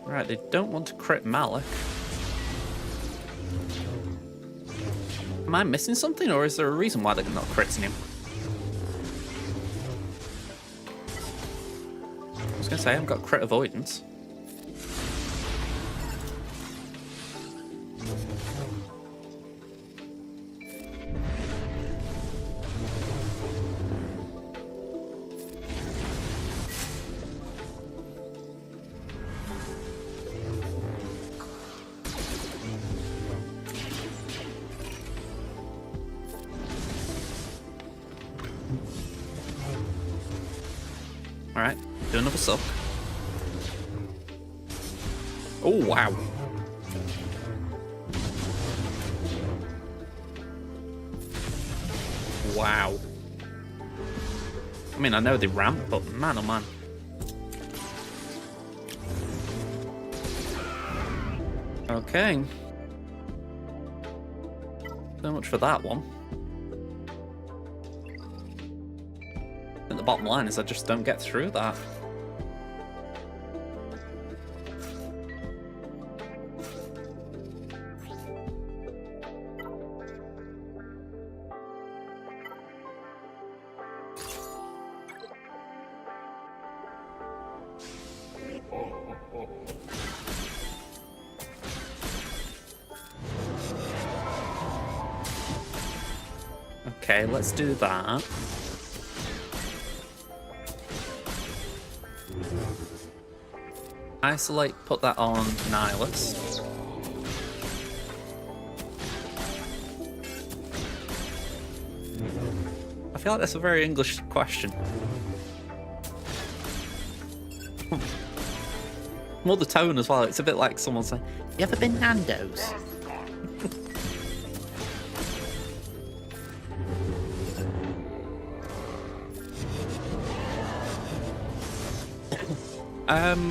Right, they don't want to crit Malik. Am I missing something, or is there a reason why they're not critting him? I was going to say, I've got crit avoidance. Alright, do another suck. Oh, wow. Wow. I mean, I know they ramp, but man, oh man. Okay. So much for that one. And the bottom line is I just don't get through that. Okay, let's do that. Isolate, put that on Nihilus. I feel like that's a very English question. More the tone as well. It's a bit like someone saying, "You ever been Nando's?"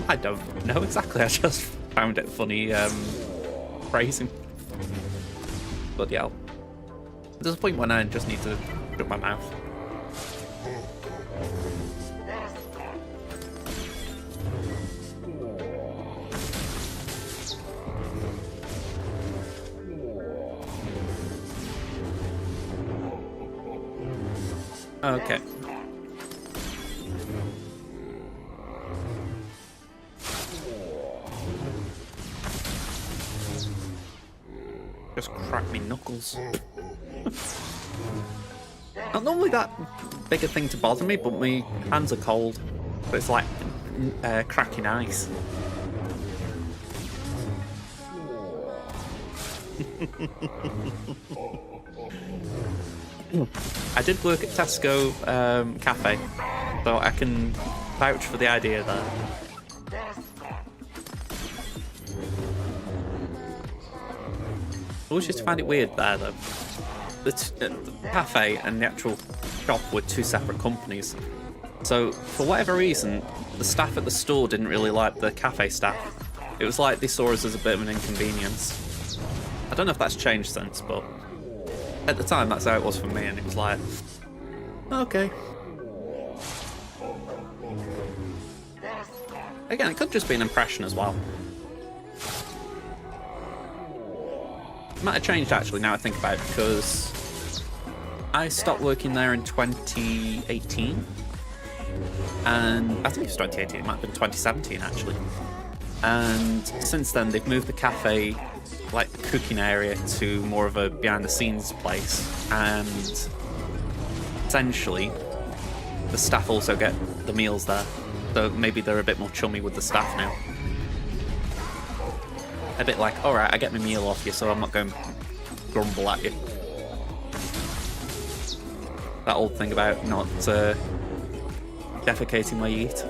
I don't know exactly. I just found it funny phrasing. But yeah, there's a point when I just need to shut my mouth. Okay. Just crack me knuckles. Not normally that big a thing to bother me, but my hands are cold. But it's like cracking ice. I did work at Tesco cafe, so I can vouch for the idea there. I always just find it weird there, though. The cafe and the actual shop were two separate companies. So, for whatever reason, the staff at the store didn't really like the cafe staff. It was like they saw us as a bit of an inconvenience. I don't know if that's changed since, but at the time, that's how it was for me, and it was like, okay. Again, it could just be an impression as well. It might have changed actually now I think about it, because I stopped working there in 2018. And I think it was 2018, it might have been 2017 actually. And since then they've moved the cafe, like the cooking area, to more of a behind the scenes place. And essentially the staff also get the meals there. So maybe they're a bit more chummy with the staff now. A bit like, alright, I get my meal off you, so I'm not going to grumble at you. That old thing about not defecating where you eat.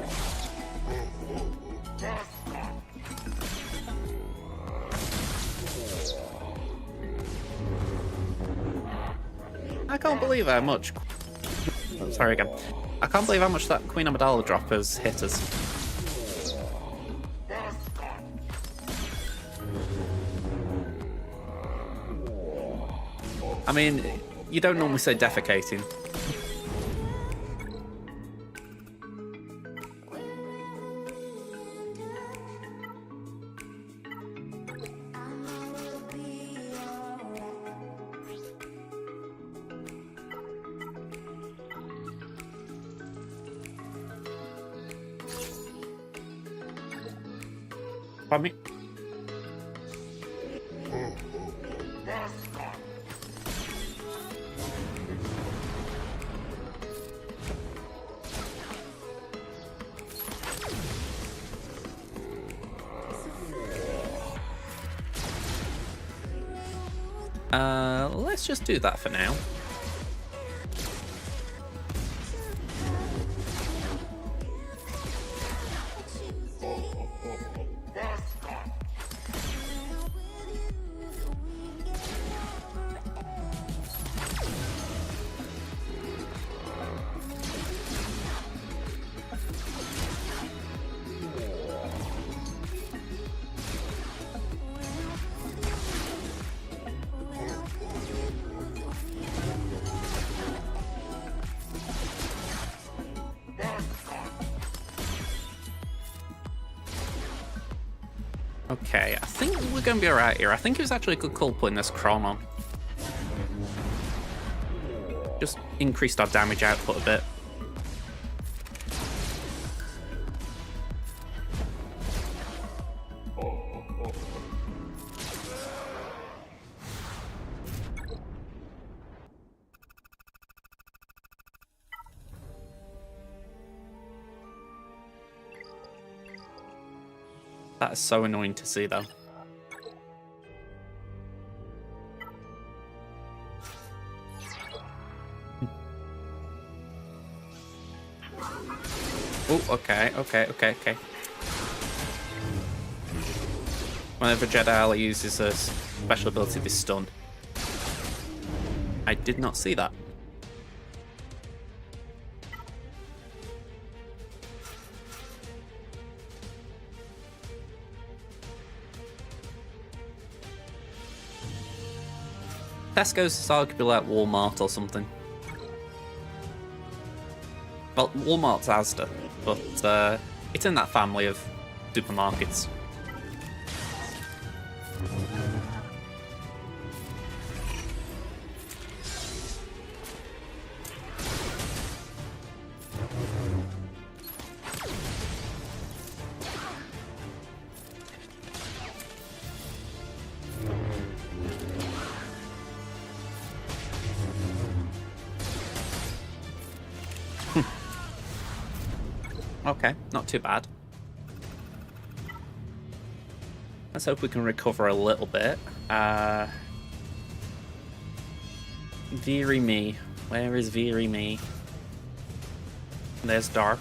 I can't believe how much... Oh, sorry again. I can't believe how much that Queen Amidala drop has hit us. I mean, you don't normally say defecating. Pardon me? Let's just do that for now. Okay, I think we're going to be alright here. I think it was actually a good call putting this Chron on. Just increased our damage output a bit. That is so annoying to see, though. Oh, okay. Whenever Jedi ally uses a special ability, they stun. I did not see that. Tesco's is arguably like Walmart or something. Well, Walmart's Asda, but it's in that family of supermarkets. Okay, not too bad. Let's hope we can recover a little bit. Veery me. Where is Veery me? There's Dark.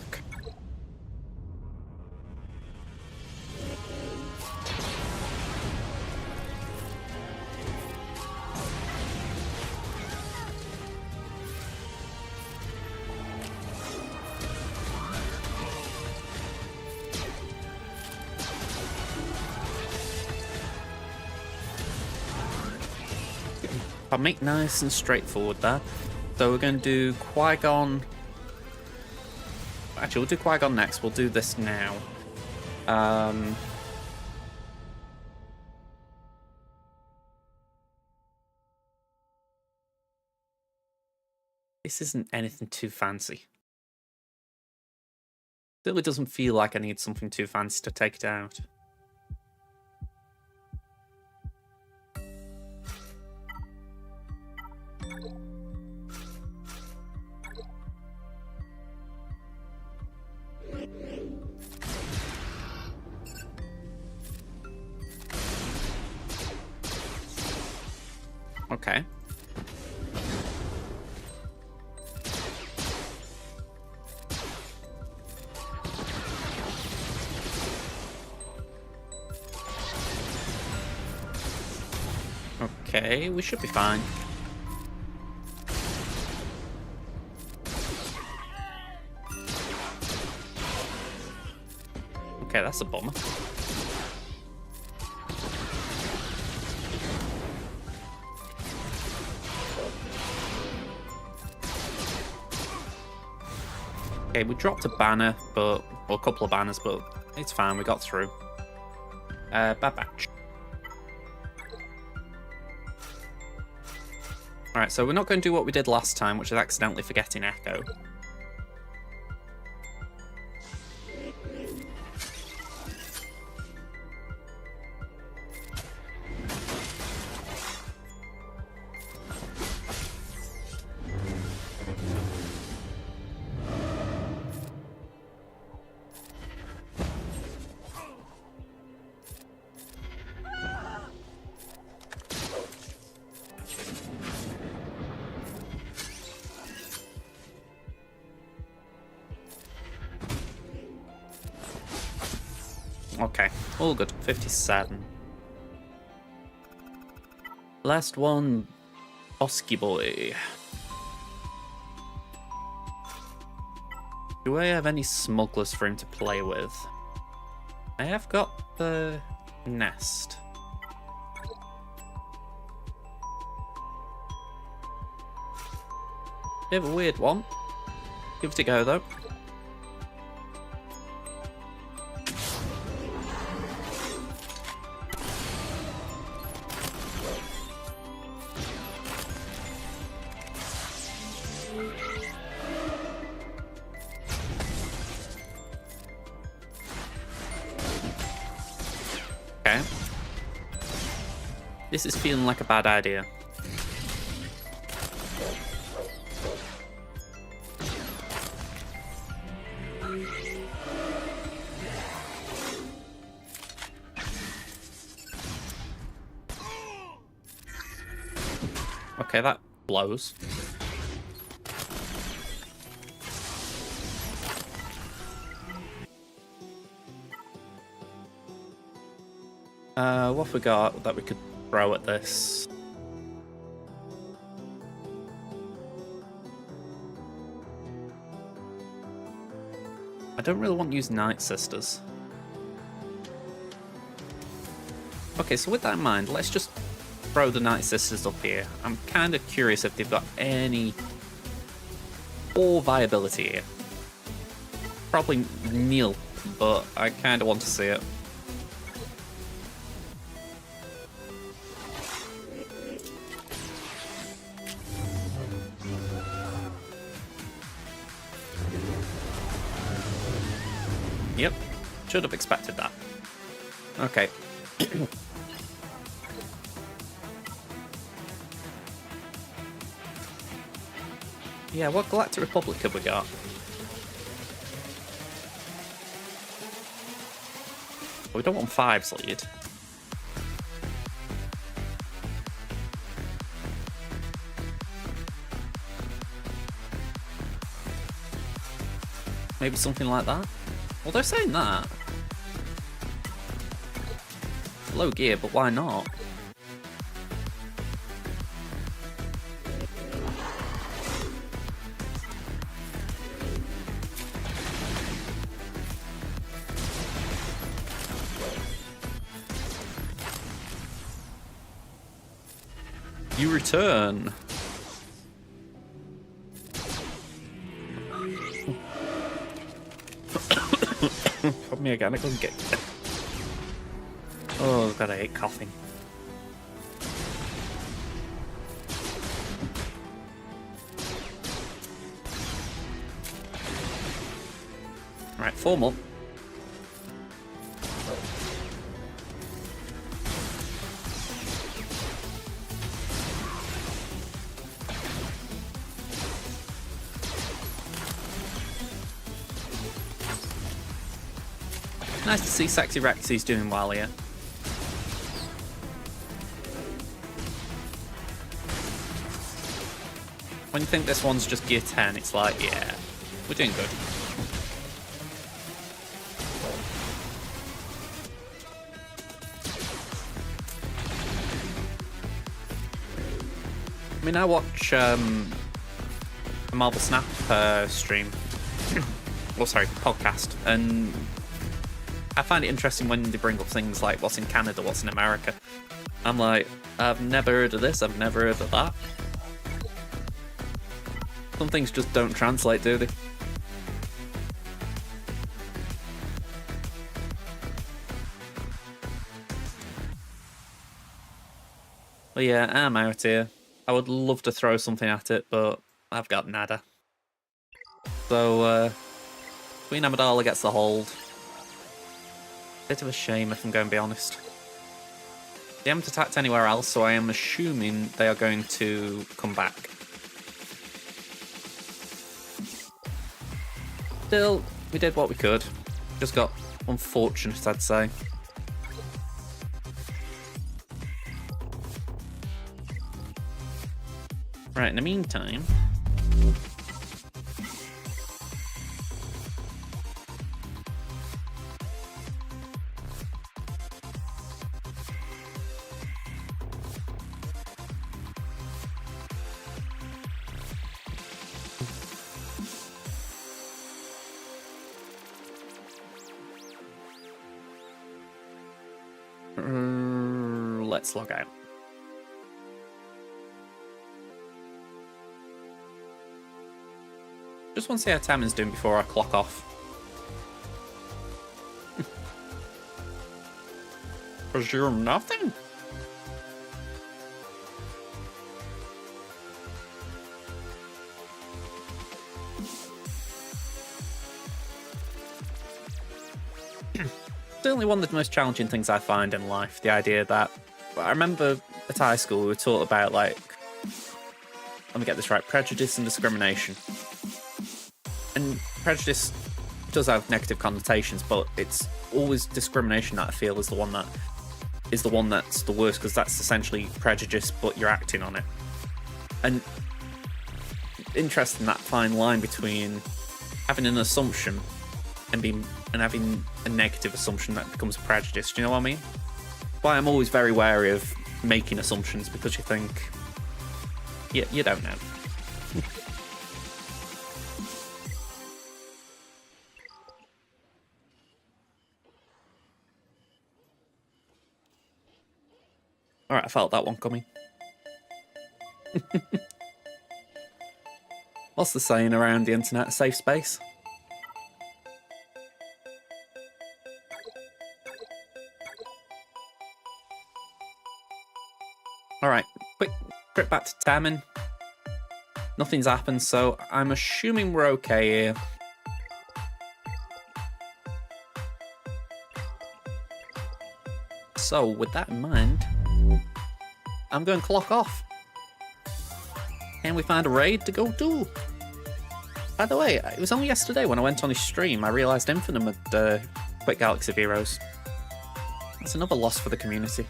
I'll make nice and straightforward there. So we're going to do Qui-Gon. Actually, we'll do Qui-Gon next. We'll do this now. This isn't anything too fancy. Certainly doesn't feel like I need something too fancy to take it out. Okay. Okay, we should be fine. Okay, that's a bummer. Okay, we dropped a banner, or a couple of banners, but it's fine, we got through. Bad batch. Alright, so we're not going to do what we did last time, which is accidentally forgetting Echo. Okay, all good. 57. Last one, Bosky Boy. Do I have any smugglers for him to play with? I have got the nest. Bit of a weird one. Give it a go though. Okay. This is feeling like a bad idea. Okay, that blows. What have we got that we could throw at this? I don't really want to use Night Sisters. Okay, so with that in mind, let's just throw the Night Sisters up here. I'm kind of curious if they've got any or viability here. Probably nil, but I kind of want to see it. Yep, should have expected that. Okay. Yeah, what Galactic Republic have we got? We don't want 5's lead. Maybe something like that? Well, they're saying that. Low gear, but why not? You return. Put me again, I couldn't get. Oh god, I hate coughing. Right, formal. Nice to see Sexy Rexy's doing well here. When you think this one's just gear 10, it's like, yeah, we're doing good. I mean, I watch a Marvel Snap stream. Well, sorry, podcast, and I find it interesting when they bring up things like what's in Canada, what's in America. I'm like, I've never heard of this, I've never heard of that. Some things just don't translate, do they? But yeah, I'm out here. I would love to throw something at it, but I've got nada. So, Queen Amidala gets the hold. Bit of a shame if I'm going to be honest. They haven't attacked anywhere else, so I am assuming they are going to come back. Still, we did what we could. Just got unfortunate, I'd say. Right, in the meantime... let's log out. Just want to see how Tammy's doing before I clock off. Presume nothing. Certainly one of the most challenging things I find in life, the idea that... I remember at high school we were taught about, like... Let me get this right. Prejudice and discrimination. And prejudice does have negative connotations, but it's always discrimination that I feel is the one that's the worst, because that's essentially prejudice, but you're acting on it. And interesting, that fine line between having an assumption and having a negative assumption that becomes a prejudice. Do you know what I mean? Why I'm always very wary of making assumptions, because you think you don't know. Alright, I felt that one coming. What's the saying around the internet? Safe space? Alright, quick trip back to Taman. Nothing's happened, so I'm assuming we're okay here. So, with that in mind, I'm going to clock off. Can we find a raid to go to? By the way, it was only yesterday when I went on his stream I realised Infinitum had quit Galaxy of Heroes. That's another loss for the community.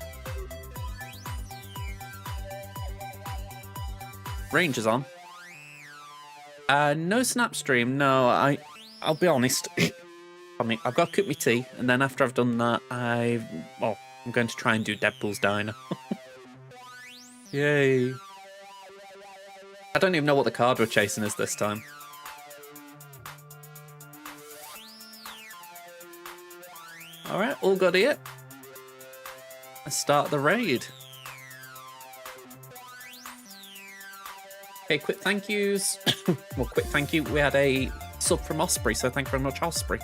Ranger's on. No Snapstream, no, I'll be honest. I mean, I've got to cook my tea, and then after I've done that, I'm going to try and do Deadpool's Diner. Yay. I don't even know what the card we're chasing is this time. Alright, all good here. Let's start the raid. Okay, quick thank yous. Well, quick thank you. We had a sub from Osprey, so thank you very much, Osprey.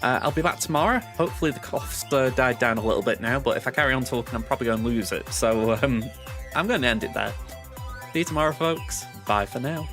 I'll be back tomorrow. Hopefully the cough's died down a little bit now, but if I carry on talking, I'm probably going to lose it. So I'm going to end it there. See you tomorrow, folks. Bye for now.